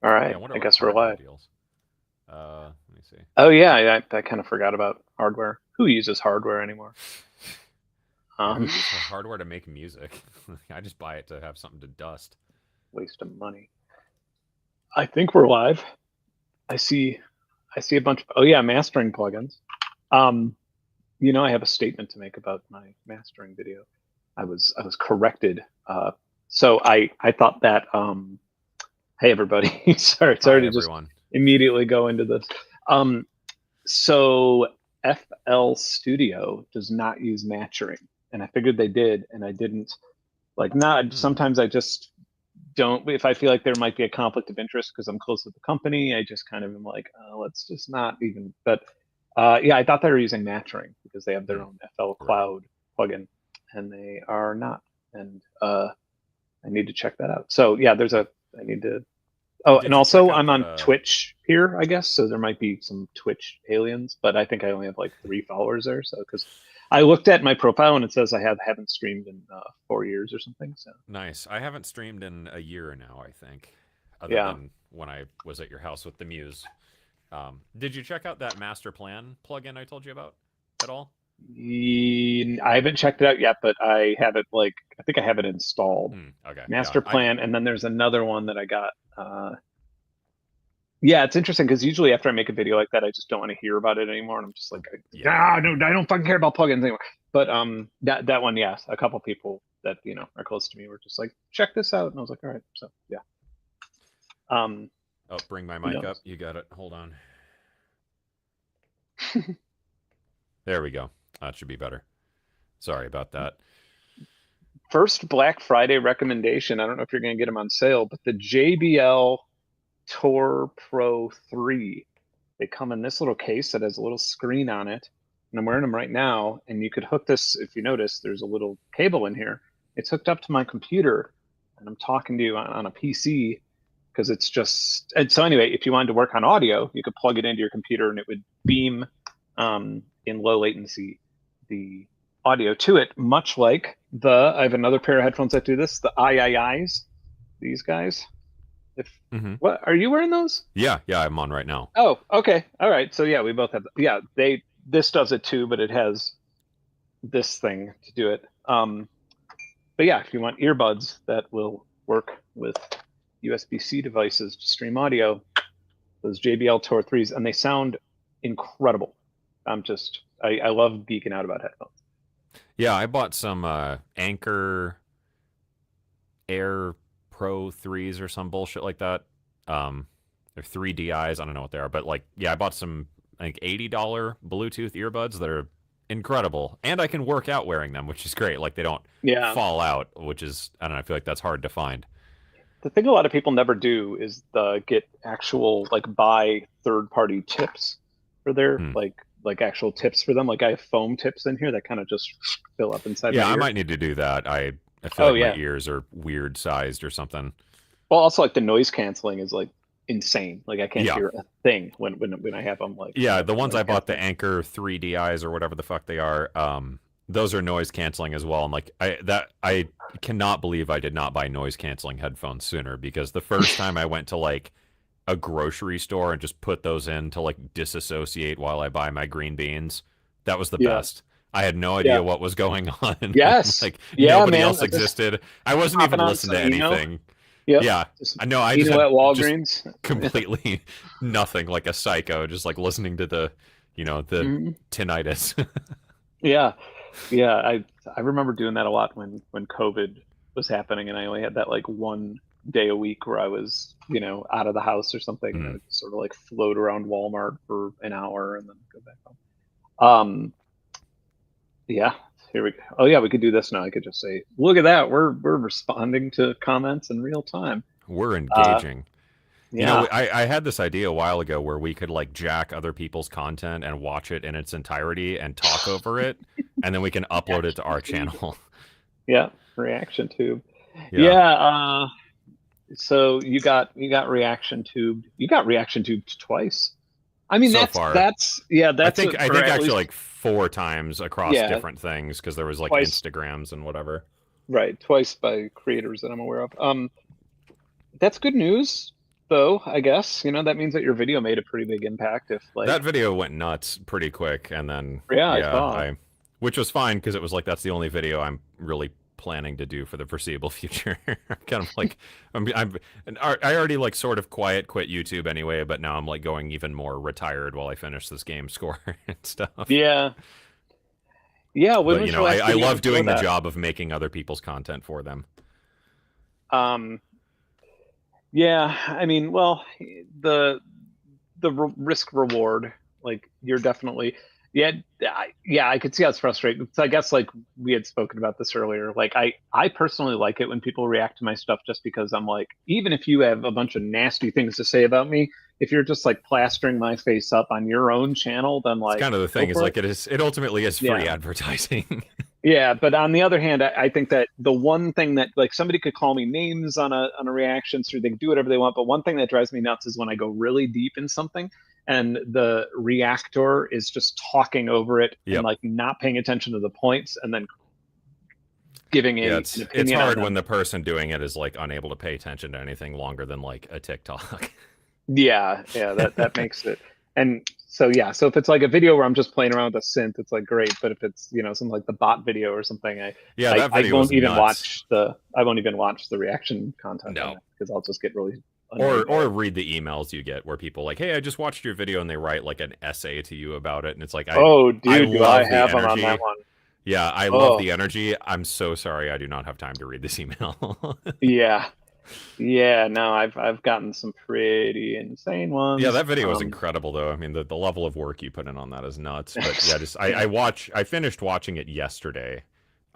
All Yeah, right, I wonder I what guess we're hardware live. deals. Let me see. Oh yeah, I kind of forgot about hardware. Who uses hardware anymore? Yeah, who Um, uses hardware to make music? I just buy it to have something to dust. Waste of money. I think we're live. I see. I see a bunch of. Oh yeah, mastering plugins. Um, I have a statement to make about my mastering video. I was corrected. So I thought that. Hey everybody, sorry Hi, to just everyone. immediately go into this. Um, So FL Studio does not use mastering, and I figured they did, and I didn't. Like, not Hmm. sometimes I just don't. If I feel like there might be a conflict of interest because I'm close with the company, I just kind of am like, let's just not even. But yeah, I thought they were using mastering because they have their Hmm. own FL Right. Cloud plugin, and they are not. And I need to check that out. So yeah, I need to. Oh, and Did you check also out I'm that? on Twitch here, I guess, so there might be some Twitch aliens, but I think I only have like 3 followers there. So because I looked at my profile and it says I haven't streamed in 4 years or something. So Nice. I haven't streamed in a year now, I think, other yeah. than when I was at your house with the Muse. Did you check out that master plan plugin I told you about at all? I haven't checked it out yet, but I have it like I think I have it installed. Okay. Yeah. Master Plan, and then there's another one that I got. Yeah, it's interesting because usually after I make a video like that, I just don't want to hear about it anymore, and I'm just like, Yeah. no, I don't fucking care about plugins anymore. But that one, yes, a couple people that are close to me were just like, check this out, and I was like, all right, so yeah. Um, Oh, bring my who mic up. knows? You got it. Hold on. There we go. That should be better. Sorry about that. First Black Friday recommendation. I don't know if you're going to get them on sale, but the JBL Tour Pro 3. They come in this little case that has a little screen on it, and I'm wearing them right now. And you could hook this, if you notice, there's a little cable in here. It's hooked up to my computer, and I'm talking to you on a PC because it's just. And so anyway, if you wanted to work on audio, you could plug it into your computer, and it would beam in low latency the audio to it, much like I have another pair of headphones that do this, the IIIs, these guys. If Mm-hmm. What are you wearing those? Yeah. Yeah. I'm on right now. Oh, okay. All right. So yeah, we both have. Yeah, this does it too, but it has this thing to do it. But yeah, if you want earbuds that will work with USB-C devices to stream audio, those JBL Tor 3s, and they sound incredible. I love geeking out about headphones. Yeah. I bought some Anchor Air Pro 3s or some bullshit like that. They're 3DIs. I don't know what they are, but like, yeah, I bought some, I think, $80 Bluetooth earbuds that are incredible. And I can work out wearing them, which is great. Like, they don't Yeah. fall out, which is, I don't know, I feel like that's hard to find. The thing a lot of people never do is get actual like buy third party tips for their Hmm. like actual tips for them. Like I have foam tips in here that kind of just fill up inside my Yeah, I ear. might need to do that. I feel Oh like my yeah. ears are weird sized or something. Well, also like the noise canceling is like insane. Like I can't Yeah. hear a thing when I have them like Yeah, the ones noise I bought, the canceling. Anchor 3DIs or whatever the fuck they are, those are noise canceling as well. And like I cannot believe I did not buy noise canceling headphones sooner, because the first time I went to like a grocery store and just put those in to like disassociate while I buy my green beans, that was the Yeah. best. I had no idea Yeah. what was going on. Yes. Like, Yeah, nobody man. else Just existed. I wasn't even popping on listening some to Eno. anything. Yep. Yeah. Just I know, I just Eno had at just Walgreens. completely nothing, like a psycho, just like listening to the Mhm. tinnitus. Yeah. Yeah. I remember doing that a lot when COVID was happening, and I only had that like 1 day a week where I was out of the house or something, and I Mm. would just sort of like float around Walmart for an hour and then go back home. Yeah. Here we go. Oh yeah, we could do this now. I could just say, "Look at that. We're responding to comments in real time." We're Uh, engaging. yeah. I had this idea a while ago where we could like jack other people's content and watch it in its entirety and talk over it, and then we can upload it to Reaction our tube. channel. Yeah, reaction tube. Yeah. Yeah. So you got reaction tubed. You got reaction tubed twice. I mean, So that's far, that's yeah, I that's think I or think at actually least like 4 times across yeah, different things, because there was like twice. Instagrams and whatever. Right, twice by creators that I'm aware of. That's good news. though, I guess. That means that your video made a pretty big impact if That like, video went nuts pretty quick, and then yeah, I yeah, saw. which was fine because it was like that's the only video I'm really planning to do for the foreseeable future. I'm kind of like, I already like sort of quiet quit YouTube anyway, but now I'm like going even more retired while I finish this game score and stuff. Yeah. Yeah, when But was your last I video love before doing the that? job of making other people's content for them. Um, yeah, I mean, well, the risk reward, like you're definitely, yeah, yeah, I could see how it's frustrating. So I guess like we had spoken about this earlier. Like I personally like it when people react to my stuff just because I'm like, even if you have a bunch of nasty things to say about me, if you're just like plastering my face up on your own channel, then It's like kind of the go thing is for it. like it ultimately is free Yeah. advertising. Yeah, but on the other hand, I think that the one thing that like somebody could call me names on a reaction through, they can do whatever they want, but one thing that drives me nuts is when I go really deep in something and the reactor is just talking over it and Yep. like not paying attention to the points and then giving Yeah, an it's opinion on hard when them. the person doing it is like unable to pay attention to anything longer than like a TikTok. Yeah, yeah, that makes it. And so yeah, so if it's like a video where I'm just playing around with a synth, it's like great. But if it's, something like the bot video or something, Yeah, that I video was won't even nuts. watch the reaction content on No. it because I'll just get really annoyed by Or it. read the emails you get where people like, "Hey, I just watched your video," and they write like an essay to you about it, and it's like Oh, I dude, do I love the have them on that energy. one? Yeah, I love Oh, the energy. I'm so sorry I do not have time to read this email. yeah. Yeah, no, I've gotten some pretty insane Yeah, ones. that video was incredible though. I mean, the level of work you put in on that is nuts. But yeah, just Yeah. I finished watching it yesterday,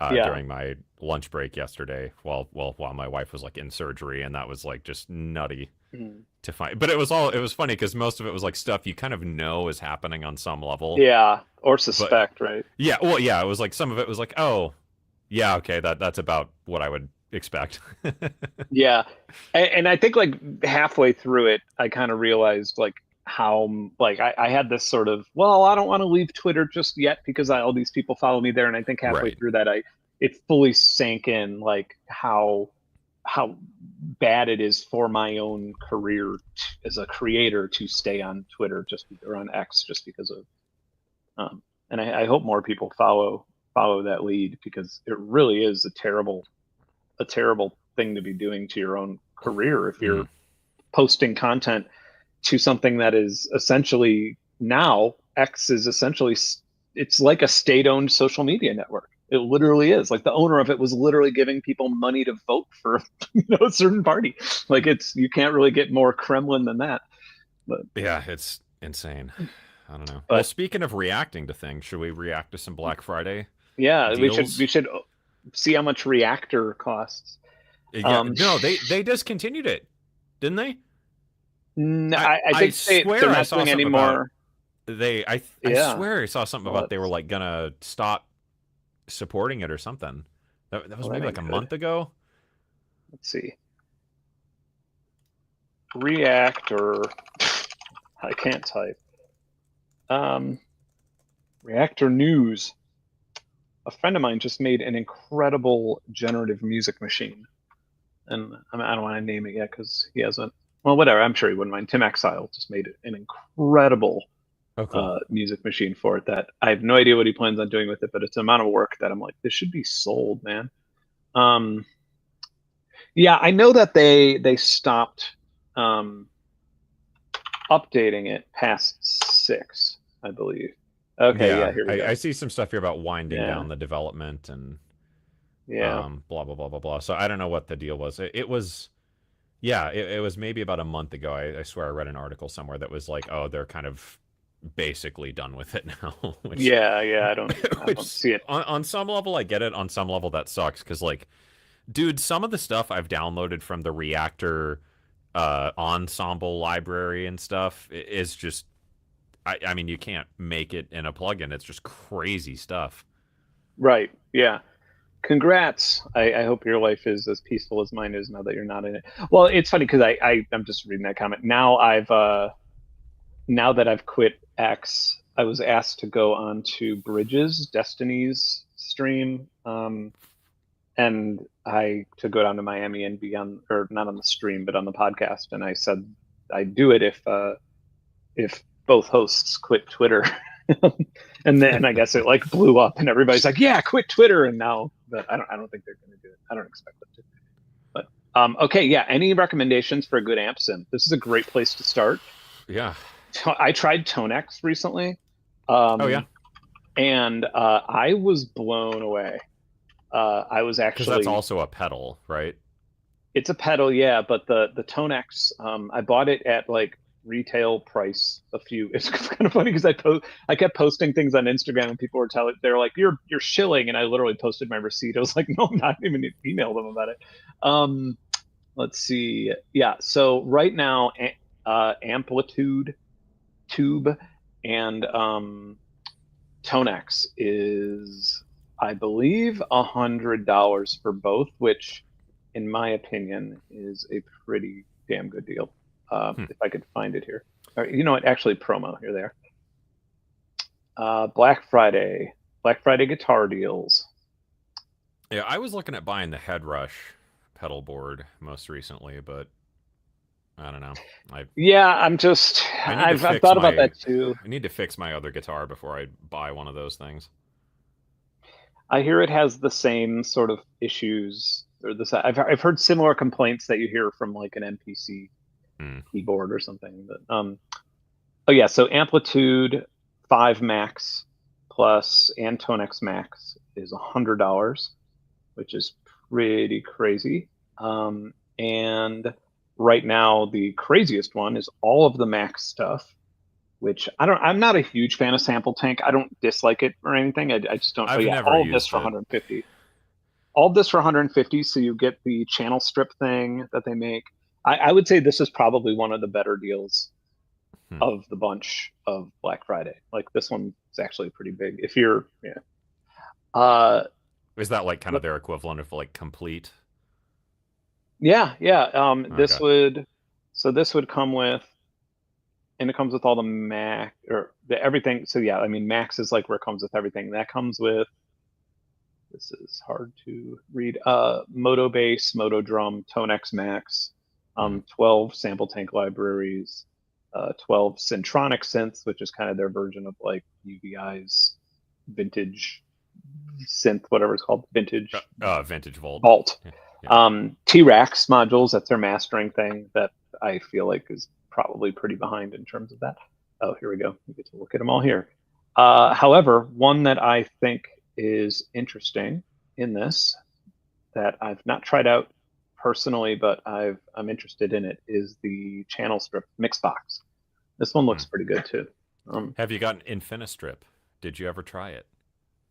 Yeah. during my lunch break yesterday while my wife was like in surgery, and that was like just nutty Mhm. to find. But it was funny because most of it was like stuff you kind of know is happening on some level. Yeah, or But suspect, right? yeah, well, yeah, it was like some of it was like, oh, yeah, okay, that's about what I would expect. Yeah. And I think like halfway through it, I kind of realized like how like I had this sort of, well, I don't want to leave Twitter just yet because all these people follow me there. And I think halfway Right. through that it fully sank in like how bad it is for my own career as a creator to stay on Twitter or on X just because of and I hope more people follow that lead because it really is a terrible thing to be doing to your own career if Mm. you're posting content to something that is essentially now X is essentially it's like a state-owned social media network. It literally is. Like the owner of it was literally giving people money to vote for a certain party. Like it's you can't really get more Kremlin than that. But Yeah, it's insane. I don't know. Well, but speaking of reacting to things, should we react to some Black Friday yeah, we deals? should see how much reactor costs. Yeah, Um, no, they discontinued it, didn't they? I I think they're swear I not saw doing any something about more. I Yeah, swear I saw something well, about they were like gonna stop supporting it or something. That was maybe that like ain't a good. month ago. Let's see. Reactor. I can't type. Um, Reactor News. A friend of mine just made an incredible generative music machine, and I don't want to name it yet because he hasn't. Well, whatever. I'm sure he wouldn't mind. Tim Exile just made an incredible Oh, cool. music machine for it that I have no idea what he plans on doing with it, but it's an amount of work that I'm like, this should be sold, man. Um, yeah, I know that they stopped um, updating it past 6, I believe. Okay, yeah, Yeah, here we I go. see some stuff here about winding Yeah, down the development and yeah. blah blah blah blah blah. So I don't know what the deal was. It was yeah, it was maybe about a month ago. I swear I read an article somewhere that was like, oh, they're kind of basically done with it now, which Yeah, yeah, I don't which see it. on some level I get it. On some level that sucks because like, dude, some of the stuff I've downloaded from the Reactor ensemble library and stuff is just I mean you can't make it in a plugin. It's just crazy stuff. Right. Yeah. Congrats. I hope your life is as peaceful as mine is now that you're not in it. Well, it's funny because I'm just reading that comment. Now that I've quit X, I was asked to go on to Bridges, Destiny's stream. And I to go down to Miami and be on or not on the stream, but on the podcast. And I said I do it if both hosts quit Twitter. And then I guess it like blew up and everybody's like, yeah, quit Twitter. And now, but I don't think they're going to do it. I don't expect them to. But okay, yeah. Any recommendations for a good amp sim? This is a great place to start. Yeah. I tried Tonex recently, Oh yeah, um, and I was blown away. I was because that's actually also a pedal, right? It's a pedal, yeah, but the Tonex, I bought it at like retail price a few. It's kind of funny because I kept posting things on Instagram and people were telling they're like you're shilling, and I literally posted my receipt. I was like, no, I'm not even email them about it. Um, let's see, yeah. So right now, Amplitude Tube and Tonex is, I believe, $100 for both, which, in my opinion, is a pretty damn good deal. Hmm. If I could find it here. You know what? Actually, promo. Here they are. Black Friday. Black Friday guitar deals. Yeah, I was looking at buying the Headrush pedal board most recently, but I don't know. I Yeah, I need to I've fix thought about my that too. I need to fix my other guitar before I buy one of those things. I hear it has the same sort of issues, or this. I've heard similar complaints that you hear from like an MPC Hmm. keyboard or something. But oh yeah, so Amplitude 5 Max plus Antonex Max is $100, which is pretty crazy. And right now, the craziest one is all of the Max stuff, which I'm not a huge fan of Sample Tank. I don't dislike it or anything. I just don't. Oh I've yeah, never all of this used for it. 150. All of this for 150. So you get the channel strip thing that they make. I would say this is probably one of the better deals Hmm. of the bunch of Black Friday. Like this one's actually pretty big. If you're, yeah, uh, Is that like kind of their equivalent of like complete? yeah, yeah. Okay. This would come with, and it comes with all the Mac or everything. So yeah, I mean, Max is like where it comes with everything. That comes with. This is hard to read. Moto Bass, Moto Drum, Tonex Max, Hmm. 12 sample tank libraries, 12 Syntronic synths, which is kind of their version of like UVI's vintage synth, whatever it's called, vintage Vintage Volt. vault. Yeah. Yeah. T-Rax modules, that's their mastering thing that I feel like is probably pretty behind in terms of that. Oh, here we go. We get to look at them all here. However, one that I think is interesting in this that I've not tried out personally, but I'm interested in it is the channel strip mix box. This one Hmm. looks pretty good too. Have you got an Infinistrip? Did you ever try it?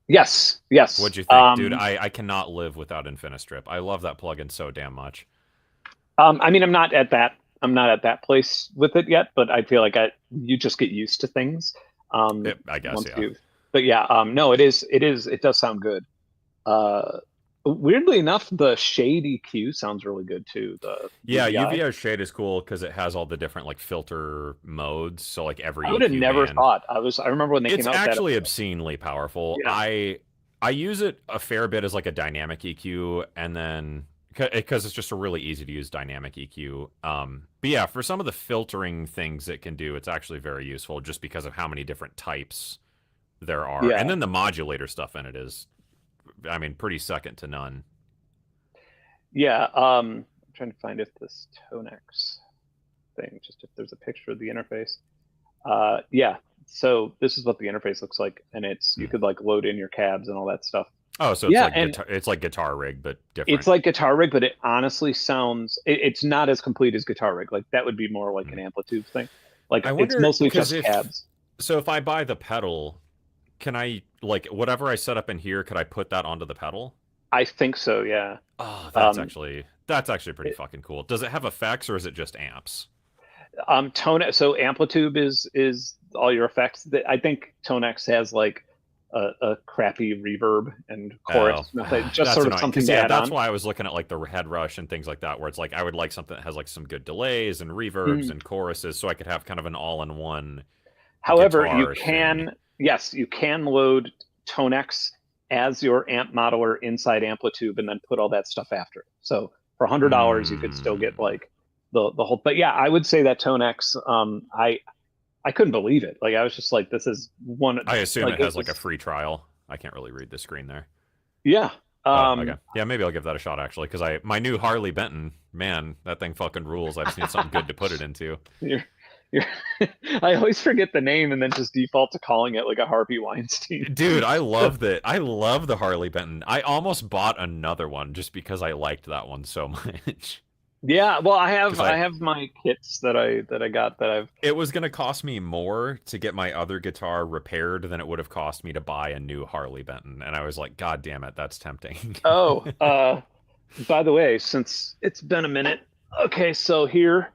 Yes, yes. What'd you think, dude? I cannot live without Infinistrip. I love that plugin so damn much. I mean, I'm not at that place with it yet, but I feel like you just get used to things. I guess, Once yeah. you, but yeah, no, it does sound good. Uh, weirdly enough, the Shade EQ sounds really good too. The Yeah, UVI. UVO shade is cool because it has all the different like filter modes. So like every I would have EQ never band, thought. I remember when they it's came out with that. actually obscenely powerful. Yeah, I use it a fair bit as like a dynamic EQ, and then because it's just a really easy to use dynamic EQ. But yeah, for some of the filtering things it can do, it's actually very useful just because of how many different types there are, and yeah, then the modulator stuff in it is, I mean, pretty second to none. yeah. I'm trying to find if this Tonex thing, just if there's a picture of the interface. Yeah. So this is what the interface looks like, and you Hmm. could like load in your cabs and all that stuff. Oh, so Yeah, and it's like guitar rig, but it's different. like Guitar Rig, but it honestly sounds it's not as complete as Guitar Rig. Like that would be more like Hmm. an Amplitude thing. Like I it's wonder mostly because just if cabs. so, if I buy the pedal, can I like whatever I set up in here? Could I put that onto the pedal? I think so. Yeah. Oh, Um, that's actually pretty it- fucking cool. Does it have effects or is it just amps? Tone. So Amplitude is all your effects. I think Tonex has like a crappy reverb and Oh, chorus method, just that's sort of annoying. something Because to yeah, add that's on. why I was looking at like the head rush and things like that, where it's like I would like something that has like some good delays and reverbs Mhm. and choruses, so I could have kind of an all-in-one However, guitar thing. yes, you can load Tonex as your amp modeler inside Amplitude and then put all that stuff after it. So for $100, you could still get Hmm. like the whole. But yeah, I would say that Tone X. I couldn't believe it. Like I was just like, this is one. I assume Like it has this like a is free trial. I can't really read the screen there. yeah. Oh, okay. Yeah, maybe I'll give that a shot actually, because my new Harley Benton, man, that thing fucking rules. I just need something good to put it into. You're, you're I always forget the name and then just default to calling it like a Harvey Weinstein. Dude, I love that. I love the Harley Benton. I almost bought another one just because I liked that one so much. Yeah, well, I have Because I my kits that I got that I've. it was gonna cost me more to get my other guitar repaired than it would have cost me to buy a new Harley Benton, and I was like, God damn it, that's tempting. Oh, by the way, since it's been a minute, okay, so here,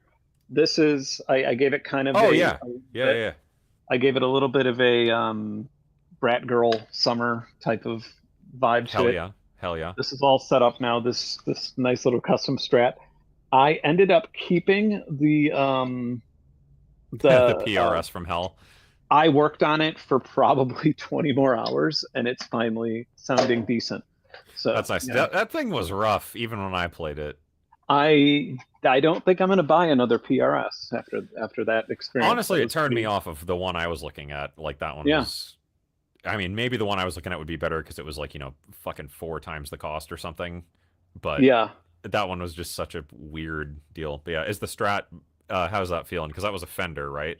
this is I gave it kind of Oh yeah, a yeah, bit, yeah. I gave it a little bit of a brat girl summer type of vibe to Hell it. yeah, hell yeah. This is all set up now. This nice little custom Strat. I ended up keeping The the PRS from hell. I worked on it for probably 20 more hours, and it's finally sounding decent. So That's nice. yeah, That thing was rough, even when I played it. I don't think I'm going to buy another PRS after that experience. That Honestly, it was turned me pretty. off of the one I was looking at. Like that one Yeah, was. I mean, maybe the one I was looking at would be better because it was like fucking 4 times the cost or something. But yeah, that one was just such a weird deal. But yeah, is the Strat? How's that feeling? Because that was a Fender, right?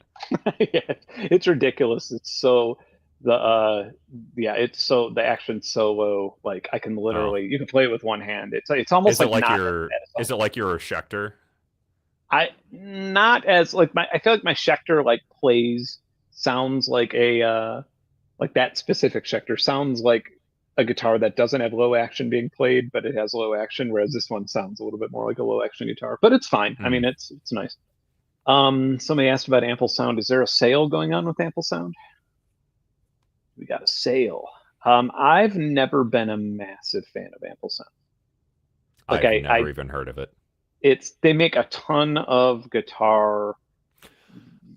yeah. It's ridiculous. It's so the yeah. It's so the action's so low. Like I can Oh, literally you can play it with one hand. It's almost like not as bad as Is it like your Schecter? I not as like my I feel like my Schecter like plays sounds like a like that specific Schecter sounds like a guitar that doesn't have low action being played, but it has low action, whereas this one sounds a little bit more like a low action guitar. But it's fine. I Hmm. mean it's nice. Somebody asked about Ample Sound. Is there a sale going on with Ample Sound? We got a sale. I've never been a massive fan of Ample Sound. Like I've I never even heard of it. it's they make a ton of guitar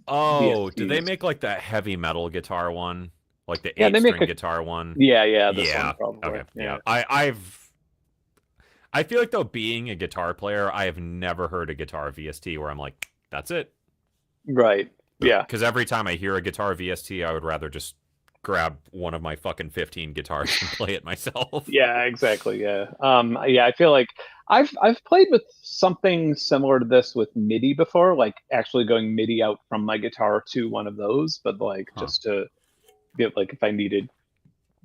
Oh, did they VSTs. make like that heavy metal guitar one? Like the Yeah, eight they make string a guitar one? yeah, this one Yeah. probably. Okay. Yeah. Yeah. I feel like though being a guitar player, I have never heard a guitar VST where I'm like, that's it. Right. Yeah. Because every time I hear a guitar VST, I would rather just grab one of my fucking 15 guitars and play it myself. Yeah, exactly. Yeah. Yeah, I feel like I've played with something similar to this with MIDI before, like actually going MIDI out from my guitar to one of those, but like Huh. just to get like if I needed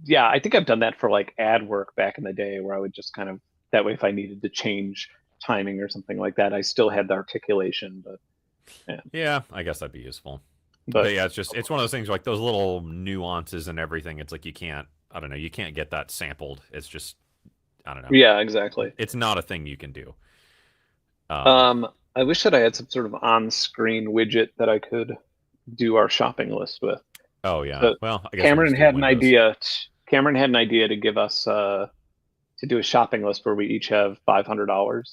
yeah, I think I've done that for like ad work back in the day where I would just kind of that way if I needed to change timing or something like that, I still had the articulation, but yeah. Yeah, I guess that'd be useful. But But yeah, it's one of those things like those little nuances and everything. It's like you can't, I don't know, you can't get that sampled. It's just, I don't know. yeah, exactly. It's not a thing you can do. Um, Um, I wish that I had some sort of on-screen widget that I could do our shopping list with. oh yeah. So Well, I guess we're Cameron just doing had an Windows. idea. Cameron had an idea to give us to do a shopping list where we each have $500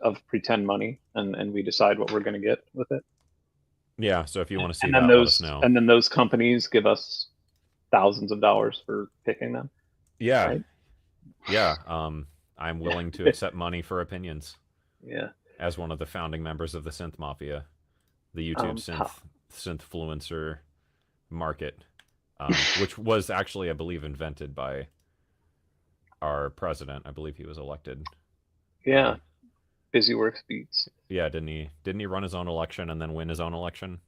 of pretend money, and we decide what we're going to get with it. Yeah. So if you want to see And then that, let us know. those companies give us thousands of dollars for picking them, Yeah. right? Yeah. I'm willing to accept money for opinions Yeah. as one of the founding members of the Synth Mafia, the YouTube How, synthfluencer market, which was actually, I believe, invented by our president. I believe he was elected. yeah. Um, Busy Works Beats. yeah, didn't he? Didn't he run his own election and then win his own election?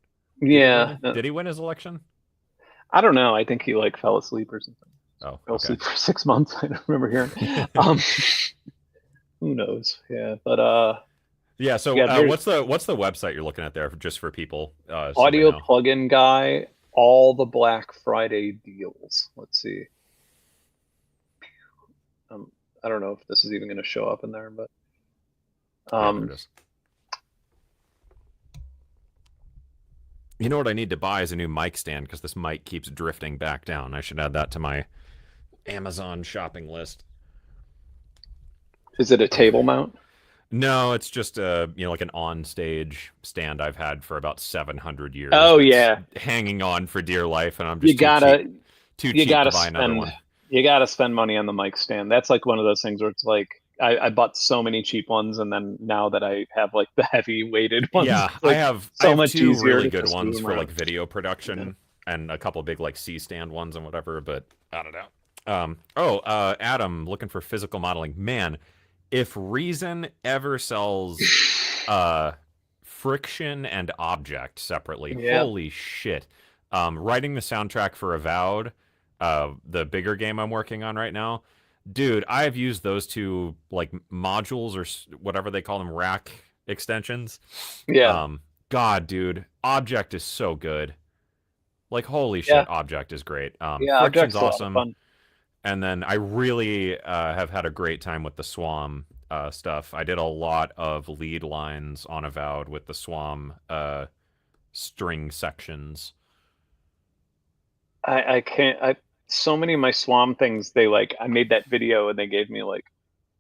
Did he win Yeah. it? Did he win his election? I don't know. I think he like fell asleep or something. Oh, Fell okay. asleep for 6 months. I don't remember hearing. Um, who knows? Yeah, but Yeah. So, yeah, there's what's the website you're looking at there, just for people, so they audio know? plugin guy. All the Black Friday deals. Let's see. Um, I don't know if this is even going to show up in there, but Yeah, there um, it is. You know what I need to buy is a new mic stand because this mic keeps drifting back down. I should add that to my Amazon shopping list. is it a table mount? No, it's just a like an on-stage stand I've had for about 700 years Oh that's yeah, hanging on for dear life, and I'm you just gotta too you cheap to gotta buy another spend one. you gotta spend money on the mic stand. That's like one of those things where it's like. I bought so many cheap ones, and then now that I have like the heavy weighted ones, Yeah, it's I like have I so have much two easier really to good just move ones them for like around. video Yeah. production and a couple big like C stand ones and whatever, but I don't know. Adam, looking for physical modeling. Man, if Reason ever sells uh friction and object separately, Yeah. holy shit. Writing the soundtrack for Avowed, the bigger game I'm working on right now. Dude, I've used those two like modules or whatever they call them, rack extensions. Yeah. Um, God, dude, Object is so good. Like, holy Yeah. shit, Object is great. Yeah. Friction's Object's a lot of awesome. fun. And then I really have had a great time with the Swam stuff. I did a lot of lead lines on Avowed with the Swam string sections. I can't. I so many of my Swam things. They like I made that video and they gave me like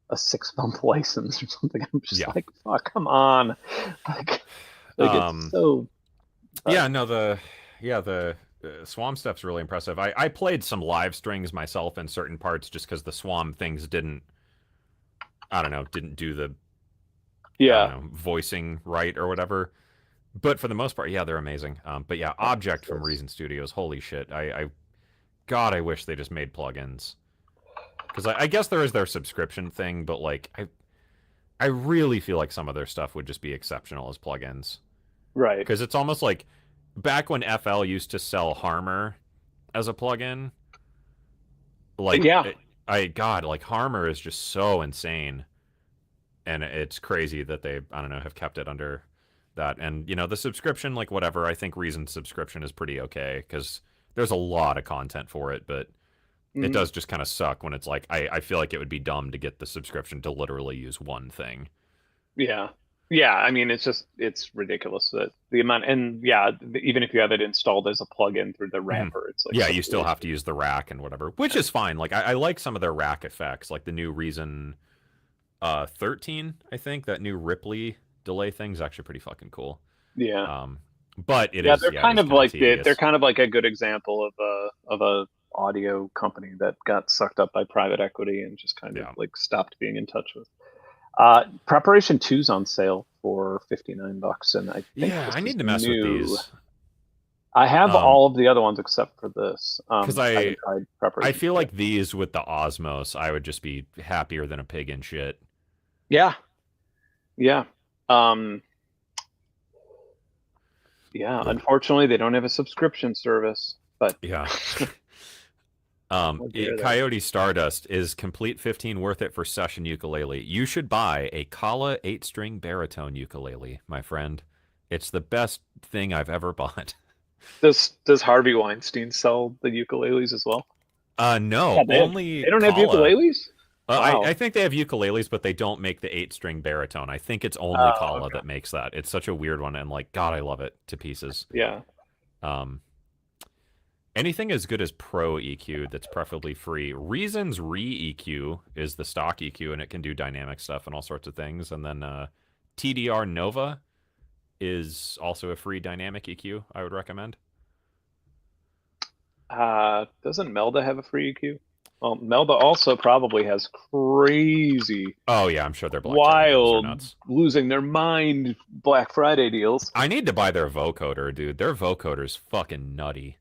a 6 month license or something. I'm just Yeah. like, fuck, come on. Like, like it's Um, so. But yeah, no, the Swam stuff's really impressive. I played some live strings myself in certain parts just because the Swam things didn't, I don't know, didn't do the, I don't yeah. know, voicing right or whatever. But for the most part, yeah, they're amazing. But yeah, Object from Reason Studios, holy shit. God, I wish they just made plugins. Because I guess there is their subscription thing, but like, I really feel like some of their stuff would just be exceptional as plugins. Right. Because it's almost like back when FL used to sell Harmor as a plugin, like, Yeah. God, like, Harmor is just so insane. And it's crazy that they, I don't know, have kept it under that. And, you know, the subscription, like, whatever, I think Reason subscription is pretty okay because there's a lot of content for it, but it Mhm. does just kind of suck when it's like I feel like it would be dumb to get the subscription to literally use one thing. Yeah. Yeah. I mean, it's ridiculous that the amount, and yeah, even if you have it installed as a plugin through the Hmm. wrapper, it's like Yeah, such you a still have waste. to use the rack and whatever, which Yeah. is fine. Like I like some of their rack effects, like the new Reason 13, I think that new Ripley delay thing is actually pretty fucking cool. Yeah. Um, but Yeah, it is kind of they're tedious. kind of like a good example of a audio company that got sucked up by private equity and just kind of Yeah, like stopped being in touch with. Preparation two's on sale for $59, and I think yeah, this I is need to mess with new. these. I have Um, all of the other ones except for this. because I haven't tried I Preparation feel 2 yet. like these with the Osmos, I would just be happier than a pig in shit. Yeah, yeah. Um, yeah, unfortunately, they don't have a subscription service, but Yeah. how dare they? Coyote Stardust is complete 15 worth it for session ukulele. You should buy a Kala 8-string baritone ukulele, my friend. It's the best thing I've ever bought. Does Harvey Weinstein sell the ukuleles as well? No, Yeah, only they don't have Kala. ukuleles? I Wow. think they have ukuleles, but they don't make the 8-string baritone. I think it's only Oh, Kala okay. that makes that. It's such a weird one, and like, God, I love it to pieces. Yeah. Um, Anything as good as Pro EQ that's preferably free. Reason's Re EQ is the stock EQ, and it can do dynamic stuff and all sorts of things. And then TDR Nova is also a free dynamic EQ. I would recommend. Doesn't Melda have a free EQ? Well, Melda also probably has crazy, Oh yeah, I'm sure their Black Friday deals are wild, nuts. losing their mind Black Friday deals. I need to buy their vocoder, dude. Their vocoder's fucking nutty.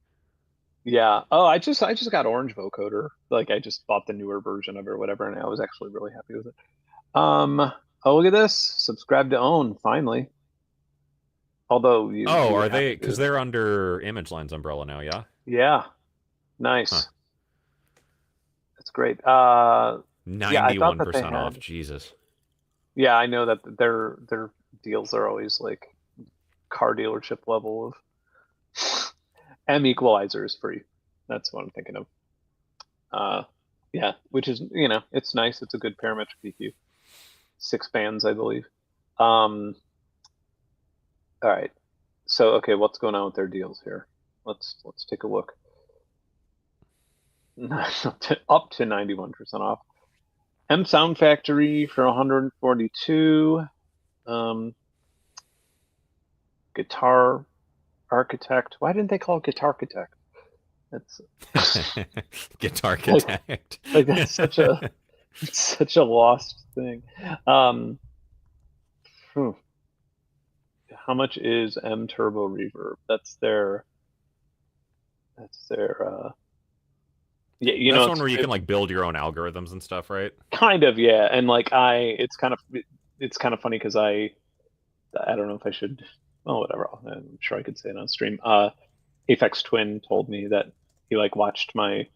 Yeah. Oh, I just got Orange Vocoder. Like I just bought the newer version of it or whatever, and I was actually really happy with it. Oh, look at this. Subscribe to own, finally. Although Oh, you would are have they? Because to. they're under ImageLine's umbrella now, yeah. Yeah. Huh. Nice. That's great. Yeah, I thought Ninety-one that they percent off. had. Jesus. Yeah, I know that their deals are always like car dealership level of M equalizer is free. That's what I'm thinking of. Uh, yeah, which is it's nice. It's a good parametric EQ. 6 bands, I believe. All right. So okay, what's going on with their deals here? Let's take a look. Up to 91% off. M Sound Factory for 142. Um, Guitar Architect. Why didn't they call it Guitar Architect? That's Guitar like Architect. like that's such a It's such a lost thing. Um, phew, how much is M Turbo Reverb? That's their yeah, That's one it's where you can like build your own algorithms and stuff, right? kind of, yeah. And like it's kind of funny because I don't know if I should, oh whatever, I'm sure I could say it on stream. Aphex Twin told me that he like watched my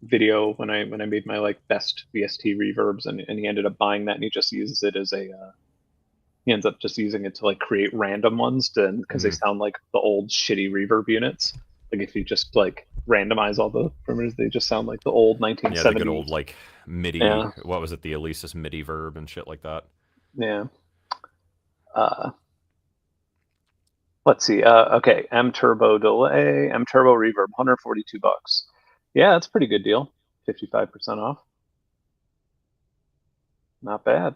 video when I made my like best VST reverbs, and he ended up buying that, and he just uses it as a he ends up just using it to like create random ones to because they Mm. sound like the old shitty reverb units. Like if you just like randomize all the parameters, they just sound like the old Yeah, the good 1970. old like MIDI. Yeah, What was it? The Alesis MIDI verb and shit like that. yeah. Uh, let's see. Okay, M Turbo delay, M Turbo reverb, $142. Yeah, that's a pretty good deal. 55% off. Not bad.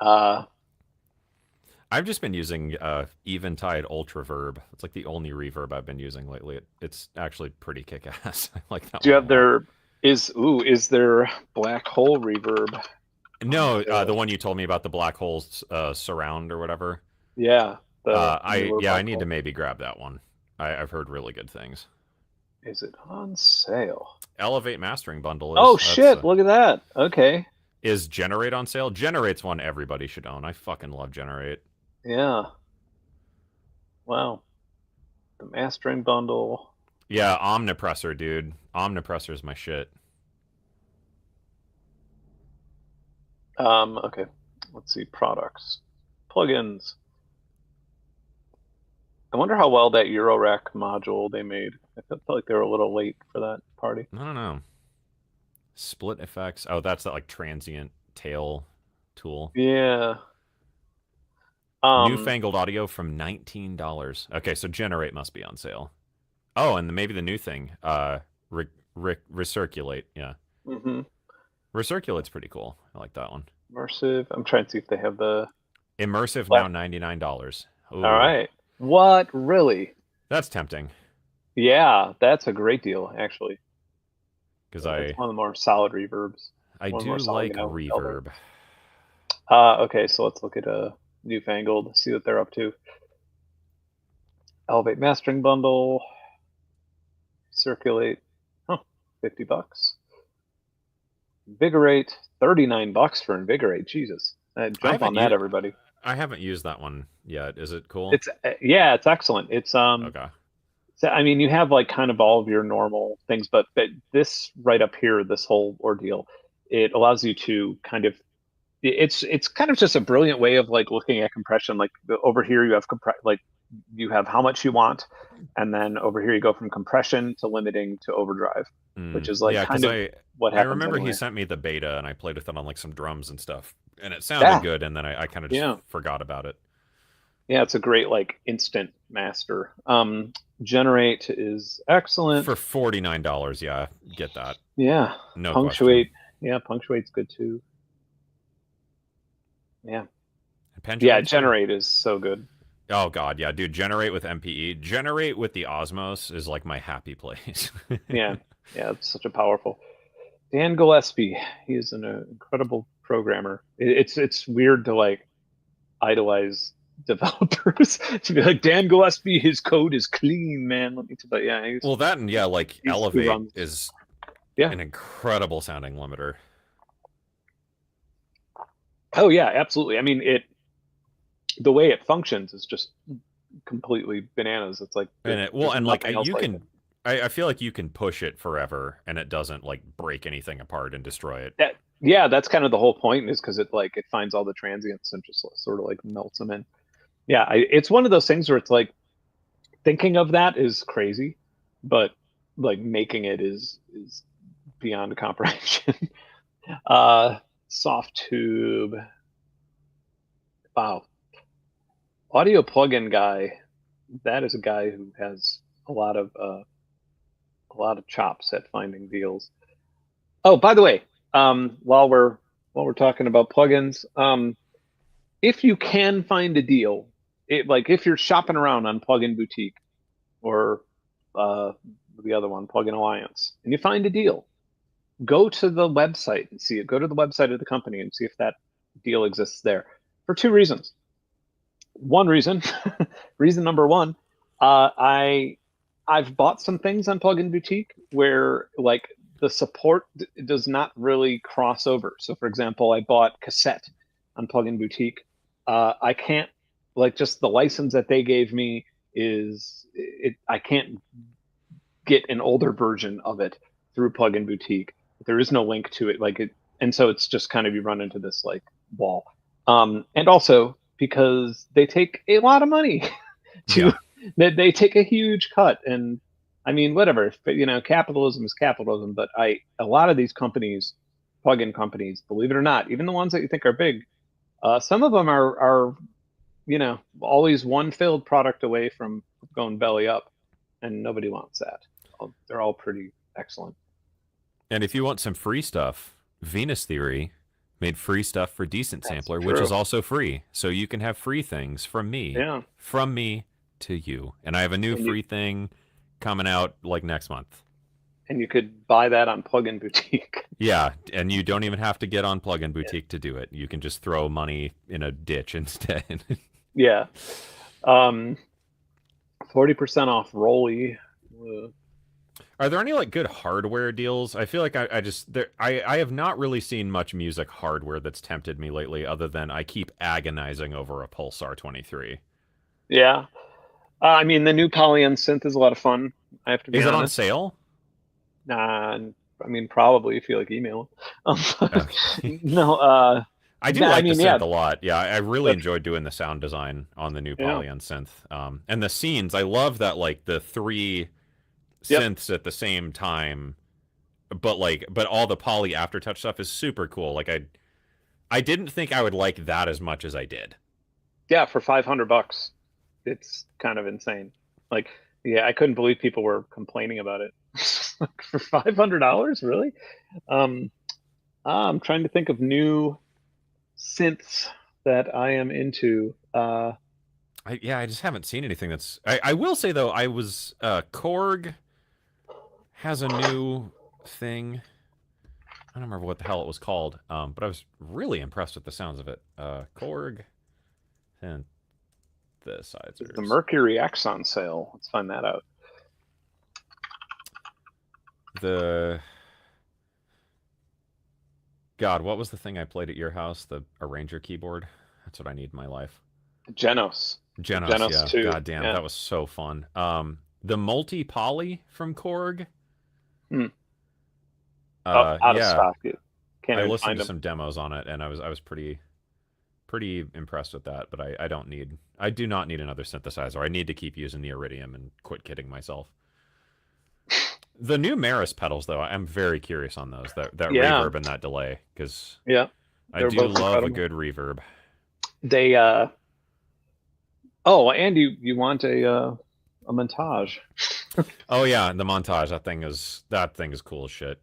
Uh, I've just been using Eventide Ultra Verb. It's like the only reverb I've been using lately. It's actually pretty kick ass. I like that do you one a have lot. is there black hole reverb on No, the sale? one you told me about the black holes surround or whatever. Yeah, the newer I black need to hole. maybe grab that one. I've heard really good things. Is it on sale? Elevate Mastering Bundle Oh is that's shit, look at that. Okay. is Generate on sale. Generate's one everybody should own. I fucking love Generate. Yeah. Wow. The mastering bundle. Yeah, Omnipressor, dude. Omnipressor is my shit. Okay. Let's see. Products. Plugins. I wonder how well that Eurorack module they made. I felt like they were a little late for that party. I don't know. Split effects. Oh, that's that like transient tail tool. Yeah. Um, Newfangled audio from $19. Okay, so Generate must be on sale. Oh, and maybe the new thing, recirculate. Yeah, hmm recirculate's pretty cool. I like that one. Immersive. I'm trying to see if they have the Immersive now black. $99. All Ooh, right. What? Really? that's tempting Yeah, that's a great deal, actually. because That's one of the more solid reverbs. I One of the more do solid, like elevate. reverb. Okay, so let's look at Newfangled, see what they're up to. Elevate mastering bundle, circulate, huh, $50. Invigorate, $39 for Invigorate. Jesus. I Jump haven't on that, used everybody. I haven't used that one yet. Is it cool? It's yeah, it's excellent. Okay. I mean, you have like kind of all of your normal things, but this right up here, this whole ordeal, it allows you to kind of it's kind of just a brilliant way of like looking at compression. Like over here, you have like you have how much you want, and then over here you go from compression to limiting to overdrive, which is like Yeah, kind because of what I happens remember he anyway. sent me the beta and I played with it on like some drums and stuff, and it sounded Yeah, good. And then I kind of just yeah, forgot about it. yeah. It's a great like instant master. Generate is excellent. For $49, yeah, get that. Yeah, No question. punctuate. Yeah, punctuate's good too. Yeah, And yeah. pendulate's good. Generate is so good. Oh god, yeah, dude. Generate with MPE. Generate with the Osmos is like my happy place. Yeah, yeah. It's such a powerful. Dan Gillespie, he is an incredible programmer. It's weird to like idolize developers to be like Dan Gillespie. His code is clean, man. Let me tell you, yeah, Well, that and yeah, like he Elevate runs. is Yeah. an incredible sounding limiter. Oh yeah, absolutely. I mean, the way it functions is just completely bananas. It's like And it well, there's and like nothing else you like it. can, I feel like you can push it forever and it doesn't like break anything apart and destroy it. That yeah, that's kind of the whole point is because it finds all the transients and just sort of like melts them in. Yeah, it's one of those things where it's like thinking of that is crazy, but like making it is beyond comprehension. uh, soft tube. Wow, audio plugin guy. That is a guy who has a lot of chops at finding deals. Oh, by the way, while we're talking about plugins, if you can find a deal, like if you're shopping around on Plugin Boutique or uh, the other one, Plugin Alliance, and you find a deal, go to the website and see it. Go to the website of the company and see if that deal exists there for two reasons. One reason, reason number one, uh, I I've bought some things on Plugin Boutique where like the support does not really cross over. So for example, I bought cassette on Plugin Boutique. I can't like just the license that they gave me is it I can't get an older version of it through Plugin Boutique. There is no link to it, like it, and so it's just kind of you run into this like wall. And also because they take a lot of money to Yeah. they take a huge cut, and I mean whatever, capitalism is capitalism, but a lot of these companies, plugin companies, believe it or not, even the ones that you think are big, some of them are always one failed product away from going belly up, and nobody wants that. They're all pretty excellent. And if you want some free stuff, Venus Theory made free stuff for Decent That's Sampler, which is true. also free. So you can have free things Yeah, from me to you. And I have a new and you free thing coming out like next month. and you could buy that on Plugin Boutique. Yeah, and you don't even have to get on Plugin Yeah. Boutique to do it. You can just throw money in a ditch instead. Yeah. 40% off Rolly. Are there any like good hardware deals? I feel like I just there I have not really seen much music hardware that's tempted me lately, other than I keep agonizing over a Pulsar 23. Yeah. I mean, the new Polygon synth is a lot of fun. I have to be Is it on honest. sale? Nah, I mean, probably if you like email. Okay. No, I do I like the mean, yeah, synth a lot. Yeah, I really that's enjoyed doing the sound design on the new yeah, Polyon synth. And the scenes, I love that like the three yep, synths at the same time, but all the poly aftertouch stuff is super cool. Like I didn't think I would like that as much as I did. yeah. For $500, it's kind of insane. Like, yeah, I couldn't believe people were complaining about it. Like, for $500, really? Um, I'm trying to think of new synths that I am into. Yeah, I just haven't seen anything that's. I will say though, I was Korg has a new thing. I don't remember what the hell it was called, but I was really impressed with the sounds of it. Korg Is the synthesizers. Mercury X on sale? Let's find that out. The God, what was the thing I played at your house? The arranger keyboard. That's what I need in my life. Genos, the Genos, Genos yeah. 2. God damn, Yeah. that was so fun. The multi poly from Korg. Hmm. Oh, out of Yeah, stock. You can't I even listened find to them. some demos on it, and I was pretty impressed with that. But I do not need another synthesizer. I need to keep using the Iridium and quit kidding myself. The new Maris pedals, though, I'm very curious on those. That Yeah, reverb and that delay, because yeah, I they're do both love a incredible. good reverb. They oh, and you want a montage. Oh yeah, the montage. That thing is cool as shit.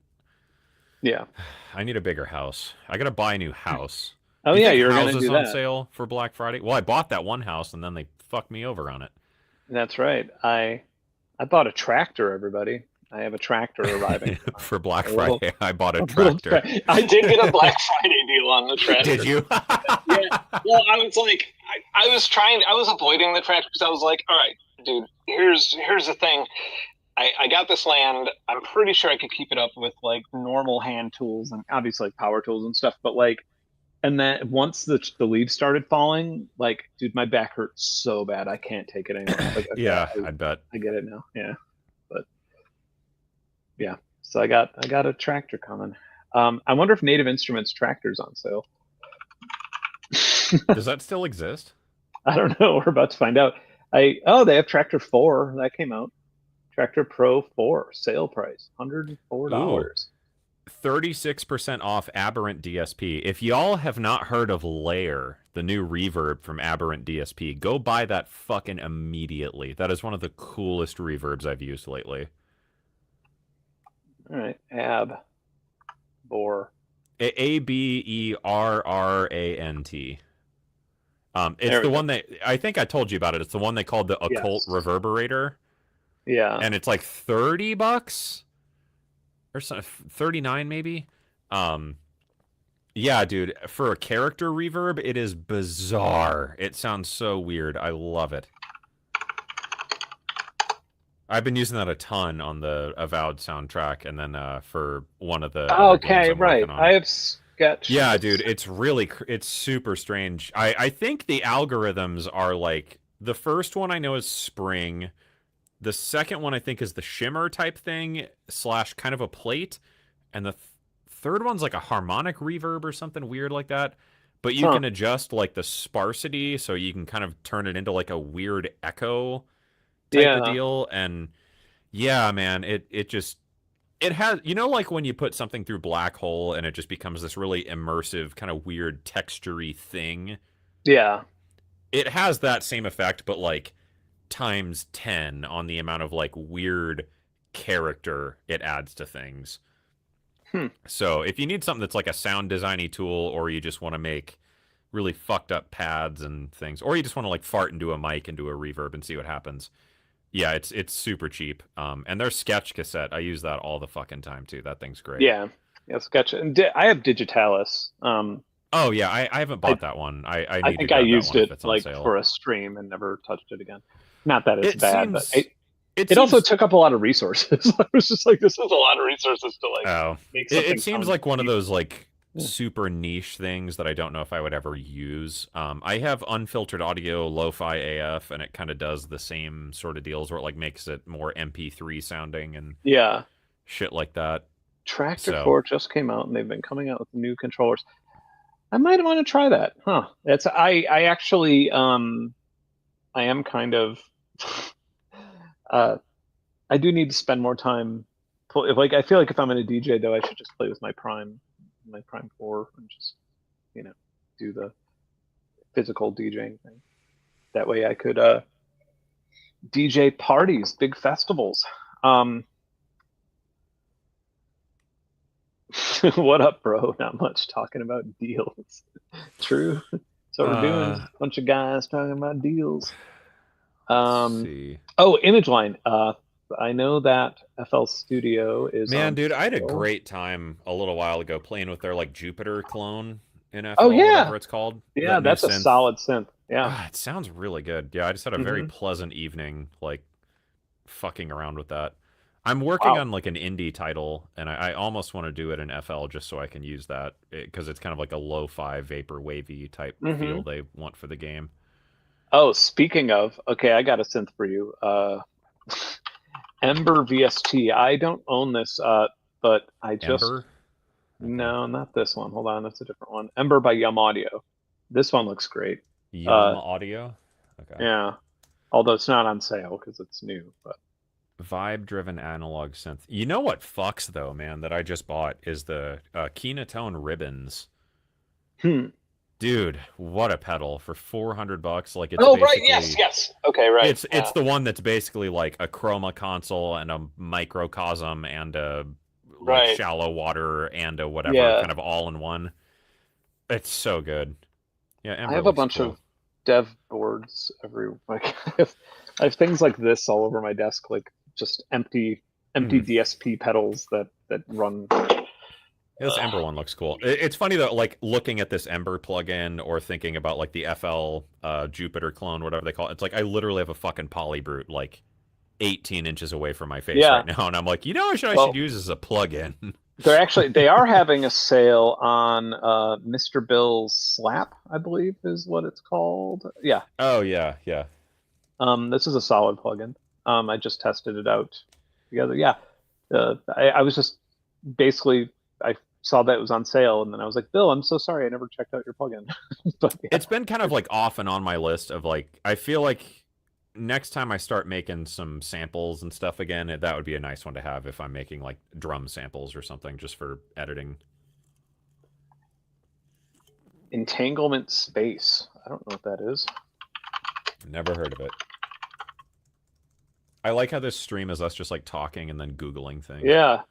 Yeah. I need a bigger house. I gotta buy a new house. Oh Do you yeah, think you were gonna houses do on that. sale for Black Friday? Well, I bought that one house and then they fucked me over on it. That's right. I bought a tractor, everybody. I have a tractor arriving tonight. For Black A little Friday, I bought a a little tractor. I did get a Black Friday deal on the Did tractor. you? Yeah. Well, I was like, I was avoiding the tractor because I was like, all right, dude, here's the thing. I got this land. I'm pretty sure I could keep it up with like normal hand tools and obviously like power tools and stuff. But like, and then once the leaves started falling, like, dude, my back hurts so bad. I can't take it anymore. Like, okay, Yeah, I bet. I get it now. Yeah. But yeah, so I got a tractor coming. I wonder if Native Instruments tractor's on sale. Does that still exist? I don't know. We're about to find out. They have Tractor 4 that came out. Tractor Pro 4 sale price Ooh, $104. 36% off Aberrant DSP. If y'all have not heard of Layer, the new reverb from Aberrant DSP, go buy that fucking immediately. That is one of the coolest reverbs I've used lately. All right, Bor. Aberrant. It's There we the go. one that I think I told you about it. It's the one they called the Occult Yes. Reverberator, Yeah. and it's like $30. or 39 maybe. Um, yeah, dude, for a character reverb, it is bizarre. It sounds so weird. I love it. I've been using that a ton on the Avowed soundtrack, and then for one of the other games Okay, I'm working right. I on. have sketched Yeah, dude, this. it's really it's super strange. I think the algorithms are like the first one I know is spring. The second one I think is the shimmer type thing slash kind of a plate, and the third one's like a harmonic reverb or something weird like that. But you Huh. can adjust like the sparsity so you can kind of turn it into like a weird echo type of Yeah. deal. And yeah, man, it just it has, you know, like when you put something through black hole and it just becomes this really immersive kind of weird textury thing. Yeah. It has that same effect, but like times 10 on the amount of like weird character it adds to things. Hmm. So if you need something that's like a sound designy tool, or you just want to make really fucked up pads and things, or you just want to like fart into a mic and do a reverb and see what happens. Yeah, it's super cheap. And their sketch cassette, I use that all the fucking time too. That thing's great. Yeah. Yeah, sketch. And I have Digitalis. Oh yeah, I haven't I bought that one. I I need to think I grab that used one if it it's on like sale. for a stream and never touched it again. Not that it's It bad, but seems it it also seems took up a lot of resources. I was just like, this is a lot of resources to like oh, make it something seems sound like one of decent. those like Yeah. super niche things that I don't know if I would ever use. I have unfiltered audio, lo-fi AF, and it kind of does the same sort of deals where it like makes it more MP3 sounding and Yeah. shit like that. Tractor So 4 just came out and they've been coming out with new controllers. I might want to try that. Huh. That's I actually I am kind of uh I do need to spend more time if like I feel like if I'm in a DJ though I should just play with my Prime 4 and just, you know, do the physical DJing thing. That way I could DJ parties, big festivals. Um what up, bro? Not much talking about deals. True. That's what we're doing. uh Just a bunch of guys talking about deals. let's Um, see. oh, Image Line. I know that FL Studio is Man, on dude, I had a sale. great time a little while ago playing with their like Jupiter clone in Oh FL, yeah, whatever it's called. yeah, That new that's a synth. solid synth. Yeah. Ah, it sounds really good. Yeah, I just had a very Hmm. pleasant evening, like fucking around with that. I'm working Wow. on like an indie title, and I almost want to do it in FL just so I can use that because it's kind of like a lo-fi vapor wavy type feel Hmm. they want for the game. Oh, speaking of, okay, I got a synth for you. Ember VST. I don't own this, but I just Ember, okay. no, not this one. Hold on, that's a different one. Ember by Yum Audio. This one looks great. Yum Uh, Audio, okay. yeah, although it's not on sale because it's new. But Vibe-driven analog synth. You know what fucks though, man, that I just bought is the Kinetone ribbons. hmm. Dude, what a pedal for $400. Like it's Oh, right. Yes, basically yes. Okay, right. it's Yeah, the one that's basically like a chroma console and a microcosm and a like right. shallow water and a whatever Yeah, kind of all in one. It's so good. Yeah, I Ember have a looks bunch of cool. dev boards like I have things like this all over my desk, like just empty Hmm. DSP pedals that run. Yeah, this Ember one looks cool. It's funny though, like looking at this Ember plugin or thinking about like the FL Jupiter clone, whatever they call it. It's like I literally have a fucking polybrute like 18 inches away from my face Yeah. right now, and I'm like, you know, what I should Well, use as a plugin. they are having a sale on Mr. Bill's Slap, I believe is what it's called. Yeah. Oh yeah, yeah. This is a solid plugin. I just tested it out together. Yeah. I was just basically I saw that it was on sale and then I was like, Bill, I'm so sorry I never checked out your plugin. But yeah. It's been kind of like off and on my list of like I feel like next time I start making some samples and stuff again, that would be a nice one to have if I'm making like drum samples or something just for editing. Entanglement space. I don't know what that is. Never heard of it. I like how this stream is us just like talking and then Googling things. Yeah.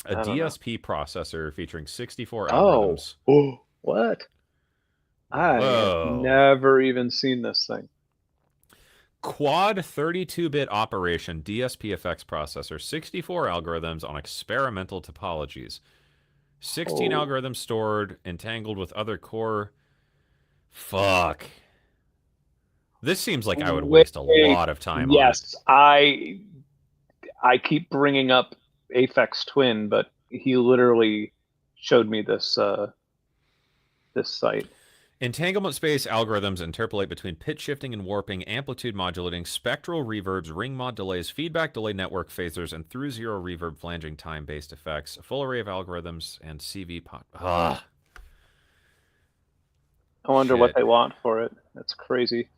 A I don't know. DSP processor featuring 64 Oh. algorithms. Oh. What? I have Whoa. never even seen this thing. Quad 32-bit operation DSPFX processor, 64 algorithms on experimental topologies, 16 Oh, algorithms stored, entangled with other core. Fuck. This seems like I would wait. waste a lot of time on it. Yes, I keep bringing up Aphex Twin, but he literally showed me this site. Entanglement space algorithms interpolate between pitch shifting and warping, amplitude modulating, spectral reverbs, ring mod delays, feedback delay network phasers, and through zero reverb flanging time based effects. A full array of algorithms and CV pot. Ah, I wonder what shit. they want for it. That's crazy.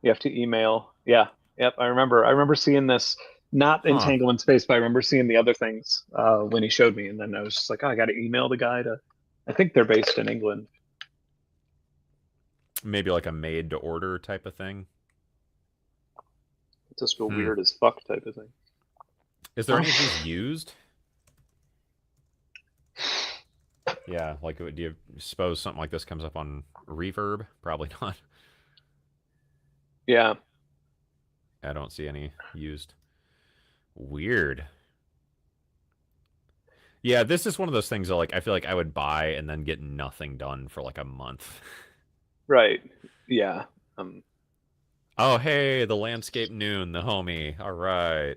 You have to email. Yeah. Yep. I remember seeing this, not Huh. entanglement space, but I remember seeing the other things when he showed me, and then I was just like, oh, I got to email the guy to. I think they're based in England. Maybe like a made to order type of thing. It's just a Hmm. weird as fuck type of thing. Is there any of these used? Yeah, like do you suppose something like this comes up on Reverb? Probably not. Yeah. I don't see any used. Weird. Yeah, this is one of those things that like I feel like I would buy and then get nothing done for like a month. Right. Yeah. Um. Oh, hey, the landscape noon, the homie. All right.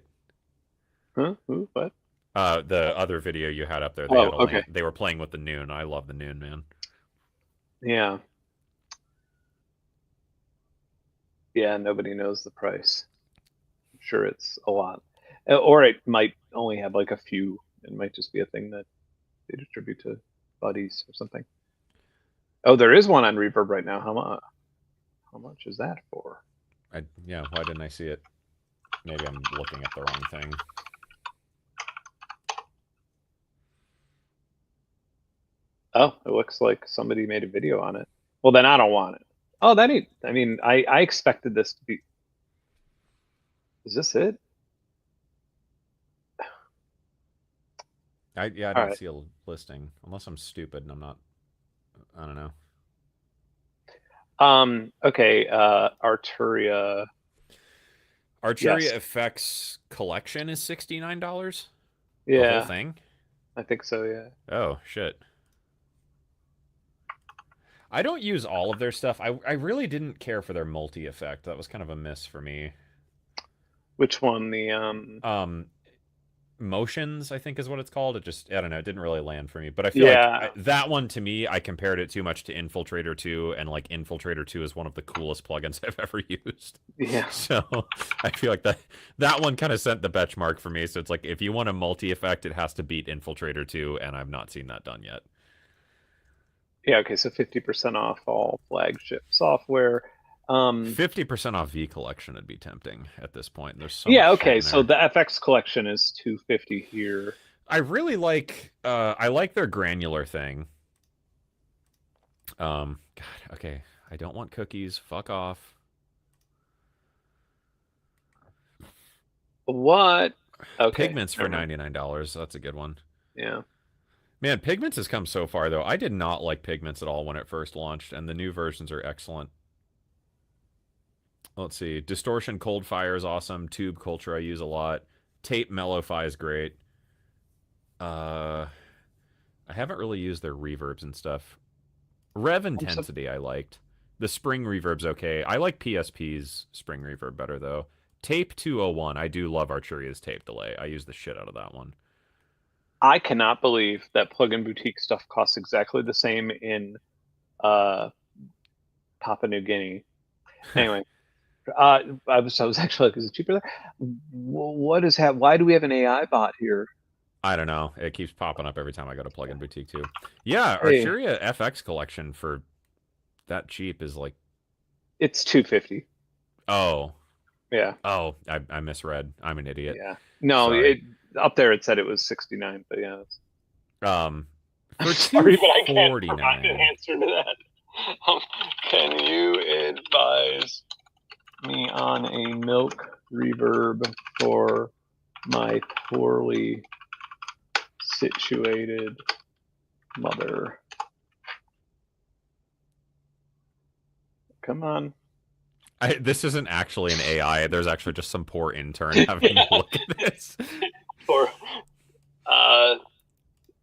Huh? Who? What? The other video you had up there, they had Oh. a Okay. land. They were playing with the noon. I love the noon, man. Yeah. Yeah. Nobody knows the price. I'm sure it's a lot, or it might only have like a few. It might just be a thing that they distribute to buddies or something. Oh, there is one on Reverb right now. How much? How much is that for? Yeah. Why didn't I see it? Maybe I'm looking at the wrong thing. Oh, it looks like somebody made a video on it. Well, then I don't want it. Oh, that ain't. I mean, I expected this to be. Is this it? I All didn't right. see a listing unless I'm stupid and I'm not. I don't know. Okay. Arturia. Arturia Yes. Effects Collection is $69. The whole Yeah, thing. I think so. Yeah. Oh shit. I don't use all of their stuff. I really didn't care for their multi effect. That was kind of a miss for me. Which one? The Um, Motions, I think is what it's called. It just, I don't know, it didn't really land for me. But I feel like Yeah. that one to me, I compared it too much to Infiltrator 2, and like Infiltrator 2 is one of the coolest plugins I've ever used. Yeah. So I feel like that one kind of sent the benchmark for me. So it's like if you want a multi effect, it has to beat Infiltrator 2, and I've not seen that done yet. Yeah. Okay. So 50% off all flagship software. 50% off V Collection would be tempting at this point. There's so much Yeah. shit Okay. in So there. the FX collection is 250 here. I really like I like their granular thing. God, okay. I don't want cookies. Fuck off. What? Okay. Pigments for Never mind. $99. That's a good one. Yeah. Man, Pigments has come so far though. I did not like Pigments at all when it first launched, and the new versions are excellent. Let's see. Distortion Cold Fire is awesome. Tube Culture I use a lot. Tape Mellowfy is great. Uh I haven't really used their reverbs and stuff. Rev I'm so Intensity I liked. The Spring Reverb's okay. I like PSP's Spring Reverb better though. Tape 201. I do love Arturia's tape delay. I use the shit out of that one. I cannot believe that plugin boutique stuff costs exactly the same in uh, Papua New Guinea. Anyway, I was actually like, is it cheaper there? What is Why do we have an AI bot here? I don't know. It keeps popping up every time I go to Plugin Boutique too. Yeah, Hey, Arturia FX collection for that cheap is like, it's 250. oh, Yeah, I misread. I'm an idiot. yeah. No, Sorry. it up there it said it was 69, but yeah. Um, I'm for sorry, but I can't provide an 249. answer to that. Can you advise me on a milk reverb for my poorly situated mother? Come on. This isn't actually an AI. There's actually just some poor intern having to look at this. Or uh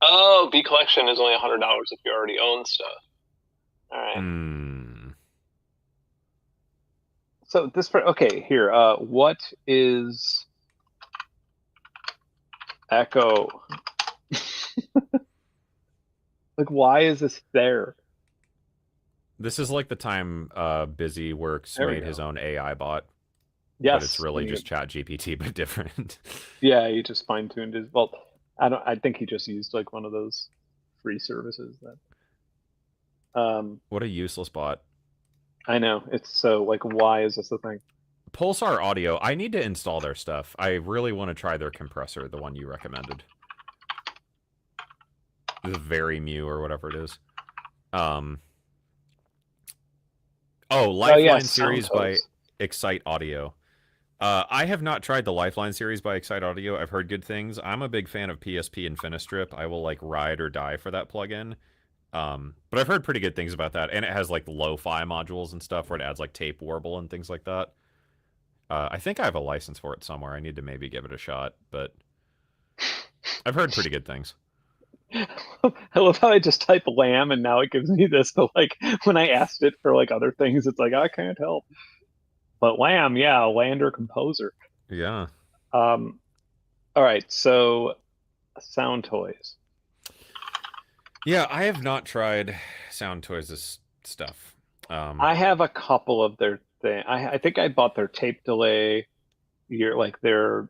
oh, B collection is only $100 if you already own stuff. All right. Hmm. So okay, here. What is Echo? Like, why is this there? This is like the time Busy Works There we made his go. own AI bot, but it's Yes, really and just Chat GPT but different. yeah, he just fine tuned his. Well, I don't. I think he just used like one of those free services that. What a useless bot. I know it's so like, why is this a thing? Pulsar Audio. I need to install their stuff. I really want to try their compressor, the one you recommended. The Very Mew or whatever it is. Um. Oh, Oh yeah, Lifeline sound series by host. Excite Audio. I have not tried the Lifeline series by Excite Audio. I've heard good things. I'm a big fan of PSP and Finistrip. I will like ride or die for that plugin. But I've heard pretty good things about that, and it has like lo-fi modules and stuff where it adds like tape warble and things like that. I think I have a license for it somewhere. I need to maybe give it a shot, but I've heard pretty good things. I love how I just type lamb and now it gives me this, but like when I asked it for like other things, it's like I can't help. But lamb, yeah, lander composer. Yeah. Um, all right, so sound toys. Yeah, I have not tried Sound Toys' stuff. I have a couple of their thing. I think I bought their tape delay. Year like they're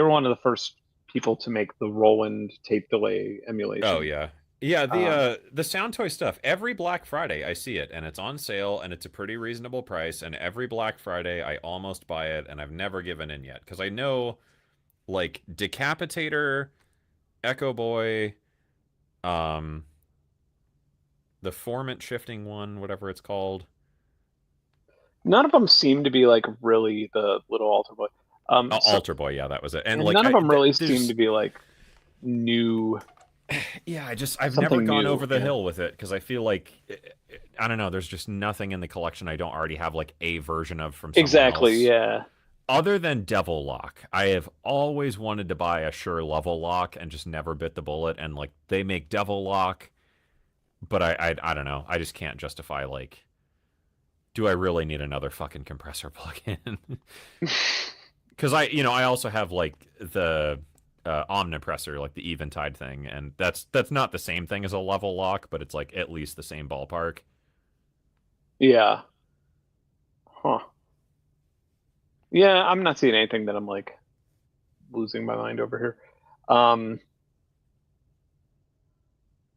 one of the first people to make the Roland tape delay Oh emulation. yeah. Yeah, Um, the Sound Toy stuff. Every Black Friday I see it and it's on sale and it's a pretty reasonable price and every Black Friday I almost buy it and I've never given in yet cuz I know like Decapitator, Echo Boy, um the formant shifting one, whatever it's called. None of them seem to be like really the little altar boy. So Altar Boy, yeah, that was it. And and like none of them really seem there's to be like new yeah, I've never something gone new. over the Yeah. hill with it because I feel like I don't know, there's just nothing in the collection I don't already have like a version of from someone Exactly. else. Yeah. Other than Devil Lock, I have always wanted to buy a Sure Level Lock and just never bit the bullet. And like they make Devil Lock, but I don't know. I just can't justify like, do I really need another fucking compressor plug-in? Because I also have like the Omnipressor, like the Eventide thing, and that's not the same thing as a Level Lock, but it's like at least the same ballpark. Yeah. Huh. Yeah, I'm not seeing anything that I'm like losing my mind over here. Um,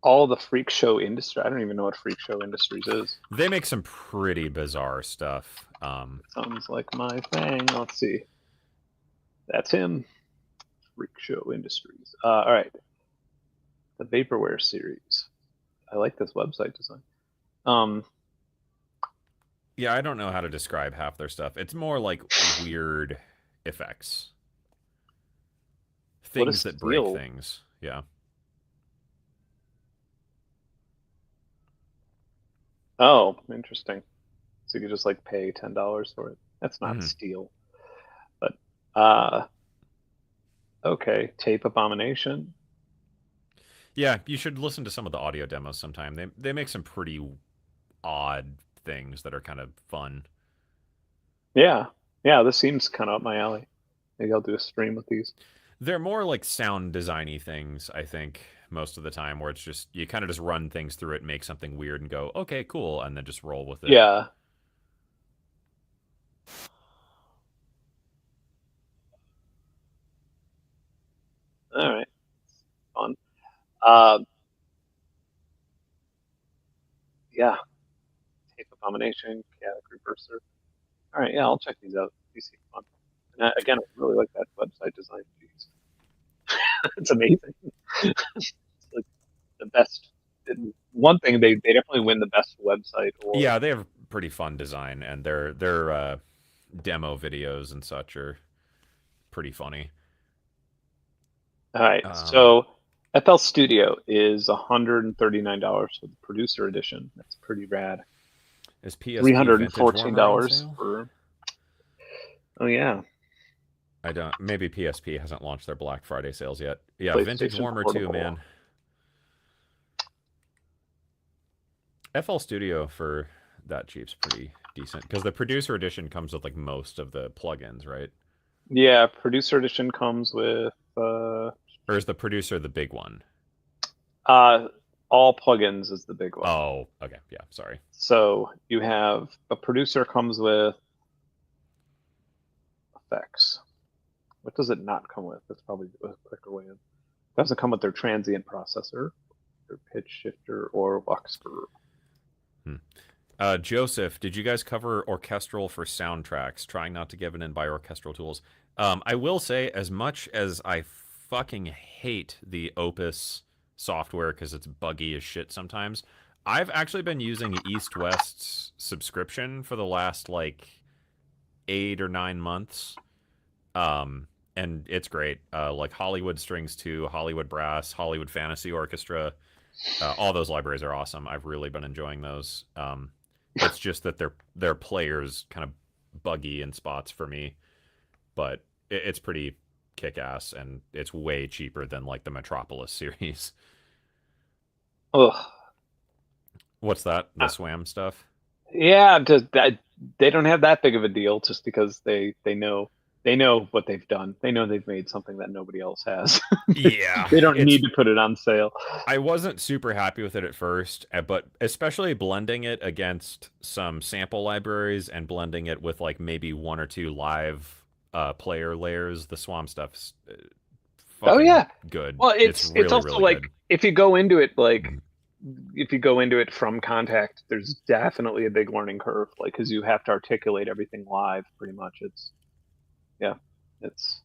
all the freak show industry. I don't even know what freak show industries is. They make some pretty bizarre stuff. Sounds like my thing. Let's see. That's him. Freak show industries. All right. The vaporware series. I like this website design. Um, Yeah, I don't know how to describe half their stuff. It's more like weird effects, what is things that break steel? things. Yeah. Oh, interesting. So you could just like pay $10 for it. That's not Hmm. steel. But uh okay, tape abomination. Yeah, you should listen to some of the audio demos sometime. They make some pretty odd things that are kind of fun. Yeah. Yeah, this seems kind of up my alley. Maybe I'll do a stream with these. They're more like sound designy things, I think, most of the time, where it's just you kind of just run things through it, make something weird, and go, okay, cool, and then just roll with it. Yeah. All right. Fun. Uh yeah, tape abomination, chaotic reverser. All right, yeah, I'll check these out. These seem fun. And again, I really like that website design. Jeez. It's amazing. It's like the best. One thing they definitely win the best website or Yeah, they have pretty fun design, and their demo videos and such are pretty funny. all right. Um, So FL Studio is $139 for the producer edition. That's pretty rad. is Three PSP hundred and Vintage fourteen Warmer on dollars sale? for. Oh yeah, I don't. Maybe PSP hasn't launched their Black Friday sales yet. Yeah, Vintage PlayStation Warmer 2, Portable. man. FL Studio for that cheap's pretty decent because the producer edition comes with like most of the plugins, right? Yeah, Producer Edition comes with Or is the producer the big one? uh all plugins is the big one. Oh, okay. Yeah, sorry. So you have a producer comes with effects. What does it not come with? That's probably a quicker way in. It doesn't come with their transient processor, their pitch shifter, or Luxfer. Hmm. Joseph, did you guys cover orchestral for soundtracks? Trying not to give it in by orchestral tools. I will say, as much as I fucking hate the Opus software because it's buggy as shit sometimes, I've actually been using East West's subscription for the last like 8 or 9 months. And it's great. Like Hollywood Strings 2, Hollywood Brass, Hollywood Fantasy Orchestra. All those libraries are awesome. I've really been enjoying those. It's just that their players kind of buggy in spots for me, but it's pretty kick ass and it's way cheaper than like the Metropolis series. Ugh. What's that? The Uh, Swam stuff? yeah, just that they don't have that big of a deal just because they know what they've done. They know they've made something that nobody else has. Yeah, They don't it's need to put it on sale. I wasn't super happy with it at first, but especially blending it against some sample libraries and blending it with like maybe one or two live player layers, the Swam stuff's Oh fucking yeah. good. Well, It's it's really, also really like good. if you go into it if you go into it from contact, there's definitely a big learning curve, like because you have to articulate everything live pretty much. It's yeah, it's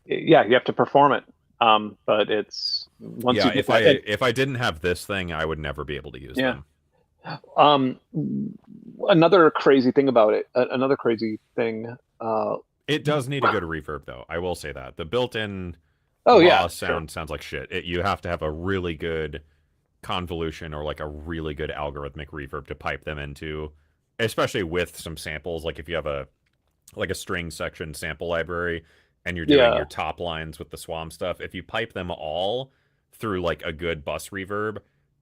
yeah, you have to perform it. But it's once Yeah, you get that, and if I didn't have this thing, I would never be able to use yeah. them. Um, another crazy thing about it, another crazy thing. It does need a good reverb though. I will say that. The built-in Oh raw yeah, sure. sound sounds like shit. You have to have a really good convolution or like a really good algorithmic reverb to pipe them into, especially with some samples. Like if you have a like a string section sample library and you're doing Yeah, your top lines with the Swam stuff, if you pipe them all through like a good bus reverb,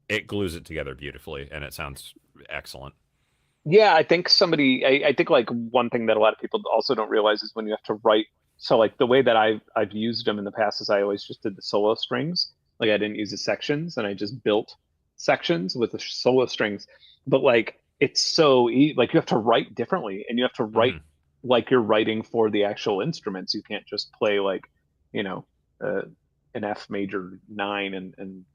it glues it together beautifully and it sounds excellent. yeah. I think I think like one thing that a lot of people also don't realize is when you have to write. So like the way that I've used them in the past is I always just did the solo strings. Like I didn't use the sections, and I just built sections with the solo strings. But like it's like you have to write differently, and you have to write Mm-hmm. like you're writing for the actual instruments. You can't just play like you know uh, an F major nine and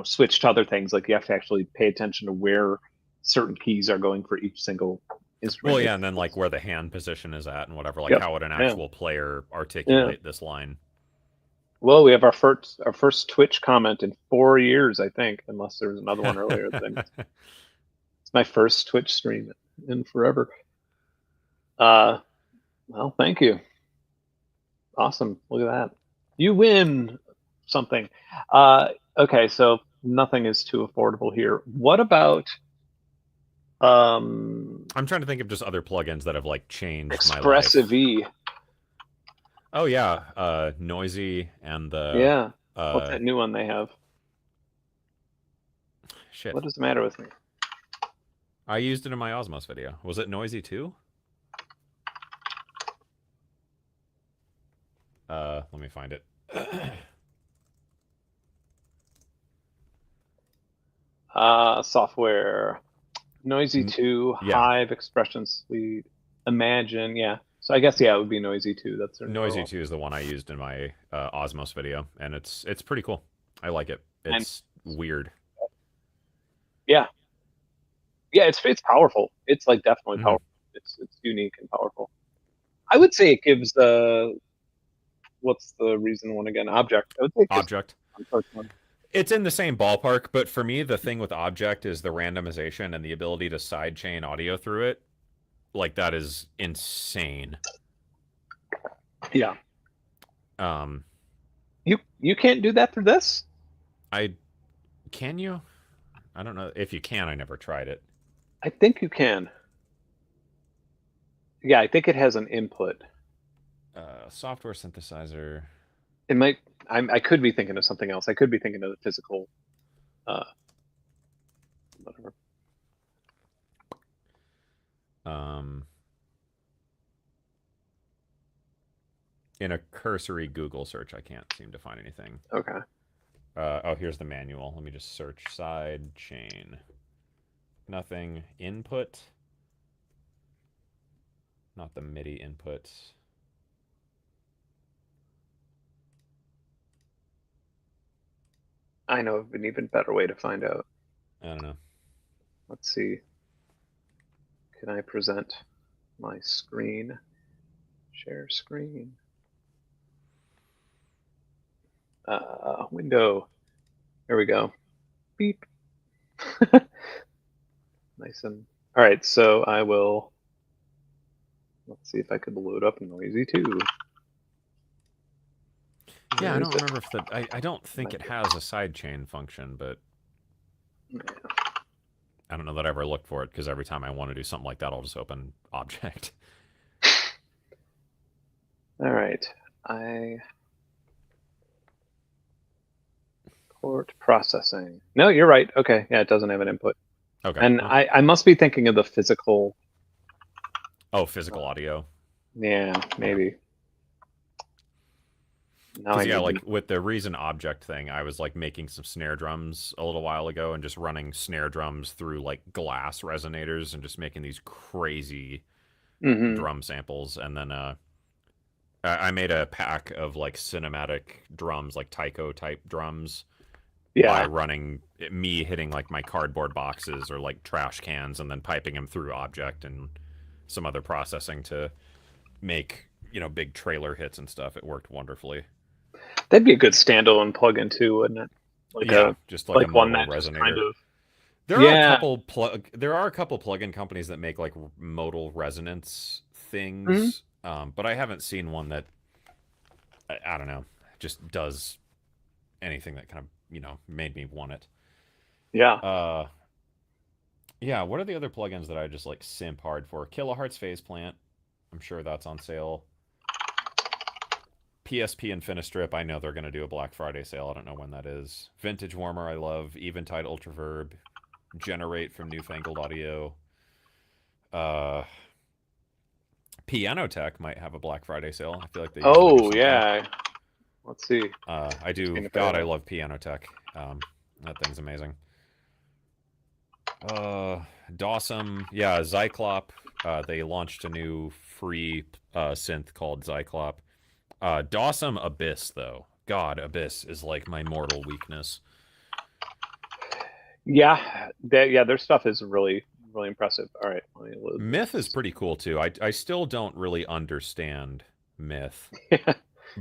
switch to other things. Like you have to actually pay attention to where certain keys are going for each single Well, instrument. yeah, and then like where the hand position is at and whatever. Like Yep. how would an Yeah. actual player Yeah. articulate this line? Well, we have our first Twitch comment in 4 years, I think, unless there was another one earlier. Then it's my first Twitch stream in forever. Uh, well, thank you. Awesome. Look at that. You win something. Okay, so nothing is too affordable here. What about um I'm trying to think of just other plugins that have like changed my Expressive life. E? Oh yeah, Noisy and the Yeah. What's uh that new one they have? shit. What is the matter with me? I used it in my Osmos video. Was it Noisy too? Let me find it. Software. Noisy 2, Yeah, Hive, Expression Suite, Imagine. Yeah. So I guess yeah, it would be Noisy 2. That's their newer Noisy one. 2 is the one I used in my Osmos video, and it's pretty cool. I like it. And It's weird. yeah, yeah, it's powerful. It's like definitely Hmm. powerful. It's unique and powerful. I would say it gives what's the reason one again? Object. I would say it gives Object. the first one. It's in the same ballpark, but for me, the thing with Object is the randomization and the ability to sidechain audio through it. Like that is insane. Yeah. Um, You can't do that through this? I can you? I don't know if you can. I never tried it. I think you can. Yeah, I think it has an input. Software synthesizer. It might. I could be thinking of something else. I could be thinking of the physical. Uh, whatever. Um, in a cursory Google search, I can't seem to find anything. Okay. Oh, here's the manual. Let me just search side chain. Nothing. Input. Not the MIDI inputs. I know of an even better way to find out. I don't know. Let's see. Can I present my screen? Share screen. Window. There we go. Beep. Nice and all right. So I will. Let's see if I could load up Noisy too. Yeah, I Where is don't it? remember if the. I don't think it has a sidechain function, but Yeah. I don't know that I ever looked for it because every time I want to do something like that, I'll just open object. All right. Port processing. No, you're right. Okay. Yeah, it doesn't have an input. Okay. And Well, I must be thinking of the physical. oh, physical audio. Yeah, Yeah. maybe. Now I Because yeah, need like with the reason object thing, I was like making some snare drums a little while ago and just running snare drums through like glass resonators and just making these crazy Mm-hmm. drum samples. And then I made a pack of like cinematic drums, like taiko type drums, by Yeah. running me hitting like my cardboard boxes or like trash cans and then piping them through object and some other processing to make big trailer hits and stuff. It worked wonderfully. That'd be a good standalone plugin too, wouldn't it? Like Yeah, a just like a like one modal that just kind resonator. of There are a yeah. couple plugin companies that make like modal resonance Hmm. things, but I haven't seen one that I don't know just does anything that kind of made me want it. Yeah. Uh, yeah. What are the other plugins that I just like simp hard for? Kilohertz Phase Plant. I'm sure that's on sale. PSP Infinistrip. I know they're going to do a Black Friday sale. I don't know when that is. Vintage Warmer. I love Eventide Ultraverb. Generate from Newfangled Audio. Uh, Piano Tech might have a Black Friday sale. I feel like they usually do Oh something. yeah. Let's see. I do. Seeing if I God, have I a- love Piano Tech. That thing's amazing. Dawsome. Yeah, Zyklop. They launched a new free synth called Zyklop. Dawsome Abyss, though. God, Abyss is like my mortal weakness. Yeah. Their stuff is really really impressive. All right. Let me load Myth is this. pretty cool too. I still don't really understand Myth, Yeah. It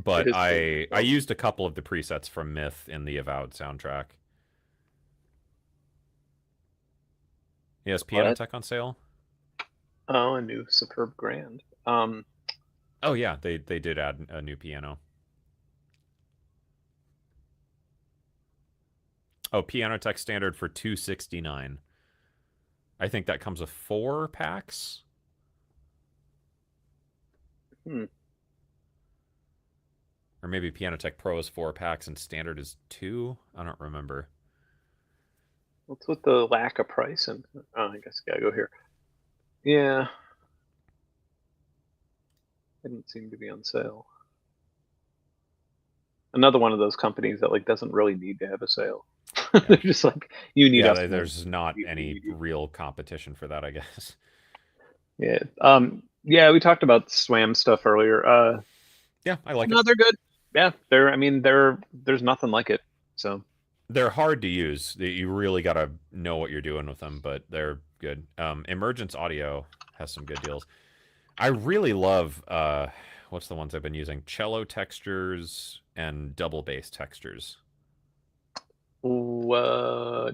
but is pretty I cool. used a couple of the presets from Myth in the Avowed soundtrack. Yes, Piano What? Tech on sale. Oh, a new Superb Grand. Oh yeah, they did add a new piano. Oh, Piano Tech standard for $269. I think that comes with 4 packs. Hmm. Or maybe Piano Tech Pro is 4 packs and standard is 2. I don't remember. What's with the lack of price? And oh, I guess I gotta go here. Yeah. Didn't seem to be on sale. Another one of those companies that like doesn't really need to have a sale. Yeah. They're just like, you need Yeah, us more. there's not any real competition for that, I guess. Yeah. Yeah, we talked about SWAM stuff earlier. Yeah, I like No, it. they're good. Yeah, I mean, there's nothing like it. So They're hard to use. You really got to know what you're doing with them, but they're good. Emergence Audio has some good deals. I really love what's the ones I've been using? Cello textures and double bass textures. uh,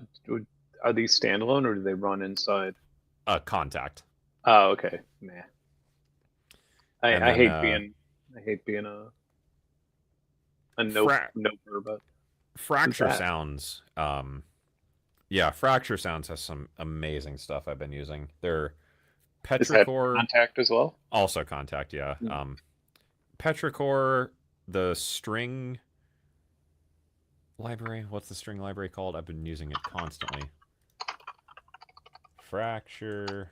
are these standalone or do they run inside? Contact. Oh, okay. Nah. And I then hate being a fra- noper, but who's Fracture that? Sounds. Yeah, Fracture Sounds has some amazing stuff I've been using. They're Is that Petrichor, contact as well? also contact, yeah. Petrichor, the string library. What's the string library called? I've been using it constantly. Fracture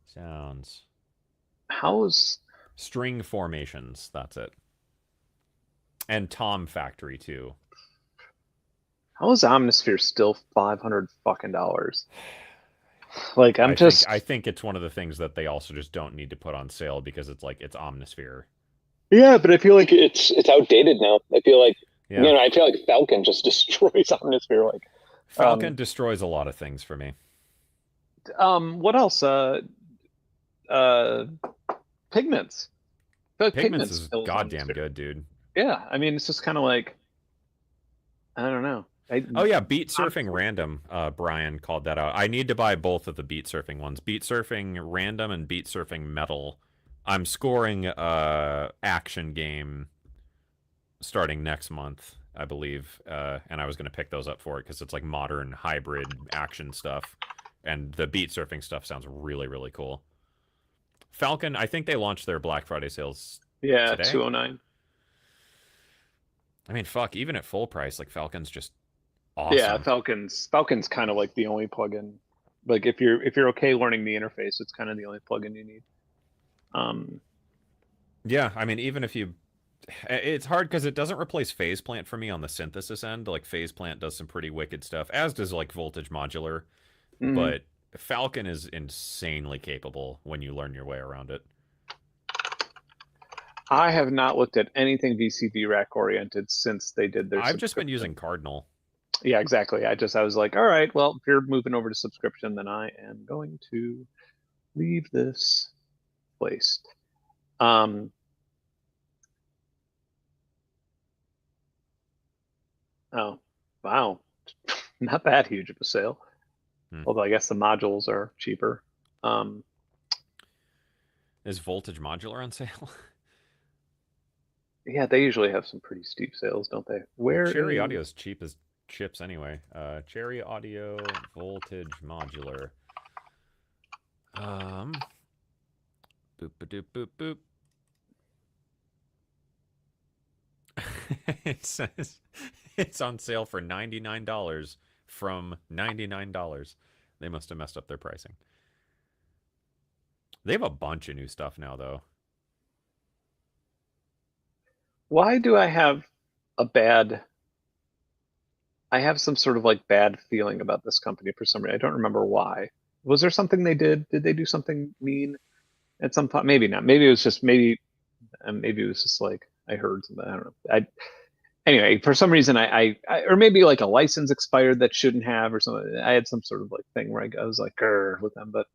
sounds. How's String formations, that's it. And Tom Factory too. How is Omnisphere still $500 fucking dollars? Like I'm I just think it's one of the things that they also just don't need to put on sale because it's like it's Omnisphere. yeah, but I feel like It's outdated now. I feel like Yeah. I feel like Falcon just destroys Omnisphere. Like, Falcon destroys a lot of things for me. what else? Uh, Pigments. But Pigments Pigments is kills goddamn Omnisphere. good, dude. Yeah, I mean it's just kind of like I don't know. Oh yeah, Beat Surfing Random. Brian called that out. I need to buy both of the Beat Surfing ones. Beat Surfing Random and Beat Surfing Metal. I'm scoring action game starting next month, I believe, and I was gonna pick those up for it because it's like modern hybrid action stuff, and the Beat Surfing stuff sounds really really cool. Falcon, I think they launched their Black Friday sales yeah, today. 209. I mean, fuck, even at full price, like Falcon's just Yeah, awesome. Falcon's kind of like the only plugin. Like if you're okay learning the interface, it's kind of the only plugin you need. Um, Yeah, I mean, even if you, it's hard because it doesn't replace Phase Plant for me on the synthesis end. Like Phase Plant does some pretty wicked stuff, as does like Voltage Modular. mm, But Falcon is insanely capable when you learn your way around it. I have not looked at anything VCD rack oriented since they did their I've just been subscription. using Cardinal. Yeah, exactly. I was like, all right, well, if you're moving over to subscription, then I am going to leave this place. Um, oh, wow, not that huge of a sale. Hmm. Although I guess the modules are cheaper. Um, Is Voltage Modular on sale? yeah, they usually have some pretty steep sales, don't they? Well, Where Cherry is Audio is cheap as chips anyway. Cherry Audio Voltage Modular. Boop a doop boop boop. It says it's on sale for $99 from $99. They must have messed up their pricing. They have a bunch of new stuff now, though. why do I have a bad I have some sort of like bad feeling about this company for some reason. I don't remember why. Was there something they did? Did they do something mean at some point? Maybe not. Maybe it was just maybe it was just like I heard something. I don't know. Anyway, for some reason or maybe like a license expired that shouldn't have or something. I had some sort of like thing where I was like grr with them, but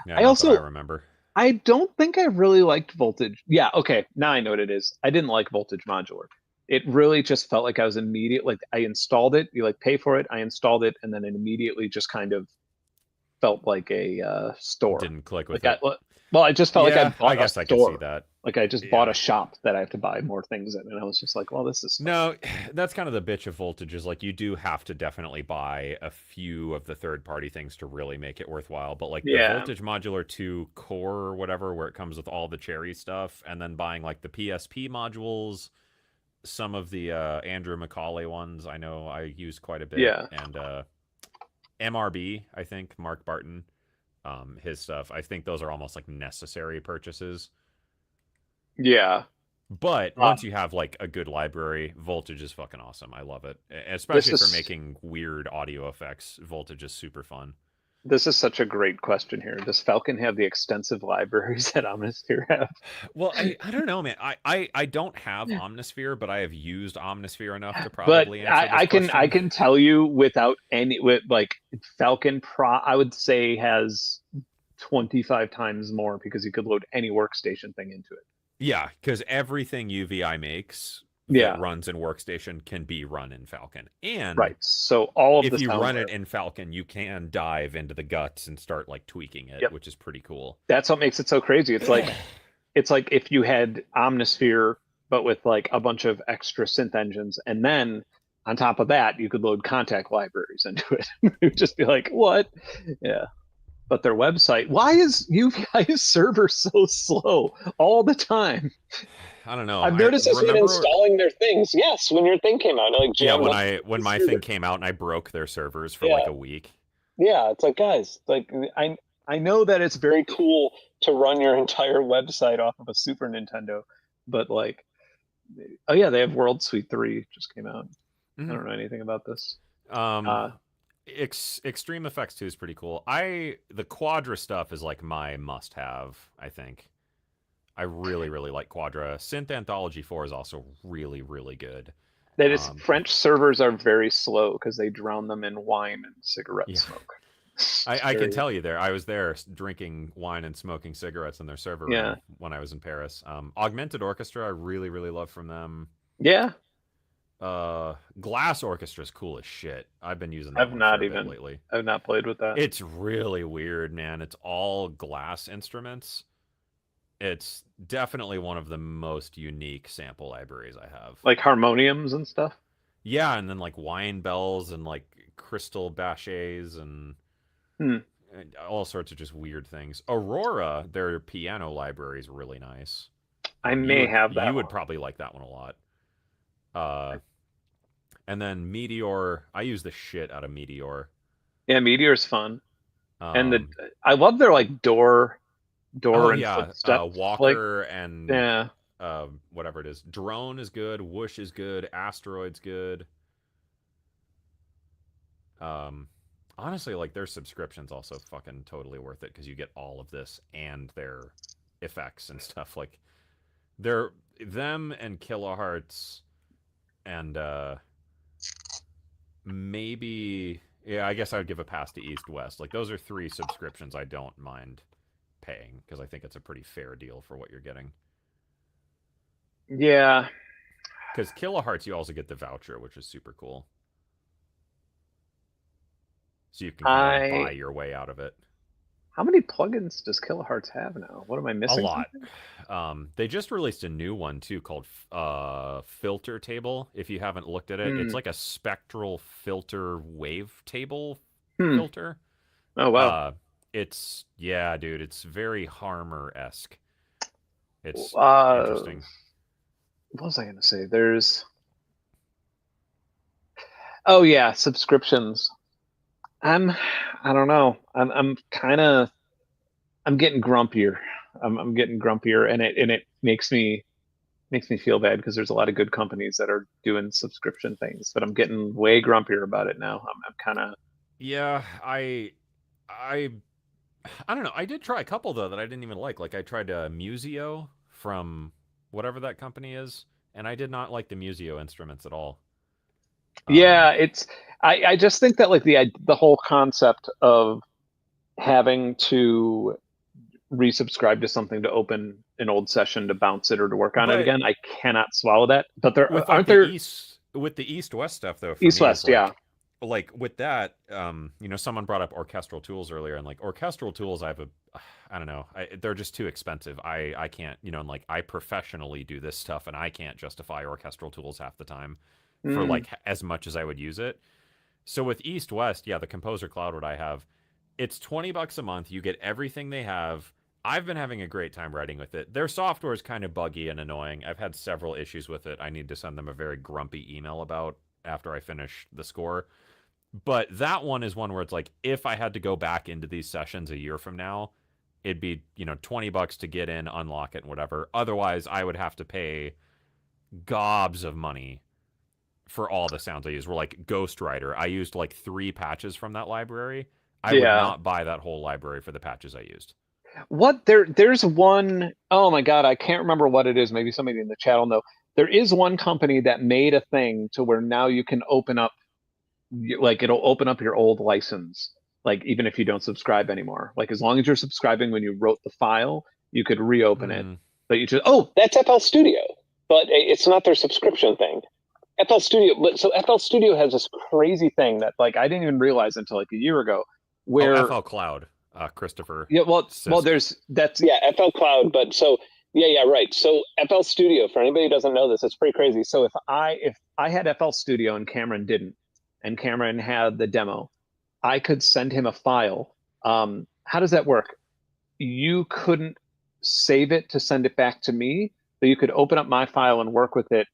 Yeah, I not that I also remember. I don't think I really liked Voltage. Yeah, okay, now I know what it is. I didn't like Voltage Modular. It really just felt like I was immediate. Like I installed it, you like pay for it. I installed it, and then it immediately just kind of felt like a store. Didn't click with Like it. well, I just felt like I Yeah, I bought a guess I could see store. that. Like I just bought Yeah. a shop that I have to buy more things in, and I was just like, well, this is fun. No, that's kind of the bitch of Voltage is like you do have to definitely buy a few of the third-party things to really make it worthwhile. But like the Yeah, Voltage Modular 2 Core or whatever, where it comes with all the Cherry stuff, and then buying like the PSP modules, some of the Andrew Macaulay ones I know I use quite a bit, yeah, and MRB, I think, Mark Barton, his stuff. I think those are almost like necessary purchases. yeah. But Um, once you have like a good library, Voltage is fucking awesome. I love it, this especially for is making weird audio effects. Voltage is super fun. this is such a great question here. Does Falcon have the extensive libraries that Omnisphere have? Well, I don't know, man. I don't have Omnisphere, but I have used Omnisphere enough to But probably answer this I question. can tell you without any with like Falcon Pro, I would say has 25 times more because you could load any workstation thing into it. Yeah, because everything UVI makes that Yeah, runs in Workstation can be run in Falcon. And right. So all of if the you run it soundware. in Falcon, you can dive into the guts and start like tweaking it, Yep. which is pretty cool. That's what makes it so crazy. It's like if you had Omnisphere but with like a bunch of extra synth engines, and then on top of that, you could load contact libraries into it. It would just be like, what? Yeah. but their website. Why is you guys server so slow all the time? I don't know. I've I noticed this when remember, installing their things. Yes, when your thing came out, like yeah, jammed up when the my server. thing came out and I broke their servers for like Yeah, a week. yeah. It's like, guys, like I know that it's very cool to run your entire website off of a Super Nintendo, but like, oh yeah, they have World Suite 3 just came out. I Mhm. don't know anything about this. Um, Uh, Extreme Effects 2 is pretty cool. The Quadra stuff is like my must-have, I think. I really, really like Quadra. Synth Anthology 4 is also really, really good. that is, Um, French servers are very slow because they drown them in wine and cigarette yeah, smoke. It's I can very, tell you there. I was there drinking wine and smoking cigarettes in their server yeah, room when I was in Paris. Augmented Orchestra, I really, really love from them. yeah. Glass Orchestra is cool as shit. I've been using that I've one for not a bit even, lately. I've not played with that. It's really weird, man. It's all glass instruments. It's definitely one of the most unique sample libraries I have. Like harmoniums and stuff. Yeah, and then like wine bells and like crystal bachets Hmm. and all sorts of just weird things. Aurora, their piano library is really nice. I You may would have you that would one. probably like that one a lot. Uh, and then Meteor, I use the shit out of Meteor. Yeah, Meteor's fun. And the Um, I love their like door oh and yeah, footsteps. Like, Walker and yeah. whatever it is. Drone is good. Whoosh is good. Asteroid's good. Um, Honestly, like their subscription's also fucking totally worth it because you get all of this and their effects and stuff. Like they're them and Kilohearts and maybe yeah, I guess I would give a pass to East West. Like those are three subscriptions I don't mind paying because I think it's a pretty fair deal for what you're getting. Yeah. Because Kilohearts, you also get the voucher, which is super cool. So you can kind of buy I your way out of it. How many plugins does Kilohearts have now? What am I A missing lot. something? They just released a new one too called Filter Table. If you haven't looked at it, it's Hmm. like a spectral filter wave table Hmm. filter. Oh wow. Uh, it's yeah, dude. It's very Harmer esque. It's Uh, interesting. what was I gonna say? There's Oh yeah, subscriptions. I'm I don't know. I'm kind of I'm getting grumpier. I'm getting grumpier, and it makes me feel bad because there's a lot of good companies that are doing subscription things, but I'm getting way grumpier about it now. I'm kind of Yeah, I I don't know. I did try a couple though that I didn't even like. Like I tried Museo from whatever that company is, and I did not like the Museo instruments at all. Um, yeah. I just think that like the whole concept of having to resubscribe to something to open an old session to bounce it or to work on it but again, I cannot swallow that. But there with like aren't there the East West stuff though, for East me is West, yeah. like with that, someone brought up orchestral tools earlier, and like orchestral tools, I don't know, they're just too expensive. I can't, and like I professionally do this stuff, and I can't justify orchestral tools half the time for Mm, like as much as I would use it. So with East West, yeah, the Composer Cloud, what I have, it's $20 a month. You get everything they have. I've been having a great time writing with it. Their software is kind of buggy and annoying. I've had several issues with it. I need to send them a very grumpy email about after I finish the score. But that one is one where it's like if I had to go back into these sessions a year from now, it'd be, $20 to get in, unlock it, and whatever. Otherwise, I would have to pay gobs of money for all the sounds I use. Were like Ghostwriter. I used like 3 patches from that library. I would yeah. not buy that whole library for the patches I used. There's one, oh my God, I can't remember what it is. Maybe somebody in the chat will know. There is one company that made a thing to where now you can open up like it'll open up your old license, like even if you don't subscribe anymore. Like as long as you're subscribing when you wrote the file, you could reopen it. Hmm. But you just oh, that's FL Studio, but it's not their subscription thing. FL Studio, but so FL Studio has this crazy thing that like I didn't even realize until like a year ago, Oh, where FL Cloud, Christopher yeah, well, Sisk. there's that's Yeah, FL Cloud, but so yeah, right. So FL Studio, for anybody who doesn't know this, it's pretty crazy. So if I had FL Studio and Cameron didn't, and Cameron had the demo, I could send him a file. how does that work? You couldn't save it to send it back to me, but you could open up my file and work with it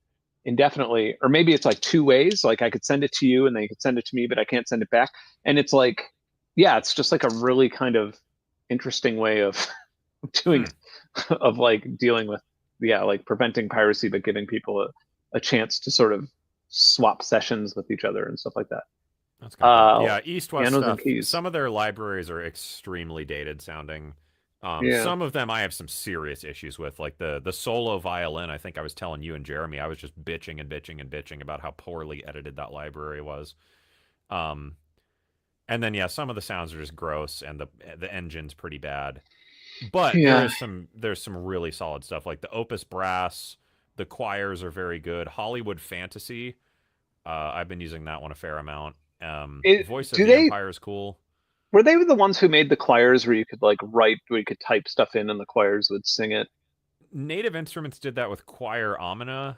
indefinitely. Or maybe it's like two ways. Like I could send it to you and then you could send it to me, but I can't send it back. And it's like, yeah, it's just like a really kind of interesting way of doing, of like dealing with, yeah, like preventing piracy, but giving people a chance to sort of swap sessions with each other and stuff like that. That's kind of cool. Yeah, East-West Pianos and stuff. keys. Some of their libraries are extremely dated sounding. Yeah. Some of them I have some serious issues with, like the solo violin. I think I was telling you and Jeremy, I was just bitching and bitching and bitching about how poorly edited that library was. Um, and then yeah, some of the sounds are just gross, and the engine's pretty bad. But Yeah. there's some really solid stuff, like the Opus Brass. The choirs are very good. Hollywood Fantasy. I've been using that one a fair amount. Voice of Do the they Empire is cool. were they the ones who made the choirs where you could like write, where you could type stuff in and the choirs would sing it? Native Instruments did that with Choir Omnia.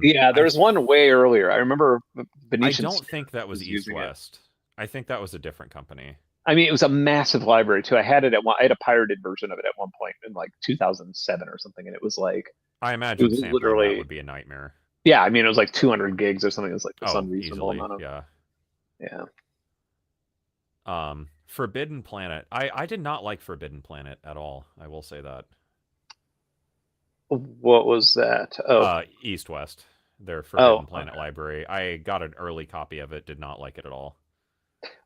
Yeah, there was one way earlier. I remember I Venetian don't Spirit think that was was East using it. West. I think that was a different company. I mean, it was a massive library too. I had it at one. I had a pirated version of it at one point in like 2007 or something, and it was like I it imagine was sampling that literally, would be a nightmare. yeah. I mean, it was like 200 gigs or something. It was like this Oh, unreasonable easily, amount of, yeah. yeah. Forbidden Planet. I did not like Forbidden Planet at all. I will say that. What was that? Oh, East West, their oh. Forbidden Planet library. I got an early copy of it. Did not like it at all.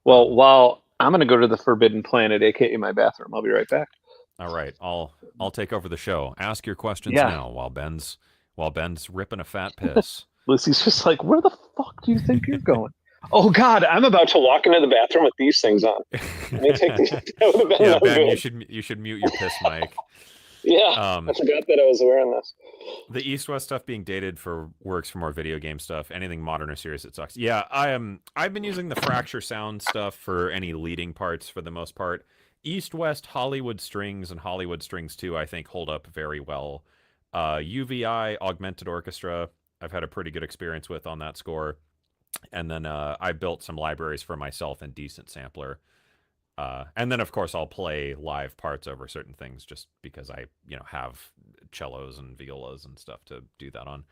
Well, while I'm gonna go to the Forbidden Planet, aka my bathroom. I'll be right back. All right, I'll take over the show. Ask your questions Yeah, now while Ben's ripping a fat piss. Lucy's just like, where the fuck do you think you're going? Oh God, I'm about to walk into the bathroom with these things on. Let me take these. That would have been Yeah, no Ben, good. you should mute your piss mic. Yeah, I forgot that I was wearing this. The East-West stuff being dated for works for more video game stuff. Anything modern or serious, it sucks. Yeah, I've been using the Fracture Sound stuff for any leading parts for the most part. East-West Hollywood Strings and Hollywood Strings 2, I think, hold up very well. UVI Augmented Orchestra, I've had a pretty good experience with on that score. And then I built some libraries for myself in Decent Sampler. And then, of course, I'll play live parts over certain things just because I, have cellos and violas and stuff to do that on.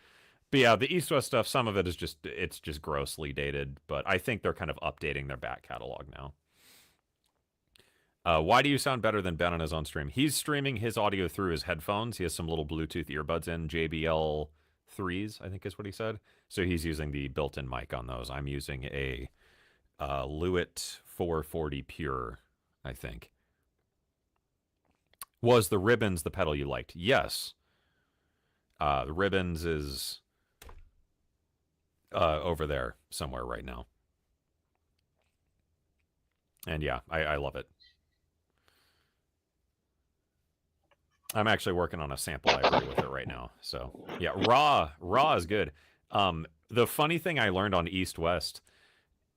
But yeah, the East-West stuff, some of it is it's just grossly dated, but I think they're kind of updating their back catalog now. Why do you sound better than Ben on his own stream? He's streaming his audio through his headphones. He has some little Bluetooth earbuds in, JBL 3s, I think is what he said. So he's using the built-in mic on those. I'm using a Lewitt 440 Pure, I think. Was the Ribbons the pedal you liked? Yes. The Ribbons is over there somewhere right now. And yeah, I love it. I'm actually working on a sample library with it right now. So yeah, raw is good. The funny thing I learned on East West,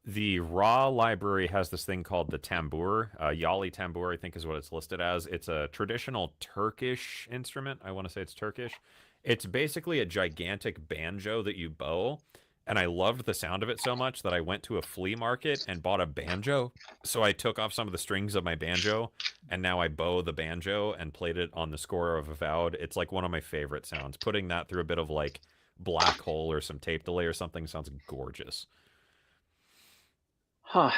the raw library has this thing called the tambour. Yali tambour, I think, is what it's listed as. It's a traditional Turkish instrument. I want to say it's Turkish. It's basically a gigantic banjo that you bow. And I loved the sound of it so much that I went to a flea market and bought a banjo. So I took off some of the strings of my banjo, and now I bow the banjo and played it on the score of Avowed. It's like one of my favorite sounds. Putting that through a bit of like Black Hole or some tape delay or something sounds gorgeous. Huh.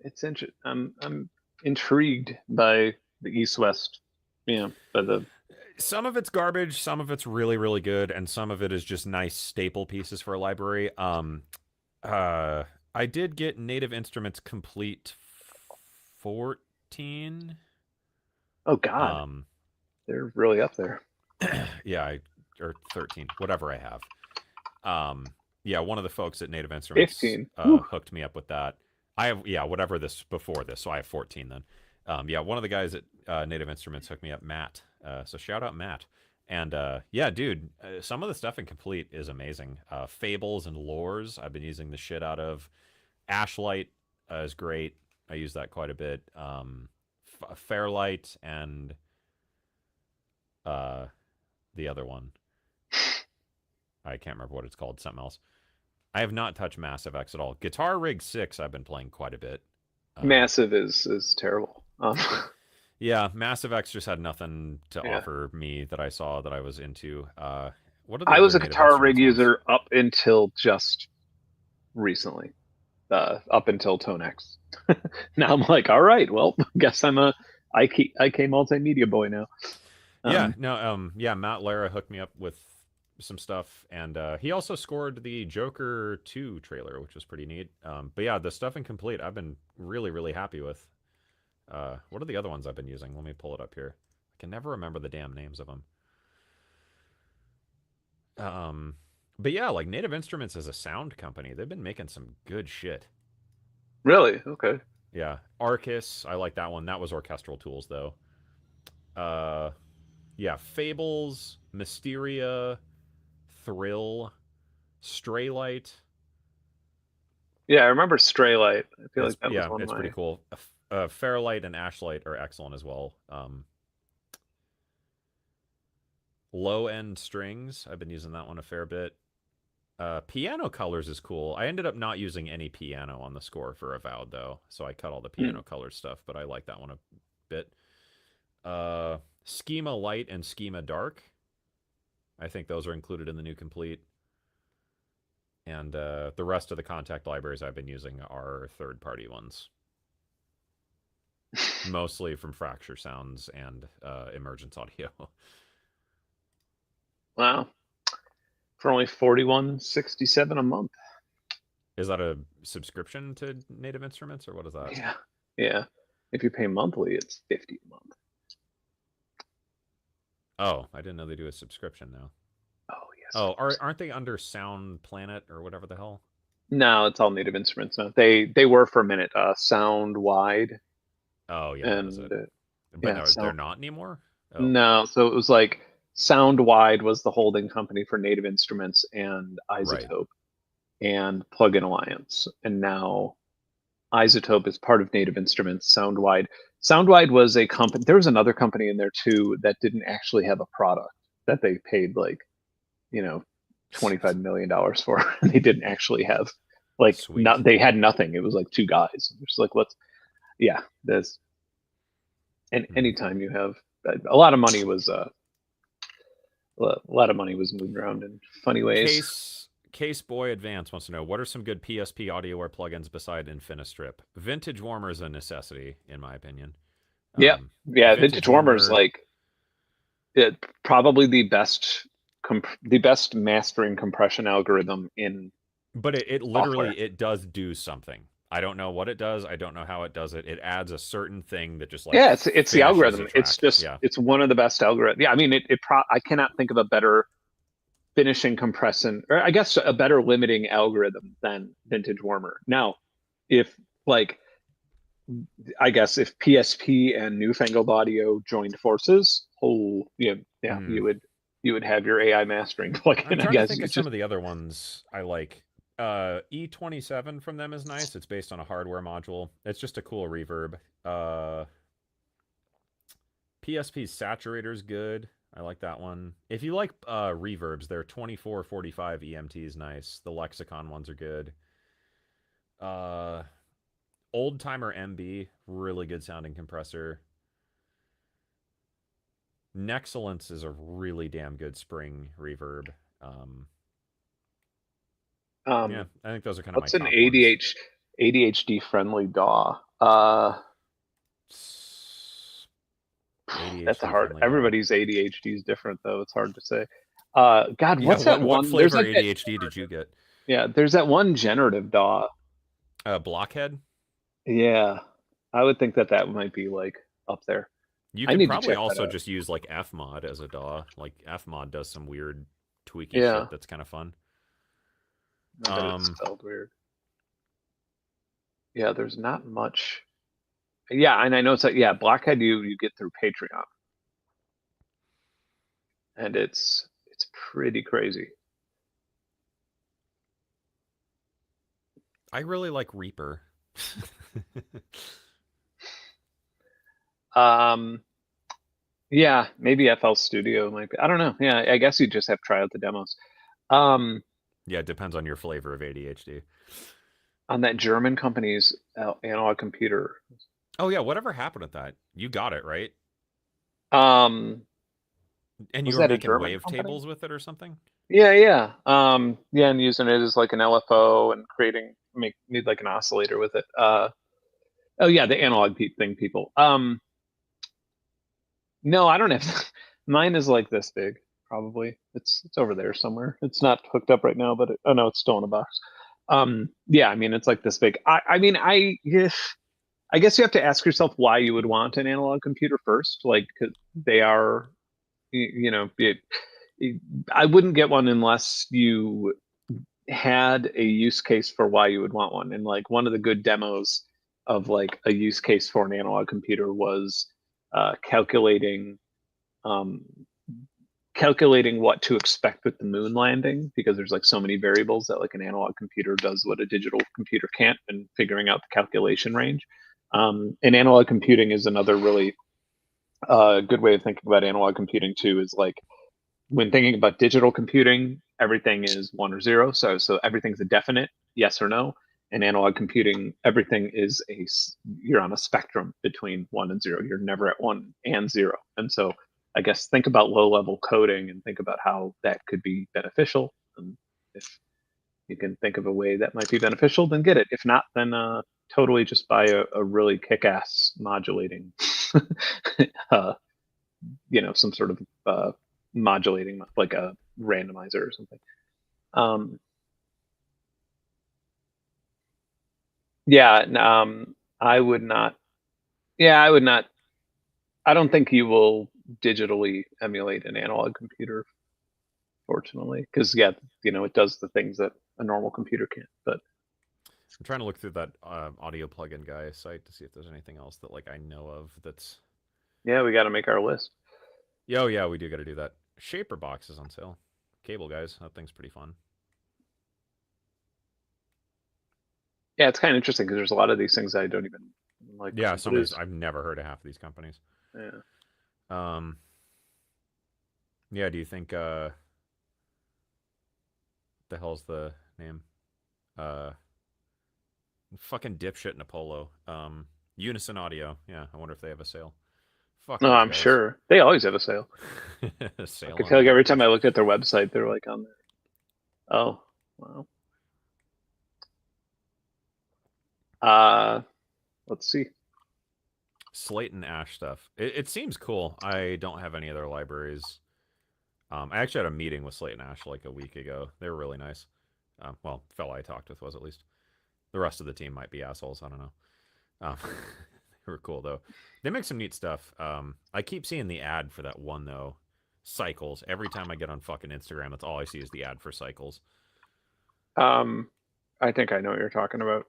It's interesting. I'm intrigued by the East West. Yeah, by the. Some of it's garbage, some of it's really, really good, and some of it is just nice staple pieces for a library. I did get Native Instruments Complete 14. Oh God, they're really up there. Yeah, or 13, whatever I have. Yeah, one of the folks at Native Instruments 15. Hooked me up with that. I have, whatever this before this, so I have 14 then. Yeah, one of the guys at Native Instruments hooked me up, Matt. So shout out Matt. And yeah, dude, some of the stuff in Complete is amazing. Fables and Lores, I've been using the shit out of. Ashlight is great. I use that quite a bit. Fairlight and the other one. I can't remember what it's called. Something else. I have not touched Massive X at all. Guitar Rig 6 I've been playing quite a bit. Massive is terrible. Yeah, Massive X just had nothing to Yeah. offer me that I saw that I was into. What are the I other was a Native guitar rig Instruments ones? user up until just recently. Up until Tone X. Now I'm like, all right, well, guess I'm a IK multimedia boy now. Yeah, Um, no, yeah, Matt Lara hooked me up with some stuff, and he also scored the Joker 2 trailer, which was pretty neat. But yeah, the stuff incomplete, I've been really, really happy with. What are the other ones I've been using? Let me pull it up here. I can never remember the damn names of them. Um, but yeah, like Native Instruments as a sound company, they've been making some good shit. really? Okay. Yeah, Arcus, I like that one. That was orchestral tools though. Uh, yeah, Fables, Mysteria, Thrill, Straylight. Yeah, I remember Straylight. I feel It's like that was yeah, one of it's pretty my. cool. Fairlight and Ashlight are excellent as well. Low end strings, I've been using that one a fair bit. Piano colors is cool. I ended up not using any piano on the score for Avowed though, so I cut all the Hmm. piano color stuff. But I like that one a bit. Uh, Schema Light and Schema Dark. I think those are included in the new complete. And the rest of the contact libraries I've been using are third party ones, mostly from Fracture Sounds and Emergence Audio. Wow. For only 41.67 a month. Is that a subscription to Native Instruments or what is that? Yeah. Yeah. If you pay monthly, it's 50 a month. Oh, I didn't know they do a subscription now. Oh, yes. Oh, aren't they under Sound Planet or whatever the hell? No, it's all Native Instruments now. They were for a minute sound wide Oh yeah, that was and it. But yeah, no, they're sound. not anymore. Oh, No, so it was like Sound Wide was the holding company for Native Instruments and right. Isotope and Plugin Alliance, and now Isotope is part of Native Instruments. Soundwide. Soundwide was a company. There was another company in there too that didn't actually have a product that they paid like, you know, $25 million for. And they didn't actually have like Sweet. not. They had nothing. It was like two guys. It's like let's yeah. There's and Hmm. anytime you have a lot of money was a lot of money was moved around in funny ways. Case Boy Advance wants to know what are some good PSP AudioWare plugins beside Infinistrip. Vintage Warmer is a necessity, in my opinion. Yeah, yeah. Vintage Vintage Warmer's Warmer, like probably the best mastering compression algorithm in but it literally software. it does do something. I don't know what it does. I don't know how it does it. It adds a certain thing that just like Yeah, it's the finishes a algorithm. It's track. just Yeah, it's one of the best algorithms. Yeah, I mean I cannot think of a better finishing compression or I guess a better limiting algorithm than Vintage Warmer. Now, if like I guess if PSP and Newfangled Audio joined forces, oh yeah, yeah, mm. you would have your AI mastering I'm plugin. I trying to guess think you of some just of the other ones I like. E27 from them is nice. It's based on a hardware module. It's just a cool reverb. PSP's Saturator is good. I like that one. If you like reverbs, their 2445 EMT is nice. The Lexicon ones are good. Uh, Old Timer MB, really good sounding compressor. Nexcellence is a really damn good spring reverb. Um, yeah, um I think those are kind of my what's an top ones. ADHD friendly DAW? That's a ADHD hard. friendly DAW. Everybody's ADHD is different though. It's hard to say. God, Yeah, what's that what one? There's flavor like that. ADHD did you get? Yeah, there's that one generative DAW. Blockhead. Yeah, I would think that that might be like up there. You I could need to probably check that also out. just use like Fmod as a DAW. Like Fmod does some weird tweaky Yeah, shit that's kind of fun. I bet it's Um, spelled weird. Yeah, there's not much. Yeah, and I know it's like yeah, Blockhead you get through Patreon, and it's pretty crazy. I really like Reaper. Um, yeah, maybe FL Studio might be. I don't know. Yeah, I guess you just have to try out the demos. Um, Yeah, it depends on your flavor of ADHD. on that German company's analog computer. Oh yeah, whatever happened with that? You got it right, Um, and you was were that a making German company? wavetables with it or something. Yeah, yeah. Yeah, and using it as like an LFO and need like an oscillator with it. Oh yeah, the thing, people. No, I don't have. Mine is like this big, probably. It's over there somewhere. It's not hooked up right now, but oh no, it's still in a box. Yeah, I mean it's like this big. I mean I guess you have to ask yourself why you would want an analog computer first. Like 'cause they are, I wouldn't get one unless you had a use case for why you would want one. And like one of the good demos of like a use case for an analog computer was calculating um, calculating what to expect with the moon landing because there's like so many variables that like an analog computer does what a digital computer can't and figuring out the calculation range. And analog computing is another really good way of thinking about analog computing too is like when thinking about digital computing, everything is one or zero. So everything's a definite yes or no. In analog computing, everything is you're on a spectrum between one and zero. You're never at one and zero. And so I guess think about low level coding and think about how that could be beneficial. And if you can think of a way that might be beneficial, then get it. If not, then totally just buy a really kick-ass modulating uh, some sort of modulating, like a randomizer or something. Um, yeah, I would not. Yeah, I would not. I don't think you will digitally emulate an analog computer, fortunately, because yeah, it does the things that a normal computer can't. But I'm trying to look through that audio plugin guy site to see if there's anything else that like I know of that's. yeah, we got to make our list. Oh yeah, we do got to do that. Shaper box is on sale. Cable guys, that thing's pretty fun. Yeah, it's kind of interesting because there's a lot of these things I don't even like. Yeah, What some of these is? I've never heard of half of these companies. Yeah. Um, yeah, do you think the hell's the name? Uh, fucking dipshit in a polo. Unison Audio. Yeah, I wonder if they have a sale. Fuck No, those I'm guys. sure they always have a sale. I Sale could on tell you every time I garbage. look at their website, they're like on there. Oh, wow. Uh, let's see. Slate and Ash stuff. It seems cool. I don't have any other libraries. I actually had a meeting with Slate and Ash like a week ago. They were really nice. Well, fella I talked with was at least. The rest of the team might be assholes. I don't know. They were cool though. They make some neat stuff. I keep seeing the ad for that one though. Cycles. Every time I get on fucking Instagram, that's all I see is the ad for Cycles. Um, I think I know what you're talking about.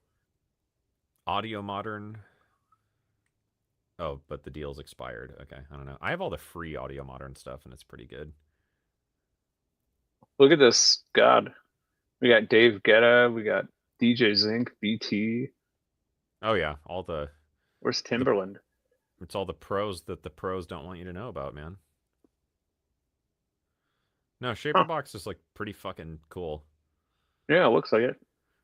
Audio Modern. Oh, but the deal's expired. Okay, I don't know. I have all the free Audio Modern stuff, and it's pretty good. Look at this. God, we got Dave Guetta, we got DJ Zinc, BT. Oh yeah, all Where's the Timberland? it's all the pros that the pros don't want you to know about, man. No, Huh? Shaperbox is like pretty fucking cool. Yeah, looks like it.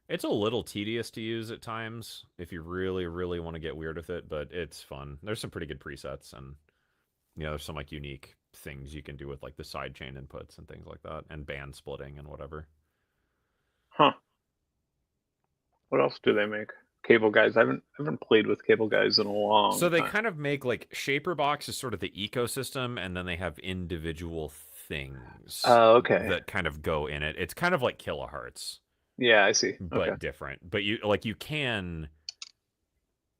It's a little tedious to use at times if you really, really want to get weird with it, but it's fun. There's some pretty good presets, and there's some like unique things you can do with like the sidechain inputs and things like that, and band splitting and whatever. Huh? What else do they make? Cable Guys. I haven't played with Cable Guys in a So long they time. kind of make like Shaperbox is sort of the ecosystem, and then they have individual things Oh, okay. that kind of go in it. It's kind of like Kilohearts, Yeah, I see. Okay. but different. But you can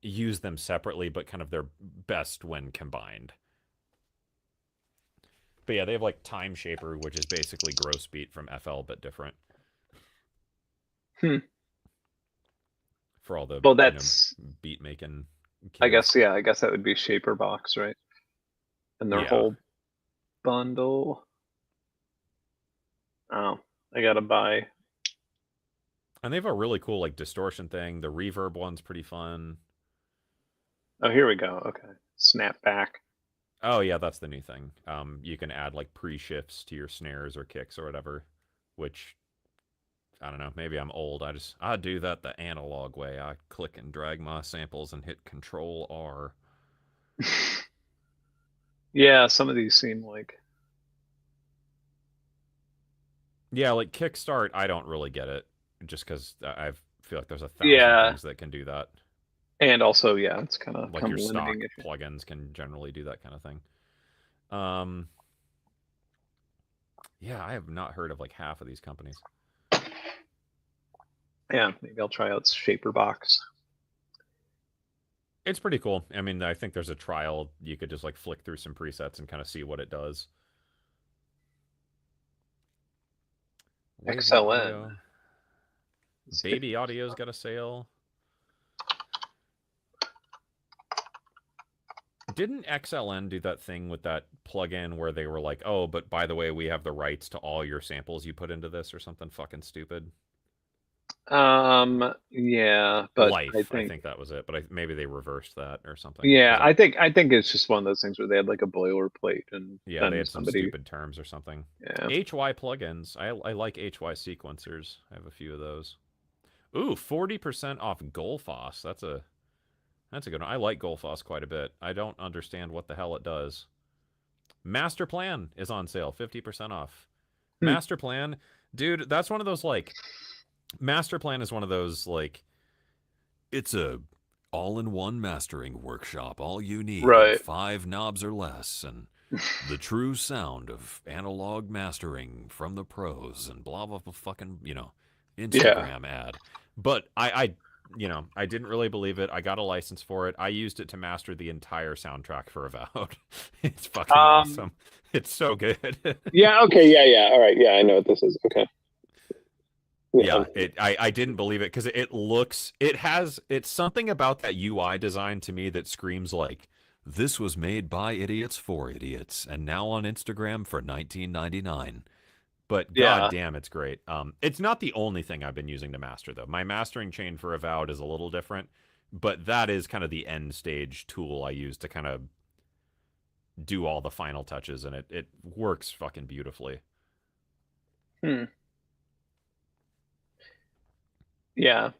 use them separately, but kind of they're best when combined. But yeah, they have like Time Shaper, which is basically Gross Beat from FL, but different Hmm. for all the Well, that's. beat making I guess kids. yeah. I guess that would be Shaper Box, right? And their Yeah, whole bundle. Oh, I gotta buy. and they have a really cool like distortion thing. The reverb one's pretty fun. Oh, here we go. Okay. Snap back. Oh yeah, that's the new thing. You can add like pre shifts to your snares or kicks or whatever, which I don't know. Maybe I'm old. I do that the analog way. I click and drag my samples and hit Control R. Yeah, some of these seem like Yeah, like Kickstart, I don't really get it, just because I feel like there's 1,000 yeah, things that can do that. and also yeah, it's kind of Like your limiting stock if you. plugins can generally do that kind of thing. Um, yeah, I have not heard of like half of these companies. Yeah, maybe I'll try out Shaper Box. It's pretty cool. I mean, I think there's a trial. You could just like flick through some presets and kind of see what it does. Wavelet XLN. Audio. It's Baby Audio's got a sale. Didn't XLN do that thing with that plugin where they were like, oh, but by the way, we have the rights to all your samples you put into this or something fucking stupid? Yeah, but Life, I think that was it. But maybe they reversed that or something. yeah, Because I think it's just one of those things where they had like a boilerplate and yeah, they then had some somebody, stupid terms or something. yeah. HY plugins. I like HY sequencers. I have a few of those. Ooh, 40% off Golfos. That's a good one. I like Golfos quite a bit. I don't understand what the hell it does. Master Plan is on sale, 50% off. Hmm. Master Plan, dude, that's one of those like Master Plan is one of those like it's a all-in-one mastering workshop. All you need, Right. 5 knobs or less, and the true sound of analog mastering from the pros, and blah blah blah. Fucking Yeah. Instagram ad. But I didn't really believe it. I got a license for it. I used it to master the entire soundtrack for Avowed. It's fucking Um, awesome. It's so good. Yeah. Okay. Yeah. Yeah. All right. Yeah, I know what this is. Okay. Yeah. Yeah, I didn't believe it because it's something about that UI design to me that screams like this was made by idiots for idiots and now on Instagram for 19.99. But god yeah. damn, it's great. It's not the only thing I've been using to master though. My mastering chain for Avowed is a little different, but that is kind of the end stage tool I use to kind of do all the final touches, and it works fucking beautifully. Hmm. Yeah.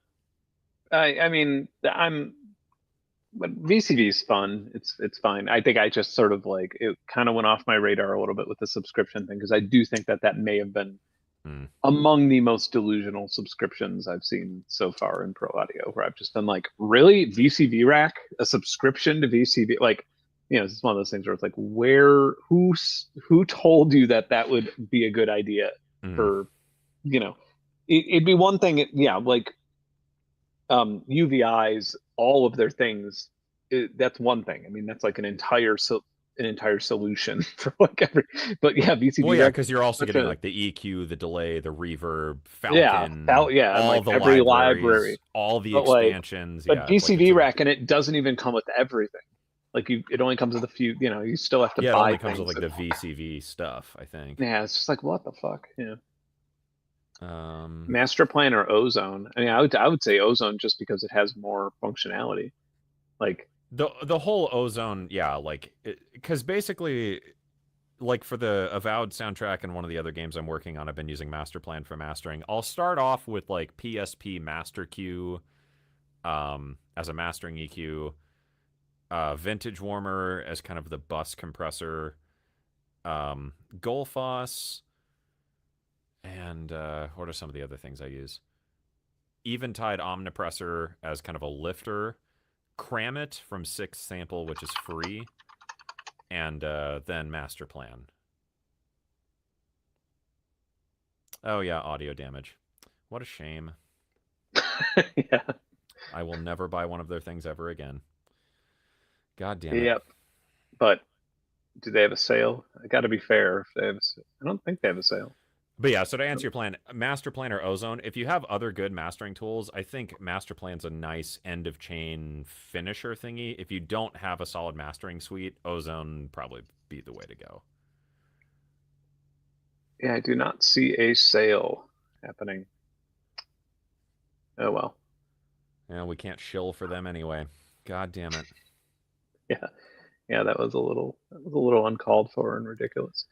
I mean, but VCV is fun. It's fine. I think I just sort of like it kind of went off my radar a little bit with the subscription thing because I do think that may have been Hmm. among the most delusional subscriptions I've seen so far in pro audio, where I've just been like, really, VCV rack, a subscription to VCV, like, it's one of those things where it's like, who told you that would be a good idea Hmm. for, it'd be one thing, yeah, like UVI's, all of their things, that's one thing. I mean, that's like an entire solution for like every, but yeah, Well, VCV yeah, rack, because you're also such getting a like the EQ, the delay, the reverb, yeah, Falcon, yeah, and all like the every libraries, library. all the But like, expansions. but Yeah, it's like VCV rack, and it doesn't even come with everything. Like it only comes with a few. You still have to yeah, it buy only comes with things. like the VCV stuff, I think. Yeah, it's just like what the fuck. Yeah, Um, Master Plan or Ozone. I mean, I would say Ozone just because it has more functionality. Like, the whole Ozone, yeah, like because basically, like for the Avowed soundtrack and one of the other games I'm working on, I've been using Master Plan for mastering. I'll start off with like PSP Master Q, as a mastering EQ, Vintage Warmer as kind of the bus compressor, Golfos, and what are some of the other things I use? Eventide Omnipressor as kind of a lifter, Kramit from Sixth Sample, which is free, and then Master Plan. Oh yeah, audio damage. What a shame. yeah, I will never buy one of their things ever again. God damn it. yep. But do they have a sale? I got to be fair. If they have, I don't think they have a sale. But yeah, so to answer your plan, Master Plan or Ozone, if you have other good mastering tools, I think Master Plan's a nice end of chain finisher thingy. If you don't have a solid mastering suite, Ozone probably be the way to go. Yeah, I do not see a sale happening. Oh well. Yeah, we can't shill for them anyway. God damn it. Yeah, yeah, that was a little uncalled for and ridiculous.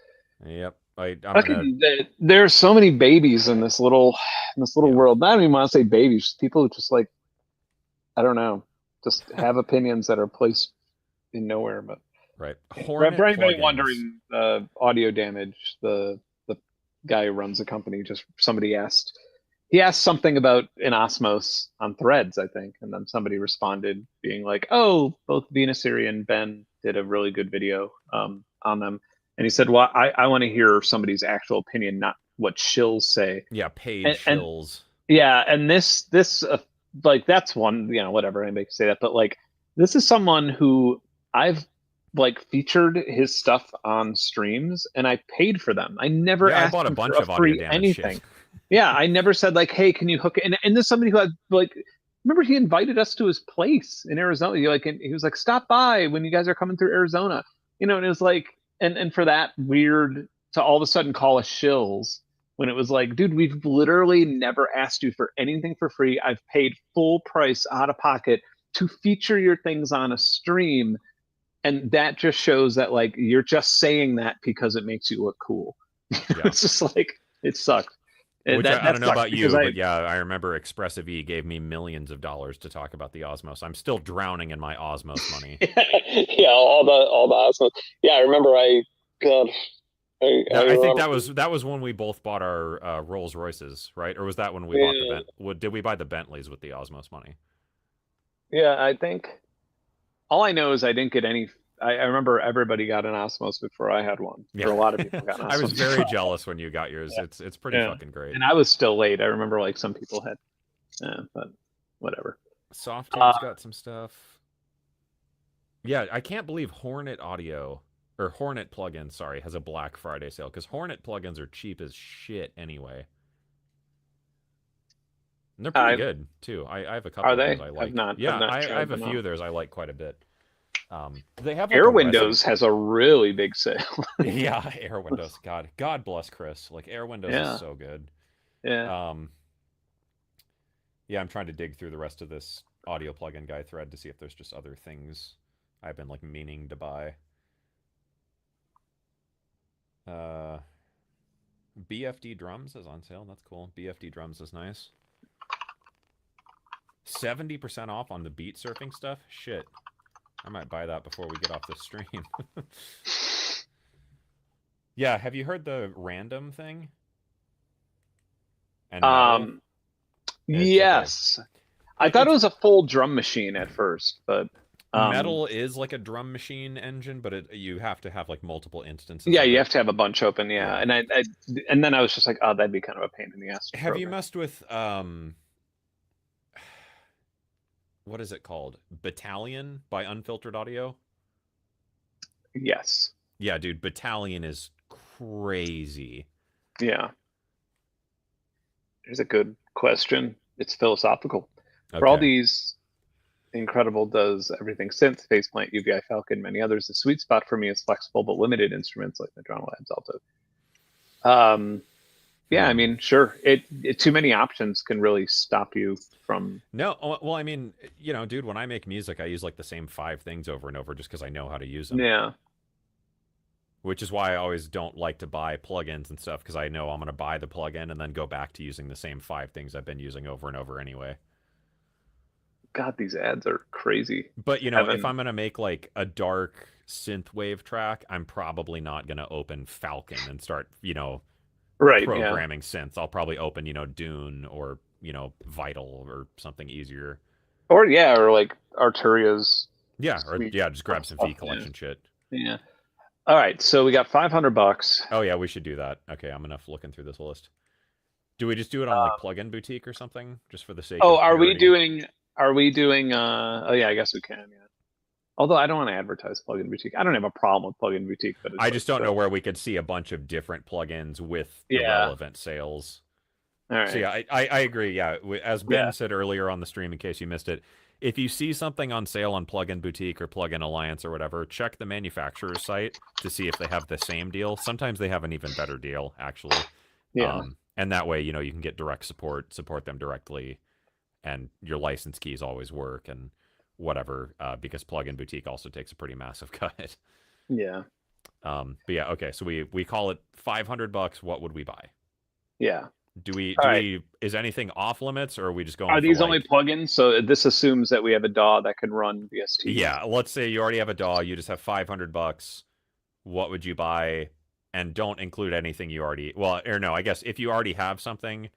Yep. I'm gonna. Fucking, there's so many babies in this little Yeah. world. I don't even want to say babies. People who just like, I don't know, just have opinions that are placed in nowhere. But Right. for Hornet anybody plugins. wondering, audio damage, the guy who runs the company, just somebody asked. He asked something about an Osmos on Threads, I think, and then somebody responded being like, "Oh, both Venusiri and Ben did a really good video on them." And he said, "Well, I want to hear somebody's actual opinion, not what shills say." Yeah, paid And shills. yeah, and this like that's one, whatever, anybody can say that, but like this is someone who I've like featured his stuff on streams and I paid for them. I never Yeah, I asked bought a him for bunch a of audio free damage shit. anything. Yeah, I never said like, "Hey, can you hook it?" And this is somebody who had like, remember he invited us to his place in Arizona. And he was like, "Stop by when you guys are coming through Arizona." And it was like, and for that weird to all of a sudden call us shills when it was like, dude, we've literally never asked you for anything for free. I've paid full price out of pocket to feature your things on a stream. And that just shows that like you're just saying that because it makes you look cool. Yeah. It's just like it sucked. And Which I that don't know sucks about because you, I but yeah, I remember Expressive E gave me millions of dollars to talk about the Osmos. I'm still drowning in my Osmos money. Yeah, all the awesome. Yeah, I remember. God, I I think remember. that was when we both bought our Rolls Royces, right? Or was that when we bought the Yeah, Did we buy the Bentleys with the Osmos money? yeah, I think all I know is I didn't get any. I remember everybody got an Osmos before I had one, Yeah, or a lot of people got an I was Osmos very before. jealous when you got yours. Yeah, It's pretty yeah, fucking great. and I was still late. I remember like some people had, but whatever. Uh, Softune's got some stuff. Yeah, I can't believe Hornet Audio or Hornet plugin, sorry, has a Black Friday sale because Hornet plugins are cheap as shit anyway. And they're pretty I good too. I have a Are couple of theirs they? I I've like. not. I've Yeah, not I tried have a them few out. of theirs I like quite a bit. They have like Air a resin. Windows has a really big sale. Yeah, Air Windows. God bless Chris. Like Air Windows is Yeah, so good. yeah. Um, yeah, I'm trying to dig through the rest of this audio plugin guy thread to see if there's just other things I've been like meaning to buy. Uh, BFD drums is on sale. That's cool. BFD drums is nice. 70% off on the beat surfing stuff. Shit, I might buy that before we get off the stream. Yeah, have you heard the random thing? And metal? Um, It's okay. yes. I thought it It's was a full drum machine at first, but metal is like a drum machine engine, but you have to have like multiple instances yeah, of you it. have to have a bunch open. Yeah, Yeah. and then I was just like, oh, that'd be kind of a pain in the ass to Have you program. messed with what is it called? Battalion by Unfiltered Audio? Yes. Yeah, dude, Battalion is crazy. Yeah. Here's a good question. It's philosophical. For all Okay. these incredible does everything synth, faceplate, UVI Falcon, many others, the sweet spot for me is flexible but limited instruments like Madrona Labs Alto. Yeah, I Hmm. mean, sure. Too many options can really stop you from. No, well, I mean, dude, when I make music, I use like the same 5 things over and over just because I know how to use them. Yeah, Which is why I always don't like to buy plugins and stuff because I know I'm going to buy the plugin and then go back to using the same 5 things I've been using over and over anyway. God, these ads are crazy. But if Evan, I'm gonna make like a dark synthwave track, I'm probably not gonna open Falcon and start, right? Yeah, programming synths. I'll probably open, Dune or Vital or something easier. or like Arturia's Yeah, or sweet yeah, just grab some stuff. V Yeah, collection shit. yeah. All right, so we got $500. Oh yeah, we should do that. Okay, I'm enough looking through this list. Do we just do it on like Plugin Boutique or something, just for the sake Oh, of are we parody? doing? Are we doing? Oh yeah, I guess we can. Yeah. Although I don't want to advertise Plugin Boutique. I don't have a problem with Plugin Boutique, but it's I like just don't the know where we could see a bunch of different plugins with the yeah. relevant sales. All So right. yeah, I agree. Yeah, as Ben Yeah. said earlier on the stream, in case you missed it, if you see something on sale on Plugin Boutique or Plugin Alliance or whatever, check the manufacturer's site to see if they have the same deal. Sometimes they have an even better deal, actually. Yeah. And that way, you can get direct support them directly, and your license keys always work, and whatever, because Plugin Boutique also takes a pretty massive cut. Yeah. But yeah, okay. So we call it $500. What would we buy? Yeah. Do we All right. is anything off limits, or are we just going Are for these only like? plugins? So this assumes that we have a DAW that can run VSTs. Yeah, let's say you already have a DAW, you just have $500. What would you buy? And don't include anything you already. Well, or no, I guess if you already have something,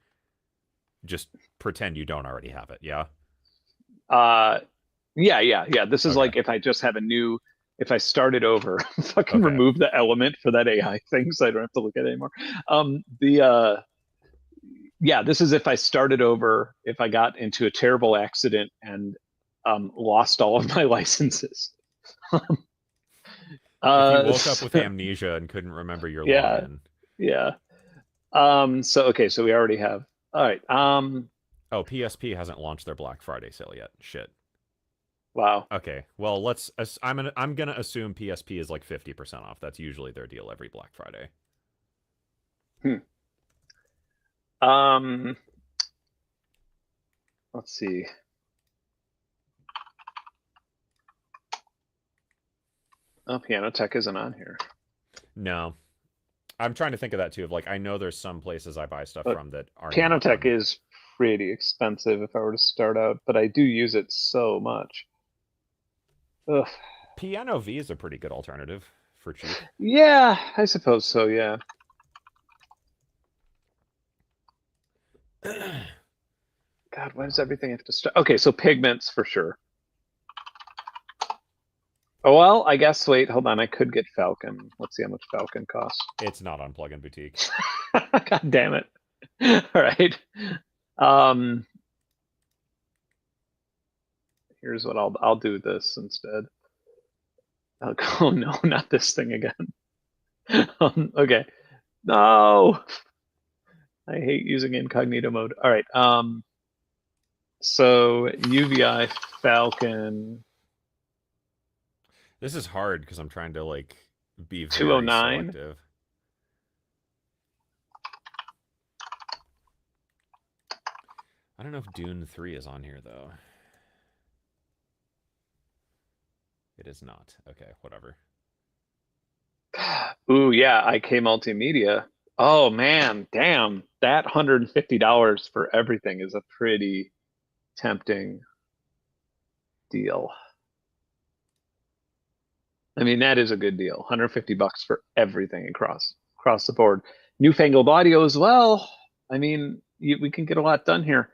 just pretend you don't already have it. Yeah. Uh, yeah. This is Okay. like if I just have a new, if I started over, fucking Okay. remove the element for that AI thing, so I don't have to look at it anymore. Yeah, this is if I started over, if I got into a terrible accident and lost all of my licenses. If you woke up with So, amnesia and couldn't remember your yeah, login. yeah. So okay, so we already have. All right. Oh, PSP hasn't launched their Black Friday sale yet. Shit. Wow. Okay. Well, I'm gonna assume PSP is like 50% off. That's usually their deal every Black Friday. Hmm. Um, let's see. Oh, Piano Tech isn't on here. No. I'm trying to think of that too. Of like, I know there's some places I buy stuff But from that are Piano not Tech on. is pretty expensive if I were to start out, but I do use it so much. Ugh. Piano V is a pretty good alternative for cheap. Yeah, I suppose so, yeah. God, why does everything have to start? Okay, so pigments for sure. Oh, well, I guess, wait, hold on. I could get Falcon. Let's see how much Falcon costs. It's not on Plugin Boutique. God damn it. All right. Um, here's what I'll do this instead. Oh no, not this thing again. Okay. No. I hate using incognito mode. All right. So UVI Falcon This is hard because I'm trying to like be very 209. selective. I don't know if Dune 3 is on here though. It is not. Okay, whatever. Ooh, yeah, IK Multimedia. Oh man, damn. That $150 for everything is a pretty tempting deal. I mean, that is a good deal. 150 bucks for everything across the board. Newfangled audio as well. I mean, we can get a lot done here.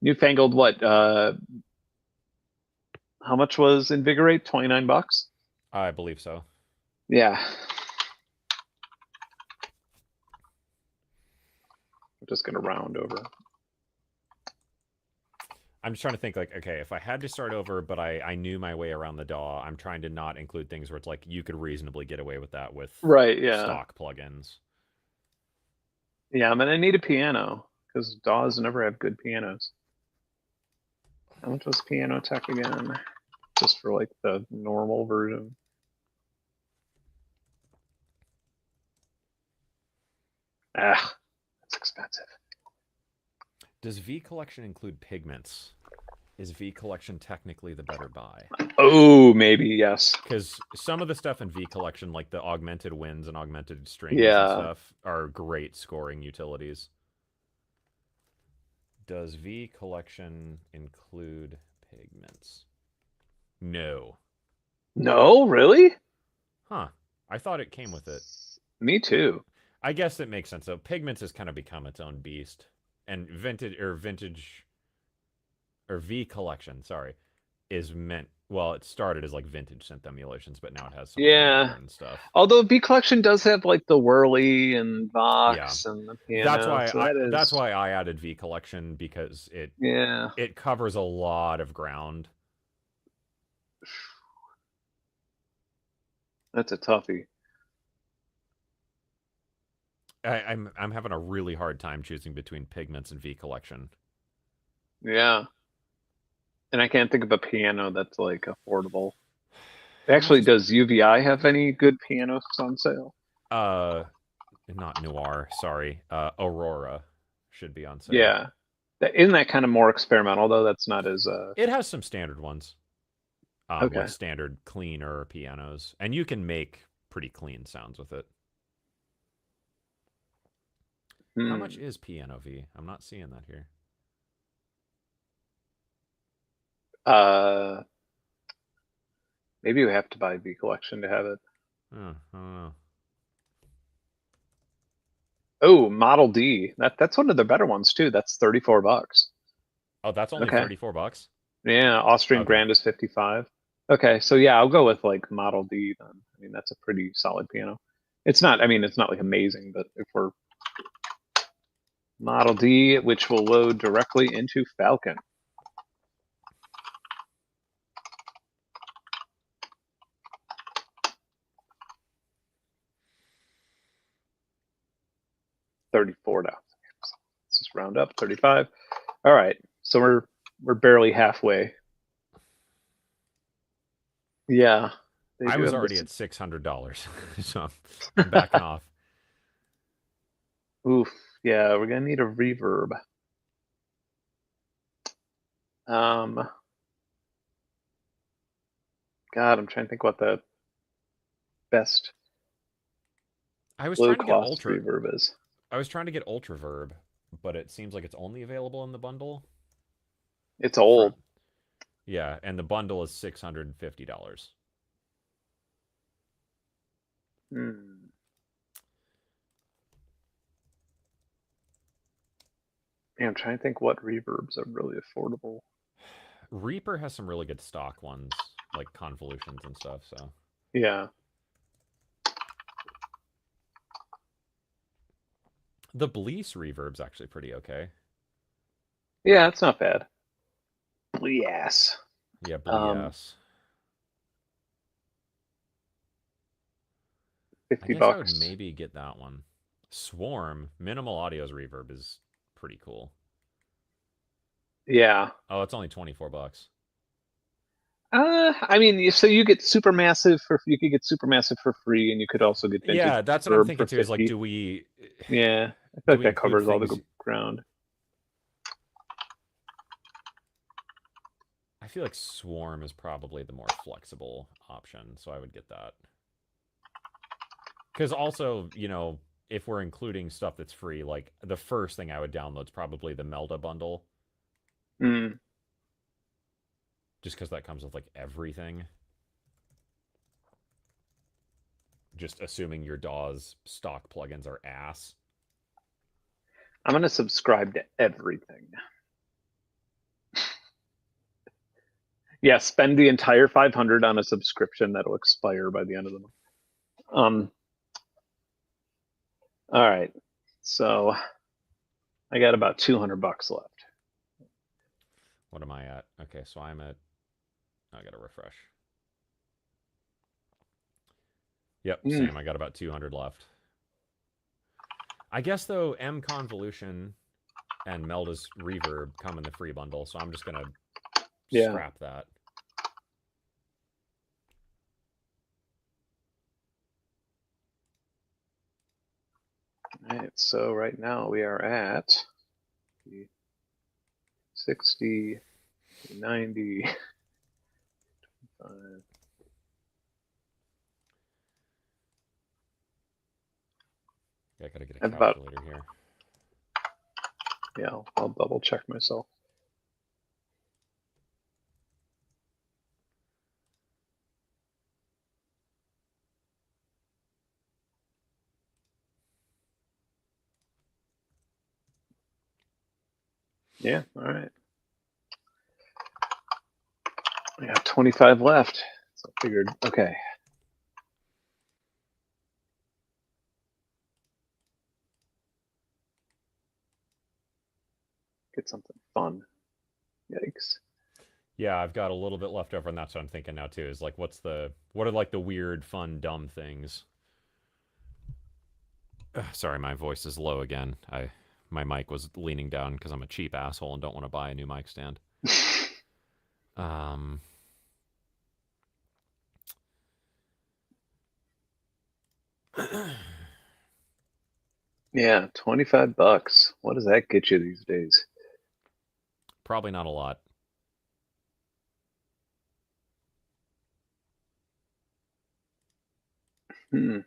Newfangled what? How much was Invigorate? 29 bucks? I believe so. Yeah. I'm just gonna round over. I'm just trying to think like, okay, if I had to start over, but I knew my way around the DAW, I'm trying to not include things where it's like you could reasonably get away with that with Right, yeah. stock plugins. Yeah, I'm gonna need a piano because DAWs never have good pianos. How much was Piano Tech again? Just for like the normal version. Ah, that's expensive. Does V Collection include pigments? Is V Collection technically the better buy? Oh, maybe, yes. Because some of the stuff in V Collection, like the augmented winds and augmented strings and Yeah. stuff, are great scoring utilities. Does V Collection include pigments? No. No, really? Huh. I thought it came with it. Me too. I guess it makes sense though. Pigments has kind of become its own beast. And vintage or V Collection, sorry, is meant well, it started as like vintage synth emulations, but now it has some of the more Yeah. modern stuff. Although B Collection does have like the Whirly and Yeah. Vox and the piano, so that That's is, why I added V Collection because yeah, it covers a lot of ground. that's a toughie. I'm having a really hard time choosing between pigments and V Collection. Yeah. And I can't think of a piano that's like affordable. How much Actually, is does UVI have any good pianos on sale? uh not Noir, sorry. Aurora should be on sale. Yeah. Isn't that kind of more experimental though? That's not as It has some standard ones. okay. Like standard cleaner pianos. And you can make pretty clean sounds with it. How much Hmm. is Piano V? I'm not seeing that here. Uh, maybe we have to buy V Collection to have it. Oh, I don't know. Oh, Model D. That's one of the better ones too. That's $34. Oh, that's only Okay. 34 bucks? Yeah, Austrian Okay. Grand is 55. Okay, so yeah, I'll go with like Model D then. I mean, that's a pretty solid piano. It's not, I mean, it's not like amazing, but if we're Model D, which will load directly into Falcon. $34. Let's just round up 35. All right, so we're barely halfway. Yeah, they I do was have already this. at $600, so I'm backing off. Oof, yeah, we're gonna need a reverb. Um, God, I'm trying to think what the best I was low trying to get cost reverb is. I was trying to get Ultra Verb, but it seems like it's only available in the bundle. It's From old. Yeah, and the bundle is $650. Hmm. Yeah, I'm trying to think what reverbs are really affordable. Reaper has some really good stock ones, like convolutions and stuff, so. Yeah. The Bleece reverb's actually pretty okay. Yeah, it's not bad. Yes. Yeah, Um, Bleece. I 50 guess I would bucks. maybe get that one. Swarm, Minimal Audio's reverb is pretty cool. Yeah. Oh, it's only 24 bucks. I mean, so you get Supermassive for you could get Supermassive for free, and you could also get Vintage Yeah, that's what I'm Reverb thinking for too. Is like, 50. do we Yeah, I feel do like we that include covers all things? the ground. I feel like Swarm is probably the more flexible option, so I would get that. Because also, if we're including stuff that's free, like the first thing I would download is probably the Melda bundle, Hmm. just because that comes with like everything. Just assuming your DAW's stock plugins are ass. I'm gonna subscribe to everything. Yeah, spend the entire 500 on a subscription that'll expire by the end of the month. All right. So I got about 200 bucks left. What am I at? Okay, so I'm at. I gotta refresh. Yep, Mm, same. I got about 200 left. I guess though, M Convolution and Melda's Reverb come in the free bundle, so I'm just gonna yeah. scrap that. All right. So right now we are at 60, 90, 5. Yeah, I gotta get a About, calculator here. yeah, I'll double check myself. Yeah, all right. I got 25 left. So I figured, okay. Get something fun. Yikes. Yeah, I've got a little bit left over, and that's what I'm thinking now too. Is like, what are like the weird, fun, dumb things? Sorry, my voice is low again. My mic was leaning down because I'm a cheap asshole and don't want to buy a new mic stand. Um, Yeah, 25 bucks. What does that get you these days? probably not a lot. Hmm.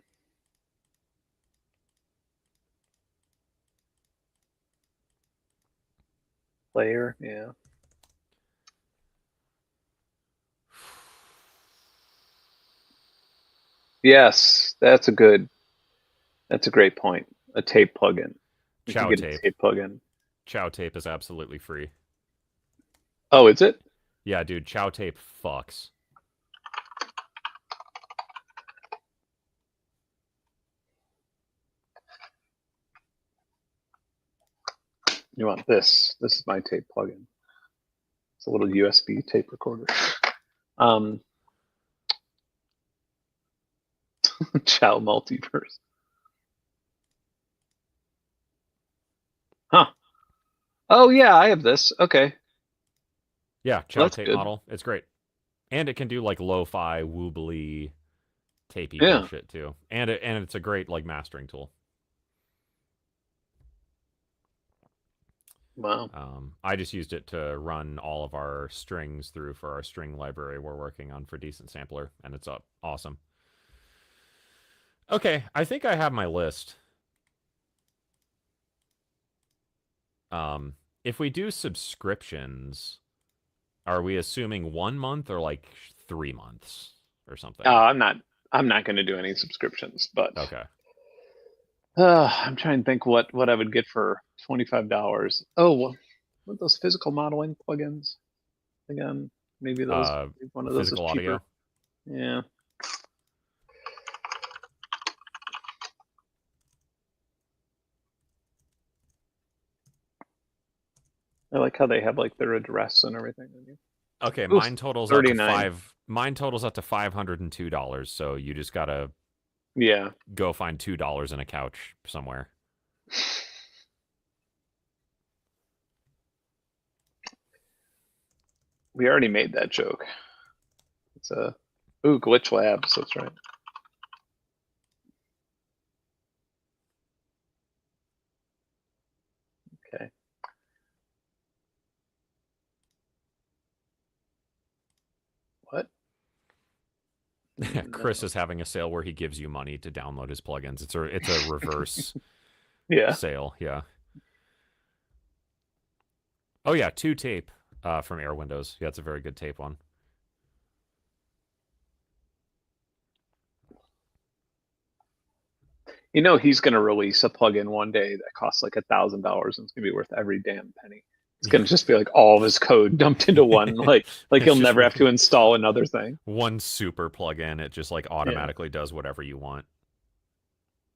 Player, yeah. Yes, that's a great point. A tape plugin. You could Chow get a tape. tape plugin. Chow tape is absolutely free. Oh, is it? Yeah, dude, chow tape fucks. You want this? This is my tape plugin. It's a little USB tape recorder. Um, Chow multiverse. Huh. Oh yeah, I have this. Okay. Yeah, Well, chow that's tape good. model. It's great. And it can do like lo-fi, woobly, tapey Yeah. bullshit too. And it's a great like mastering tool. Wow. I just used it to run all of our strings through for our string library we're working on for Decent Sampler, and it's awesome. Okay, I think I have my list. If we do subscriptions, are we assuming 1 month or like 3 months or something? I'm not going to do any subscriptions, but Okay. I'm trying to think what I would get for $25. Oh, what those physical modeling plugins again? Maybe Uh, maybe one of those is physical cheaper. audio. Yeah. I like how they have like their address and everything. Okay, Oof, mine totals up to 39. five. Mine totals up to $502. So you just gotta Yeah. go find $2 in a couch somewhere. We already made that joke. It's a Glitch Labs, that's right. Okay. What? Chris No. is having a sale where he gives you money to download his plugins. It's a reverse Yeah. sale. Yeah. Oh yeah, 2 tape from Air Windows. Yeah, it's a very good tape one. You know he's gonna release a plugin one day that costs like $1,000 and it's gonna be worth every damn penny. It's gonna just be like all of his code dumped into one. Like It's he'll just never have to install another thing. one super plugin. It just like Yeah. automatically does whatever you want.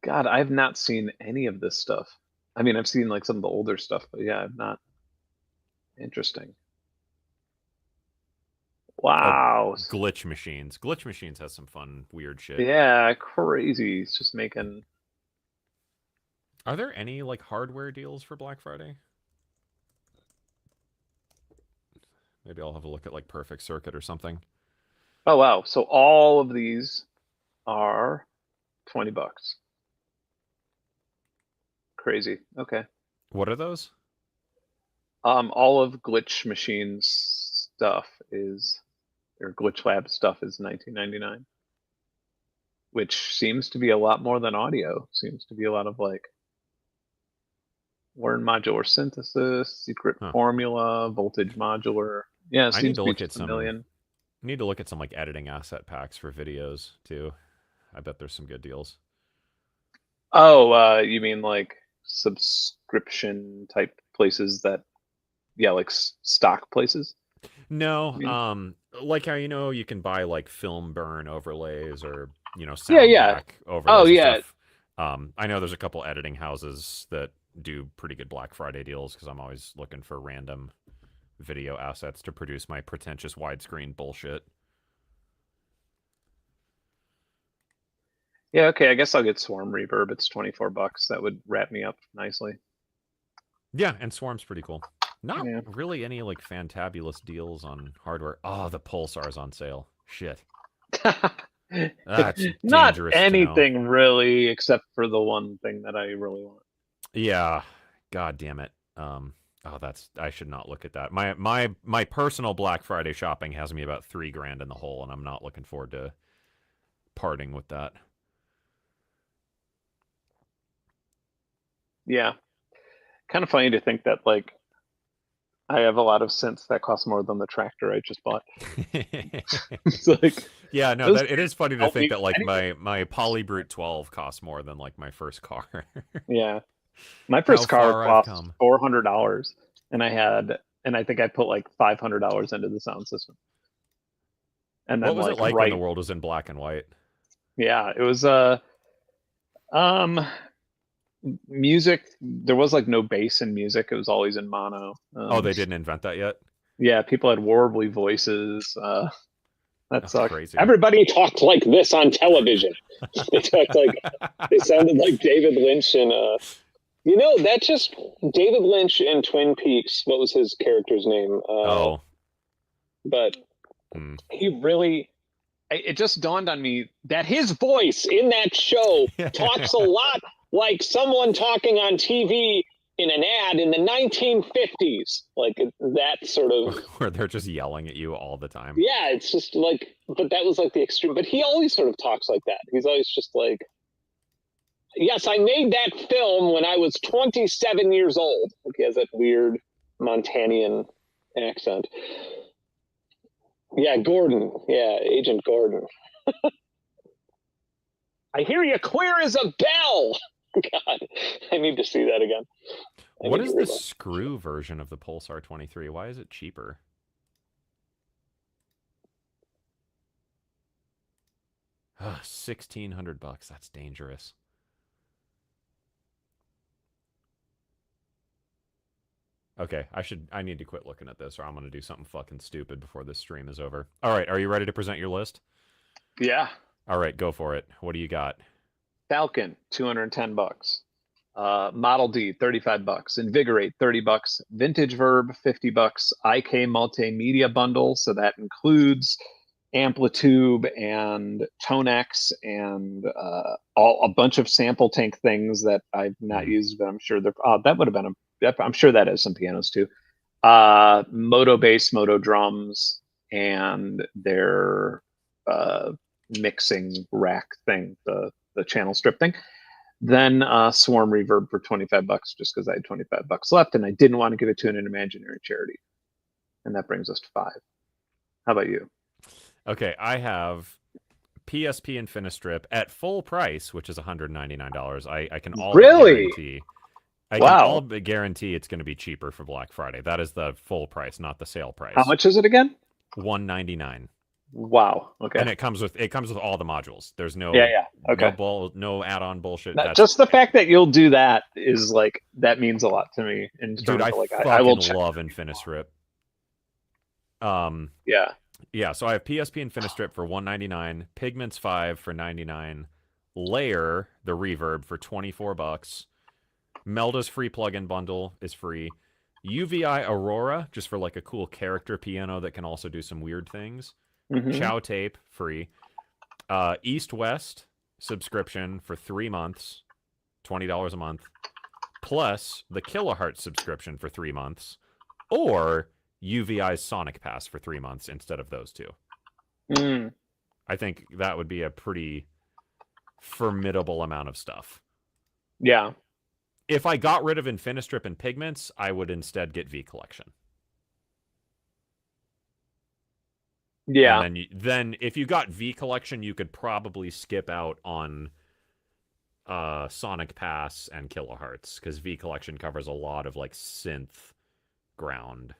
God, I've not seen any of this stuff. I mean, I've seen like some of the older stuff, but yeah, I've not. Interesting. Oh, Wow. glitch machines. Glitch machines has some fun, weird shit. Yeah, crazy. It's just making. Are there any like hardware deals for Black Friday? Maybe I'll have a look at like Perfect Circuit or something. Oh wow. So all of these are $20. Crazy. Okay. What are those? All of Glitch Machine's stuff is, or Glitch Lab stuff is 1999, which seems to be a lot more than audio. Seems to be a lot of like learn modular synthesis, secret Huh. formula, voltage modular. Yeah, it I need seems to to be look at just a some million. need to look at some like editing asset packs for videos too. I bet there's some good deals. Oh, you mean like subscription type places that, yeah, like stock places? No, I mean, like how you can buy like film burn overlays or yeah, sound yeah. pack Oh, overlays and yeah. stuff. I know there's a couple editing houses that do pretty good Black Friday deals because I'm always looking for random video assets to produce my pretentious widescreen bullshit. Yeah, okay. I guess I'll get Swarm Reverb. It's $24. That would wrap me up nicely. Yeah, and Swarm's pretty cool. Not Yeah. really any like fantabulous deals on hardware. Oh, the Pulsar's on sale. Shit. That's Not dangerous to know. anything really, except for the one thing that I really want. Yeah. God damn it. Oh, I should not look at that. My personal Black Friday shopping has me about $3,000 in the hole, and I'm not looking forward to parting with that. Yeah. Kind of funny to think that like I have a lot of synths that cost more than the tractor I just bought. It's like Yeah, no, those that it is funny to help think me that with like anything. my Polybrute 12 costs more than like my first car. Yeah. My How first car far I've cost come. $400 and I think I put like $500 into the sound system. And What then was it like like when the right, world was in black and white? yeah, it was um music, there was like no bass in music. It was always in mono. Oh, they didn't invent that yet? Yeah, people had warbly voices. That Oh, sucked. crazy. Everybody talked like this on television. They talked like they sounded like David Lynch and that just David Lynch in Twin Peaks. What was his character's name? Oh. But Hmm. he really. It just dawned on me that his voice in that show talks a lot like someone talking on TV in an ad in the 1950s, like that sort of. Where they're just yelling at you all the time. Yeah, it's just like, but that was like the extreme. But he always sort of talks like that. He's always just like, yes, I made that film when I was 27 years old. Like he has that weird Montanian accent. Yeah, Gordon. Yeah, Agent Gordon. I hear you clear as a bell. God, I need to see that again. What is the screw version of the Pulsar 23? Why is it cheaper? $1,600. That's dangerous. Okay, I need to quit looking at this or I'm going to do something fucking stupid before this stream is over. All right, are you ready to present your list? Yeah. All right, go for it. What do you got? Falcon, $210. Model D, $35. Invigorate, $30. Vintage Verb, $50. IK Multimedia Bundle, so that includes Amplitude and Tonex and a bunch of sample tank things that I've not used, but I'm sure they're that would have been I'm sure that has some pianos too. Moto bass, Moto drums, and their mixing rack thing, the channel strip thing. Then Swarm Reverb for $25 just because I had $25 left and I didn't want to give it to an imaginary charity. And that brings us to 5. How about you? Okay, I have PSP Infinistrip at full price, which is $199. I can all Really? guarantee. I can Wow. all but guarantee it's going to be cheaper for Black Friday. That is the full price, not the sale price. How much is it again? $199. Wow. Okay. And it comes with all the modules. There's no Yeah. Okay. no add-on bullshit. Just the fact that you'll do that is like that means a lot to me in dude, terms I of like fucking I will check. love Infinistrip. Yeah. So I have PSP Infinistrip for $199, Pigments 5 for $99, Layer the Reverb for $24, Melda's free plugin bundle is free, UVI Aurora just for like a cool character piano that can also do some weird things. Chow Tape free, East West subscription for 3 months, $20 a month, plus the Kilohertz subscription for 3 months, or UVI's Sonic Pass for 3 months instead of those two. I think that would be a pretty formidable amount of stuff. Yeah. If I got rid of Infinistrip and Pigments, I would instead get V Collection. Yeah. And then if you got V Collection, you could probably skip out on Sonic Pass and Kilohertz, because V Collection covers a lot of like synth ground.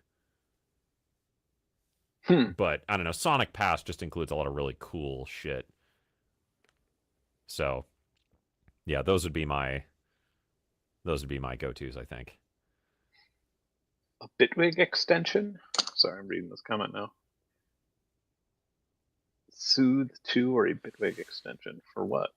But I don't know, Sonic Pass just includes a lot of really cool shit. So yeah, those would be my go-tos, I think. A Bitwig extension? Sorry, I'm reading this comment now. Soothe 2 or a Bitwig extension for what?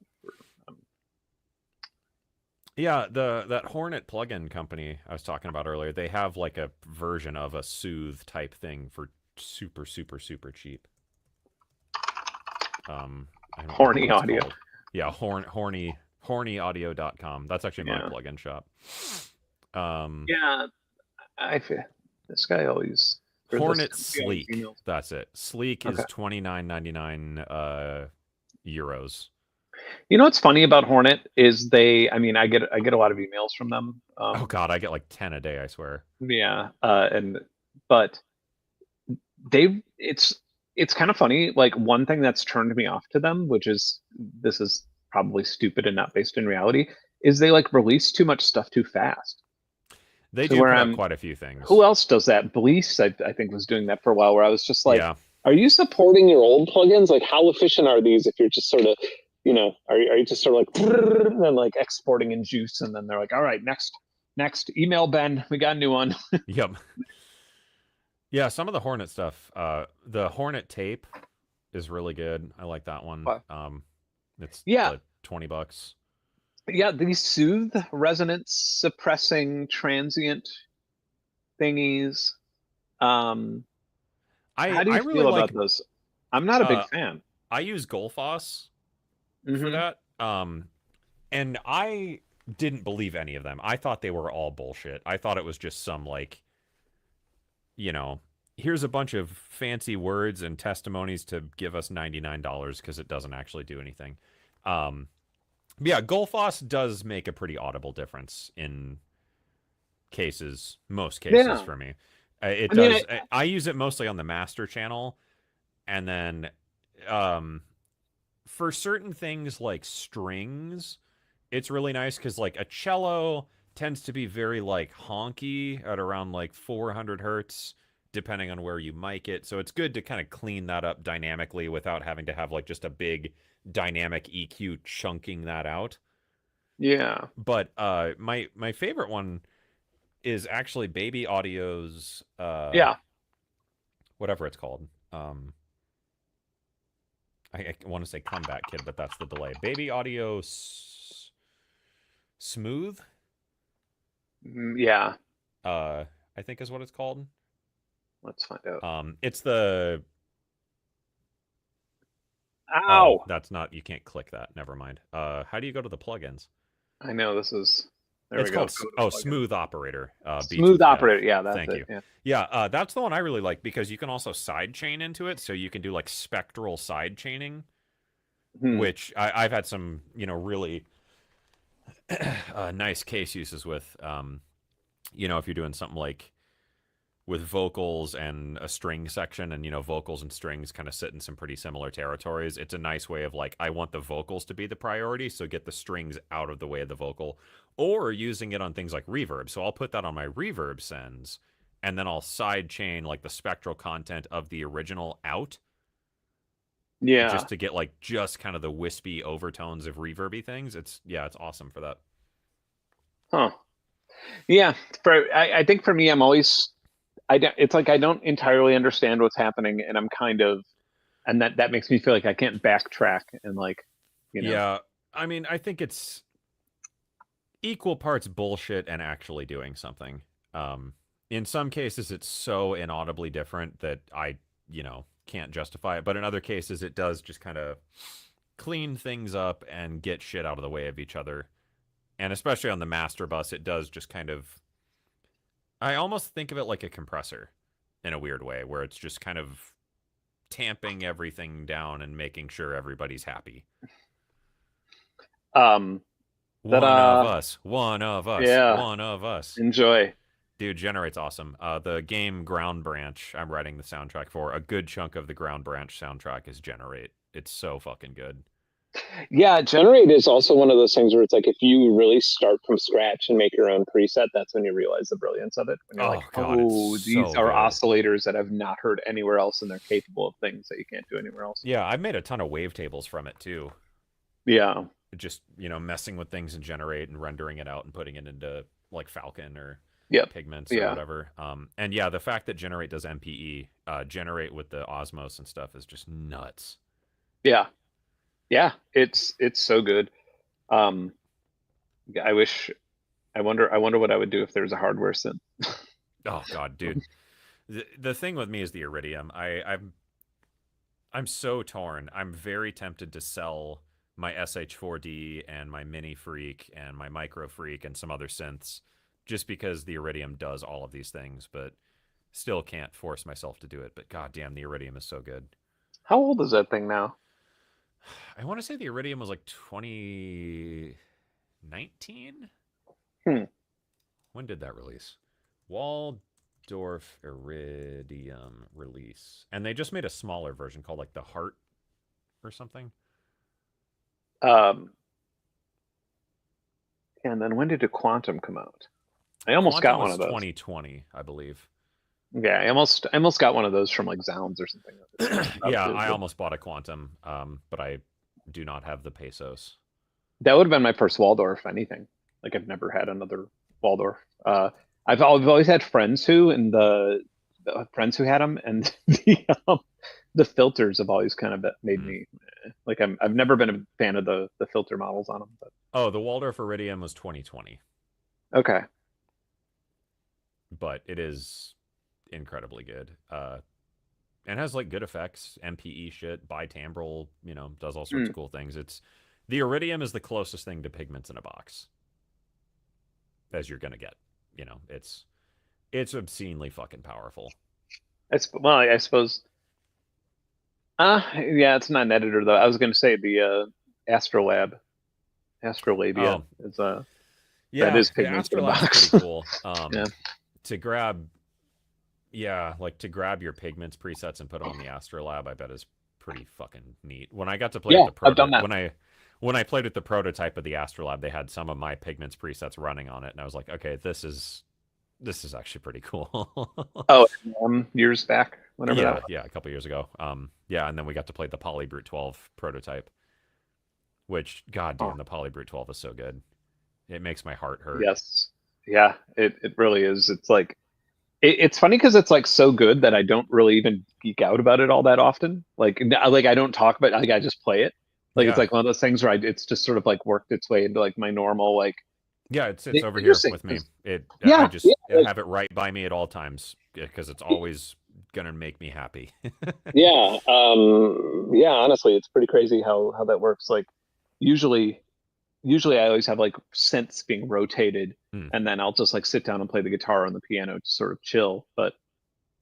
Yeah, that Hornet plugin company I was talking about earlier, they have like a version of a Soothe type thing for super cheap. Horny audio. Called. Yeah, hornyaudio.com. That's actually my plugin shop. Yeah, I feel this guy always Hornet Sleek. That's it. Sleek is $29.99 euros. You know what's funny about Hornet is I mean, I get a lot of emails from them. Oh God, I get like 10 a day, I swear. Yeah, but it's kind of funny. Like one thing that's turned me off to them, which is this is probably stupid and not based in reality, is they like release too much stuff too fast. They To do where put out I'm, quite a few who things. else does that? Blease, I think, was doing that for a while. Where I was just like, Yeah. Are you supporting your old plugins? Like, how efficient are these if you're just sort of, are you just sort of like, and then like exporting in Juice, and then they're like, all right, next, email Ben, we got a new one. Yep. Yeah, some of the Hornet stuff. The Hornet tape is really good. I like that one. Wow. It's Yeah, like $20. yeah, these soothe resonance suppressing transient thingies. Um, I how do I you really feel like about those? I'm not a big uh fan. I use Golfoss for Hmm. that. And I didn't believe any of them. I thought they were all bullshit. I thought it was just some like, you know, here's a bunch of fancy words and testimonies to give us $99 because it doesn't actually do anything. Um, yeah, Golfoss does make a pretty audible difference in most cases Yeah, for me. It I mean, does. I use it mostly on the master channel, and then um, for certain things like strings, it's really nice because like a cello tends to be very like honky at around like 400 hertz, depending on where you mic it. So it's good to kind of clean that up dynamically without having to have like just a big dynamic EQ chunking that out. yeah, But my favorite one is actually Baby Audio's yeah. whatever it's called. I want to say Comeback Kid, but that's the delay. Baby Audio Smooth, Yeah. uh, I think is what it's called. Let's find out. It's the oh, Ow! that's not, you can't click that. Never mind. How do you go to the plugins? I know this is. There It's we go. called Go to plugin. Smooth Operator. Beats Smooth with Kev. operator. Yeah, that's Thank it. you. Yeah. Yeah, that's the one I really like because you can also sidechain into it, so you can do like spectral side chaining, Hmm. which I've had some really nice case uses with. If you're doing something like with vocals and a string section, and vocals and strings kind of sit in some pretty similar territories. It's a nice way of like, I want the vocals to be the priority, so get the strings out of the way of the vocal, or using it on things like reverb. So I'll put that on my reverb sends, and then I'll side chain like the spectral content of the original out, Yeah. just to get like just kind of the wispy overtones of reverby things. It's awesome for that. Huh. Yeah. I think for me, I'm always. I don't, it's like I don't entirely understand what's happening, and I'm kind of, and that makes me feel like I can't backtrack and like, you know. Yeah, I mean, I think it's equal parts bullshit and actually doing something. Um, in some cases, it's so inaudibly different that I, can't justify it. But in other cases, it does just kind of clean things up and get shit out of the way of each other. And especially on the master bus, it does just kind of. I almost think of it like a compressor in a weird way, where it's just kind of tamping everything down and making sure everybody's happy. Um. That One of us, one of us, Yeah. one of us. Enjoy. Dude, Generate's awesome. The game Ground Branch, I'm writing the soundtrack for. A good chunk of the Ground Branch soundtrack is Generate. It's so fucking good. Yeah. Generate is also one of those things where it's like if you really start from scratch and make your own preset, that's when you realize the brilliance of it. When you're like, Oh god, it's oh, these so are good. oscillators that I've not heard anywhere else, and they're capable of things that you can't do anywhere else. Yeah, I've made a ton of wavetables from it too. Yeah. Just, messing with things in Generate and rendering it out and putting it into like Falcon or Yep. Pigments or Yeah. whatever. And yeah, the fact that Generate does MPE, Generate with the Osmos and stuff is just nuts. Yeah. Yeah. It's so good. Um, I wish. I wonder what I would do if there was a hardware synth. Oh god, dude. The thing with me is the Iridium. I'm so torn. I'm very tempted to sell my SH4D and my Mini Freak and my Micro Freak and some other synths just because the Iridium does all of these things, but still can't force myself to do it. But goddamn, the Iridium is so good. How old is that thing now? I want to say the Iridium was like 2019. Hmm. When did that release? Waldorf Iridium release, and they just made a smaller version called like the Heart or something. Um, and then when did the Quantum come out? I almost Quantum got one was of those. 2020, I believe. Yeah, I almost got one of those from like Zounds or something. Yeah, I almost bought a Quantum, but I do not have the pesos. That would have been my first Waldorf, if anything. Like I've never had another Waldorf. I've always had friends who, and the friends who had them, and the filters have always kind of made Mm. me like I've never been a fan of the filter models on them. But Oh, the Waldorf Iridium was 2020, okay, but it is incredibly good. And has like good effects, MPE shit, bitimbral, does all sorts Hmm. of cool things. The Iridium is the closest thing to pigments in a box as you're gonna get. It's obscenely fucking powerful. Well, I suppose. Yeah, it's not an editor though. I was going to say the Astrolab, Astrolabia Oh, is that yeah, is the pigments in a Astrolab's pretty box. cool. Yeah. To grab, yeah, like to grab your pigments presets and put them on the Astrolab, I bet is pretty fucking neat. When I got to play with Yeah, the I've done that. when I played with the prototype of the Astrolab, they had some of my pigments presets running on it, and I was like, okay, this is actually pretty cool. Oh, years back, whenever that Yeah, was. yeah, a couple years ago. Yeah, and then we got to play the Polybrute 12 prototype, which, Oh, goddamn, the Polybrute 12 is so good. It makes my heart hurt. yes. Yeah, it really is. It's like it's funny because it's like so good that I don't really even geek out about it all that often. Like I don't talk about it, like I just play it. Like it's Yeah, like one of those things where it's just sort of like worked its way into like my normal like yeah, it sits over here interesting. with me. I Yeah, just yeah, I have it right by me at all times because it's always gonna make me happy. Yeah. Yeah, honestly, it's pretty crazy how that works. Like usually usually I always have like synths being rotated Hmm. and then I'll just like sit down and play the guitar on the piano to sort of chill. But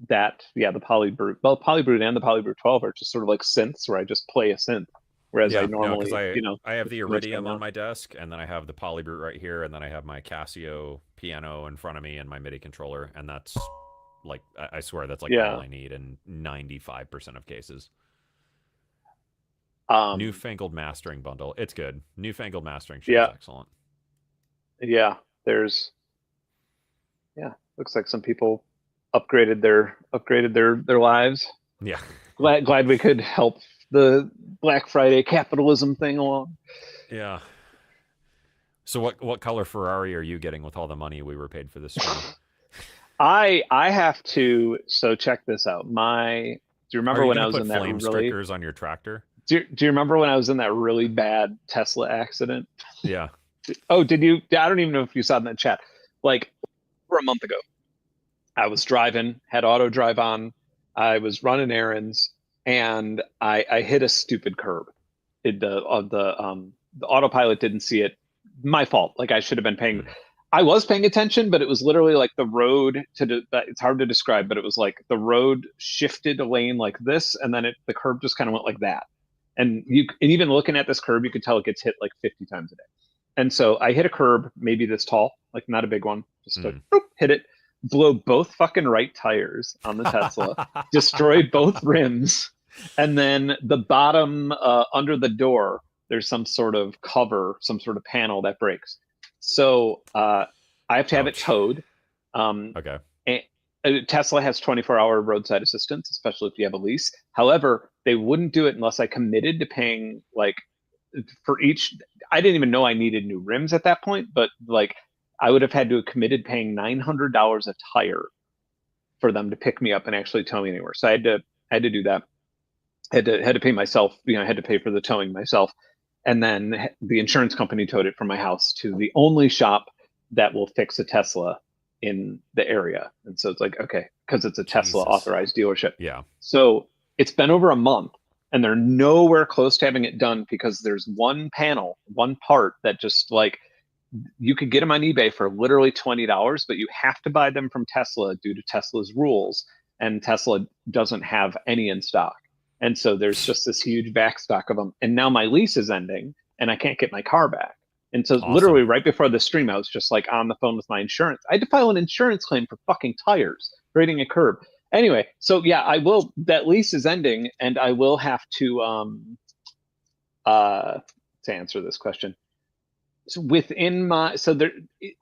the Polybrute, well, Polybrute and the Polybrute 12 are just sort of like synths where I just play a synth. Whereas I Yeah, no, because normally, I have it's the too much going Iridium on on. my desk, and then I have the Polybrute right here, and then I have my Casio piano in front of me and my MIDI controller, and that's like I swear that's like all Yeah. I need in 95% of cases. Um, Newfangled mastering bundle, it's good. Newfangled mastering shit is yeah, excellent. yeah. Yeah, looks like some people upgraded their lives. Yeah. Glad we could help the Black Friday capitalism thing along. Yeah. So what color Ferrari are you getting with all the money we were paid for this stream? I have to so check this out. Do you Are remember you when going I to was put in that flame really strickers on your tractor? do you remember when I was in that really bad Tesla accident? Yeah. Oh, did you? I don't even know if you saw it in the chat. Like over a month ago, I was driving, had auto drive on, I was running errands, and I hit a stupid curb. The autopilot didn't see it. My fault. Like I should have been paying. Hmm. I was paying attention, but it was literally like the road it's hard to describe, but it was like the road shifted a lane like this, and then the curb just kind of went like that. And even looking at this curb, you could tell it gets hit like 50 times a day. And so I hit a curb, maybe this tall, like not a big one, just like Hmm. boop, hit it, blow both fucking right tires on the Tesla, destroy both rims, and then the bottom under the door, there's some sort of cover, some sort of panel that breaks. So I have to have it Ouch. towed. Um, Okay. and, Tesla has 24-hour roadside assistance, especially if you have a lease. However, they wouldn't do it unless I committed to paying like for each. I didn't even know I needed new rims at that point, but like I would have had to have committed paying $900 a tire for them to pick me up and actually tow me anywhere. So I had to do that. Had to pay myself. I had to pay for the towing myself, and then the insurance company towed it from my house to the only shop that will fix a Tesla in the area. And so it's like, okay, because it's a Tesla Jesus. authorized dealership. Yeah. So it's been over a month and they're nowhere close to having it done because there's one panel, one part that just like you could get them on eBay for literally $20, but you have to buy them from Tesla due to Tesla's rules. And Tesla doesn't have any in stock. And so there's just this huge backstock of them. And now my lease is ending and I can't get my car back. And so Awesome. literally right before the stream, I was just like on the phone with my insurance. I had to file an insurance claim for fucking tires, raiding a curb. Anyway, so yeah, I will, that lease is ending and I will have to answer this question. So within my, so there,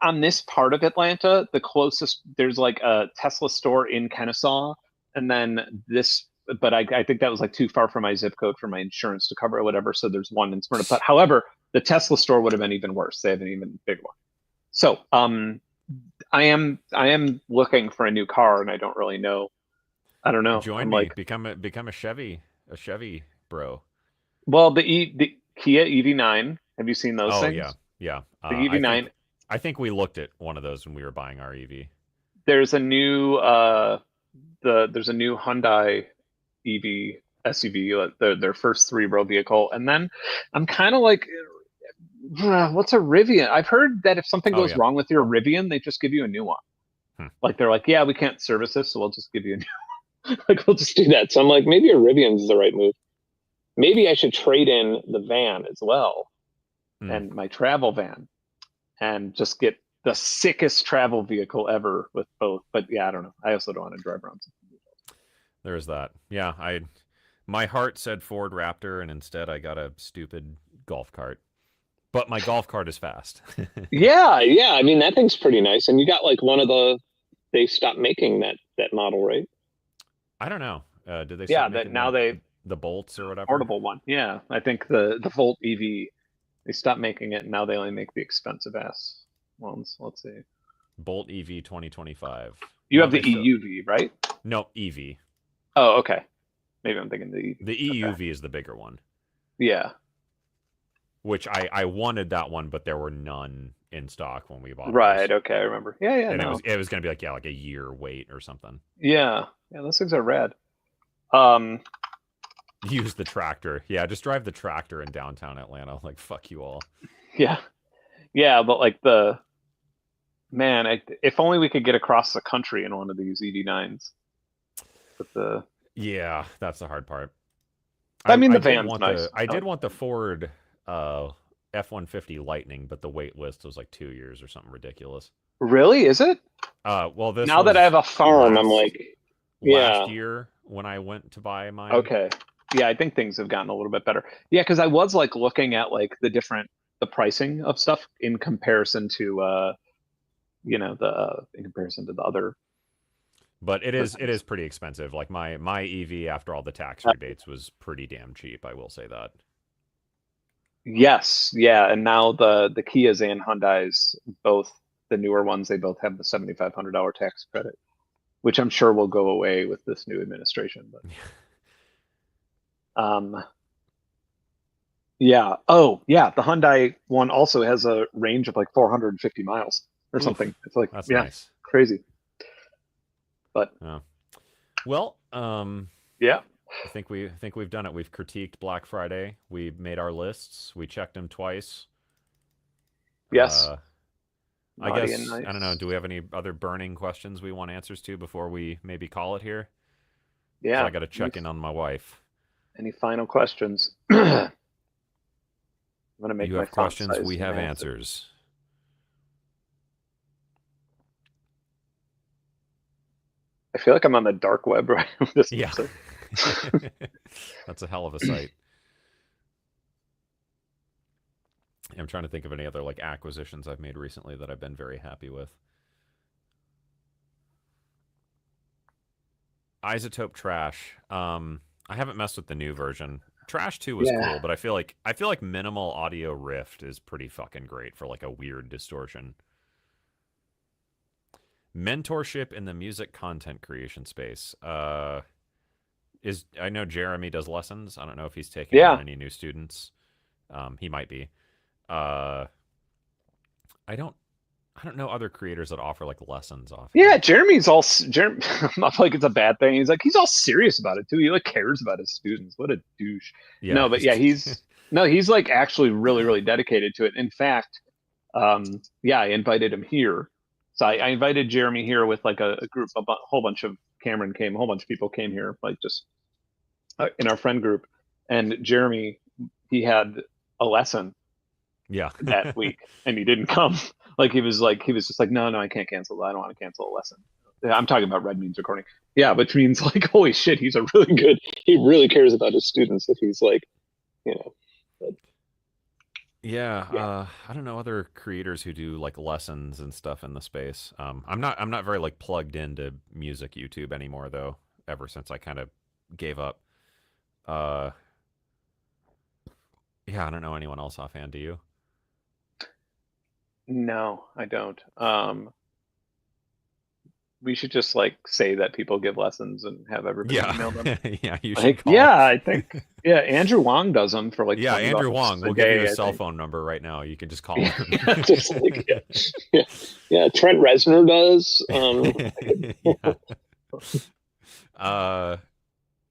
on this part of Atlanta, the closest, there's like a Tesla store in Kennesaw. And then this, but I think that was like too far from my zip code for my insurance to cover or whatever. So there's one in Smyrna. But however, the Tesla store would have been even worse. They have an even bigger one. So I am looking for a new car and I don't really know. I don't know. Join I'm me. like, Become a Chevy bro. well, the Kia EV9. Have you seen those Oh things? yeah, yeah. The EV9. I think we looked at one of those when we were buying our EV. There's a new there's a new Hyundai EV SUV, their first three-row vehicle, and then I'm kind of like, what's a Rivian? I've heard that if something Oh goes yeah. wrong with your Rivian, they just give you a new one. Like they're like, yeah, we can't service this, so we'll just give you a new. Like we'll just do that. So I'm like, maybe a Rivian's the right move. Maybe I should trade in the van as well, and my travel van, and just get the sickest travel vehicle ever with both. But yeah, I don't know. I also don't want to drive around. There's that. Yeah, my heart said Ford Raptor, and instead I got a stupid golf cart. But my golf cart is fast. Yeah. I mean, that thing's pretty nice. And you got like one of the, they stopped making that model, right? I don't know. Did they? Yeah, Start that making now the bolts or whatever. portable one. Yeah, I think the Volt EV, they stopped making it and now they only make the expensive ass ones. Let's see. Bolt EV 2025. You No, have the they still- EUV, right? No, EV. Oh, okay. Maybe I'm thinking the EV. The EUV is the bigger one, Yeah. which I wanted that one, but there were none in stock when we bought Right. ours. Okay, I remember. Yeah. And No. it was going to be like a year wait or something. Yeah. Those things are rad. Use the tractor. Yeah, just drive the tractor in downtown Atlanta. Like fuck you all. Yeah, but like if only we could get across the country in one of these ED9s. But yeah, that's the hard part. I mean, the van's nice. I did want the Ford F-150 Lightning, but the wait list was like 2 years or something ridiculous. Really? Is it? Well, this now that I have a farm, I'm like, last year when I went to buy mine. Okay. Yeah, I think things have gotten a little bit better. Yeah, because I was like looking at like the pricing of stuff in comparison to in comparison to the other. But it is pretty expensive. Like my EV after all the tax rebates was pretty damn cheap. I will say that. Yes, yeah, and now the Kias and Hyundais, both the newer ones, they both have the $7,500 tax credit, which I'm sure will go away with this new administration. But yeah. Oh, yeah. The Hyundai one also has a range of like 450 miles or something. It's like, that's yeah, nice. crazy. But well, yeah, I think we've done it. We've critiqued Black Friday. We made our lists. We checked them twice. Yes. I guess nice. I don't know. Do we have any other burning questions we want answers to before we maybe call it here? Yeah. So I got to check in on my wife. Any final questions? I'm gonna make. You have questions. We have answers. I feel like I'm on the dark web right now. Yeah. That's a hell of a site. I'm trying to think of any other like acquisitions I've made recently that I've been very happy with. Isotope Trash. I haven't messed with the new version. Trash 2 was cool, but I feel like minimal audio rift is pretty fucking great for like a weird distortion. Mentorship in the music content creation space. I know Jeremy does lessons. I don't know if he's taking on any new students. He might be. I don't know other creators that offer like lessons off. Yeah, Jeremy's all Jeremy. I'm not like it's a bad thing. He's all serious about it too. He like cares about his students. What a douche. Yeah. No, but yeah, he's like actually really, really dedicated to it. In fact, I invited him here. So I invited Jeremy here with like a group, whole bunch of people came here, like just in our friend group, and Jeremy, he had a lesson Yeah. that week, and he didn't come. He was just like, no, I can't cancel. I don't want to cancel a lesson. I'm talking about Red Means recording. Yeah, which means like, holy shit, he's a really good. He really cares about his students. If he's like, you know, but, Yeah, yeah, I don't know other creators who do like lessons and stuff in the space. I'm not very like plugged into music YouTube anymore though. Ever since I kind of gave up. Uh, yeah, I don't know anyone else offhand. Do you? no, I don't. We should just like say that people give lessons and have everybody Yeah, email them. yeah, you should Like, call. yeah, I think yeah, Andrew Wong does them for like Yeah, 20 Andrew bucks Wong. a We'll give you day, his I cell think. phone number right now. You can just call Yeah, him. just like yeah, yeah. Trent Reznor does. Yeah. Uh,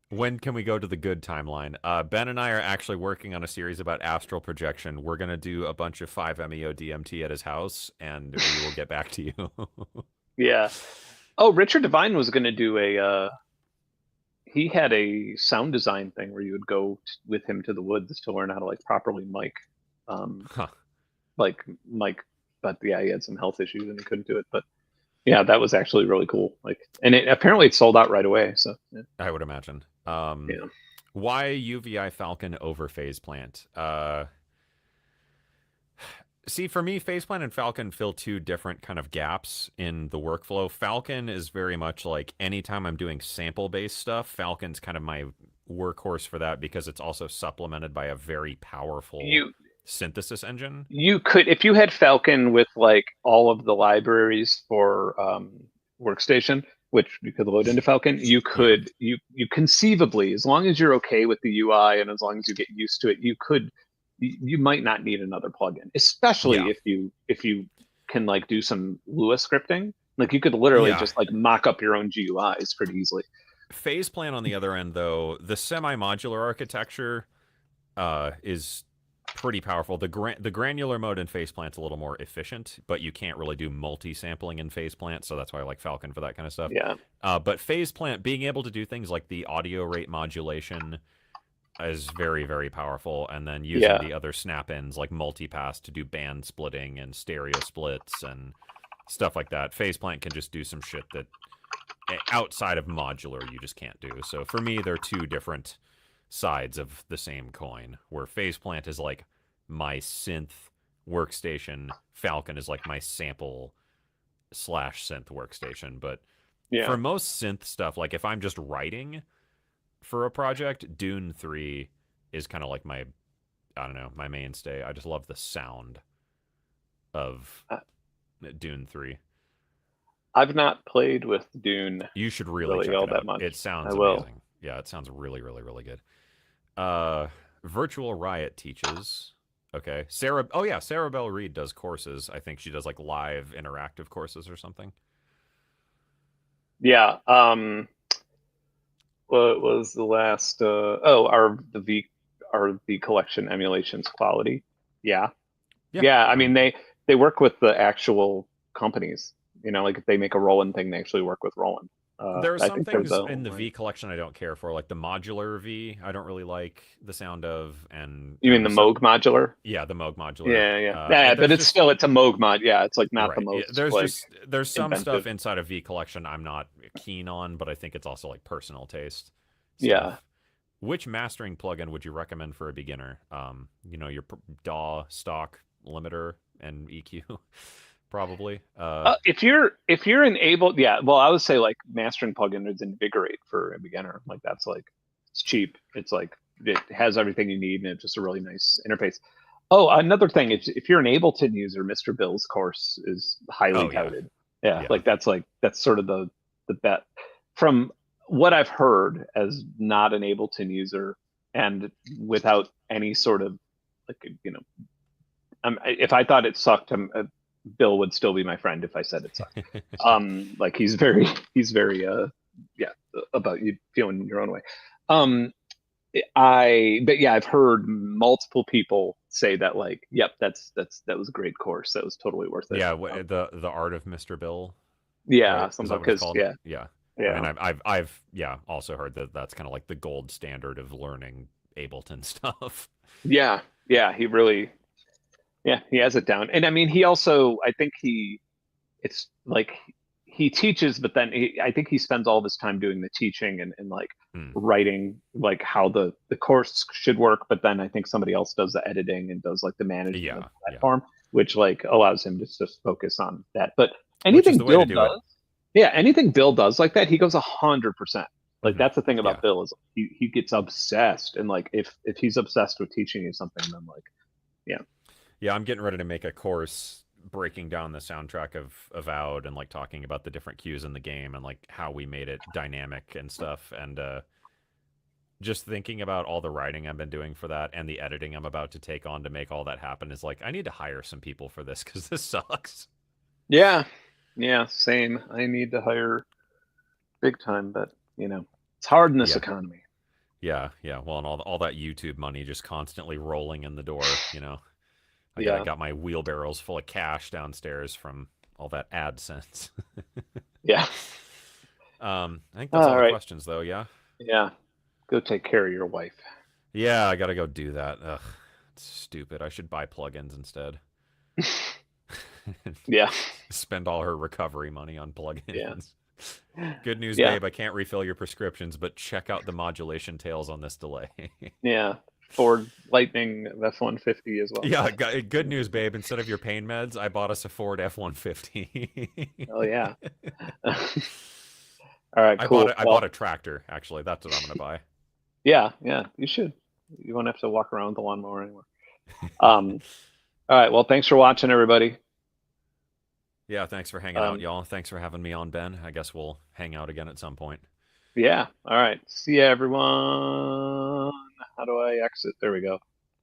when can we go to the good timeline? Ben and I are actually working on a series about astral projection. We're gonna do a bunch of 5-MeO DMT at his house, and we will get back to you. Yeah. Oh, Richard Devine was going to do he had a sound design thing where you would go with him to the woods to learn how to like properly um, Huh. mic. But yeah, he had some health issues and he couldn't do it. But yeah, that was actually really cool. Like, and apparently it sold out right away. So yeah. I would imagine. Yeah. Why UVI Falcon over Phase Plant? See, for me, Faceplant and Falcon fill two different kind of gaps in the workflow. Falcon is very much like anytime I'm doing sample-based stuff, Falcon's kind of my workhorse for that because it's also supplemented by a very powerful You synthesis engine. you could if you had Falcon with like all of the libraries for workstation, which you could load into Falcon, you Yeah. could you conceivably, as long as you're okay with the UI and as long as you get used to it, you might not need another plugin, especially Yeah. if you can like do some Lua scripting. Like you could literally Yeah. just like mock up your own GUIs pretty easily. Faceplant on the other end, though, the semi-modular architecture is pretty powerful. The granular mode in Faceplant's a little more efficient, but you can't really do multi-sampling in Faceplant, so that's why I like Falcon for that kind of stuff. Yeah. But Faceplant, being able to do things like the audio rate modulation is very, very powerful, and then using Yeah. the other snap-ins like multipass to do band splitting and stereo splits and stuff like that. Faceplant can just do some shit that outside of modular you just can't do. So for me, they're two different sides of the same coin, where Faceplant is like my synth workstation, Falcon is like my sample slash synth workstation. But Yeah. for most synth stuff, like if I'm just writing for a project, Dune 3 is kind of like my, I don't know, my mainstay. I just love the sound of Uh, Dune 3. I've not played with Dune You should really really check all it that out. much. It sounds I will. amazing. Yeah, it sounds really, really, really good. Virtual Riot teaches. Okay. Sarah. Oh yeah, Sarah Bell Reed does courses. I think she does like live interactive courses or something. Yeah. What was the last? Are the collection emulations quality? Yeah. Yeah. Yeah. I mean they work with the actual companies. You know, like if they make a Roland thing, they actually work with Roland. There are I some think they're things the in the only. V collection I don't care for, like the modular V. I don't really like the sound of, and You mean the some. Moog modular? Yeah, the Moog modular. Yeah, but There's it's just still it's a Moog mod. Yeah, it's like not the right. Yeah, most like there's some stuff inventive. inside of V collection I'm not keen on, but I think it's also like personal taste Yeah. stuff. Which mastering plugin would you recommend for a beginner? Your DAW, stock, limiter, and EQ, probably. If you're enabled, yeah. Well, I would say like mastering plugin is Invigorate for a beginner. Like that's like it's cheap. It's like it has everything you need and it's just a really nice interface. Oh, another thing is if you're an Ableton user, Mr. Bill's course is highly Oh yeah, touted. Yeah, yeah, like that's sort of the bet. From what I've heard as not an Ableton user and without any sort of like if I thought it sucked, Bill would still be my friend if I said it sucked. Like he's very yeah, about you feeling your own way. Um, but yeah, I've heard multiple people say that like, yep, that was a great course. That was totally worth it. yeah. The art of Mr. Bill, Yeah, right? Is something that what it's because called? yeah, Yeah. I mean, Yeah. I've also heard that that's kind of like the gold standard of learning Ableton stuff. Yeah. Yeah. He really, yeah, he has it down. And I mean, he also, I think it's like he teaches, but then I think he spends all of his time doing the teaching and like Hmm. writing like how the course should work. But then I think somebody else does the editing and does like the management of Yeah, the yeah. platform, which like allows him to just focus on that. But Which is anything the way to Bill do it. does, yeah, anything Bill does like that, he goes 100%. Like Hmm. that's the thing Yeah. about Bill is he gets obsessed, and like if he's obsessed with teaching you something, then like yeah, Yeah, I'm getting ready to make a course breaking down the soundtrack of Avowed and like talking about the different cues in the game and like how we made it dynamic and stuff. And just thinking about all the writing I've been doing for that and the editing I'm about to take on to make all that happen is like I need to hire some people for this because this sucks. yeah, yeah, same. I need to hire big time, but it's hard in this Yeah. economy. Yeah, yeah. Well, and all that YouTube money just constantly rolling in the door, you know. I Yeah, got my wheelbarrows full of cash downstairs from all that AdSense. yeah. I think that's all All the right. questions though, yeah. Yeah, go take care of your wife. Yeah, I got to go do that. Ugh. It's stupid. I should buy plugins instead. Yeah, Spend all her recovery money on yeah, plugins. Good news, yeah, babe. I can't refill your prescriptions, but check out the modulation tails on this delay. yeah. Ford Lightning F-150 as well. Yeah, good news, babe. Instead of your pain meds, I bought us a Ford F-150. Oh yeah. All right, cool. I bought Well, a tractor. Actually, that's what I'm gonna buy. yeah, yeah. You should. You won't have to walk around with the lawnmower anymore. Um. All right. Well, thanks for watching, everybody. Yeah, thanks for hanging out, Um. y'all. Thanks for having me on, Ben. I guess we'll hang out again at some point. Yeah. All right. See ya, everyone. How do I exit? There we go.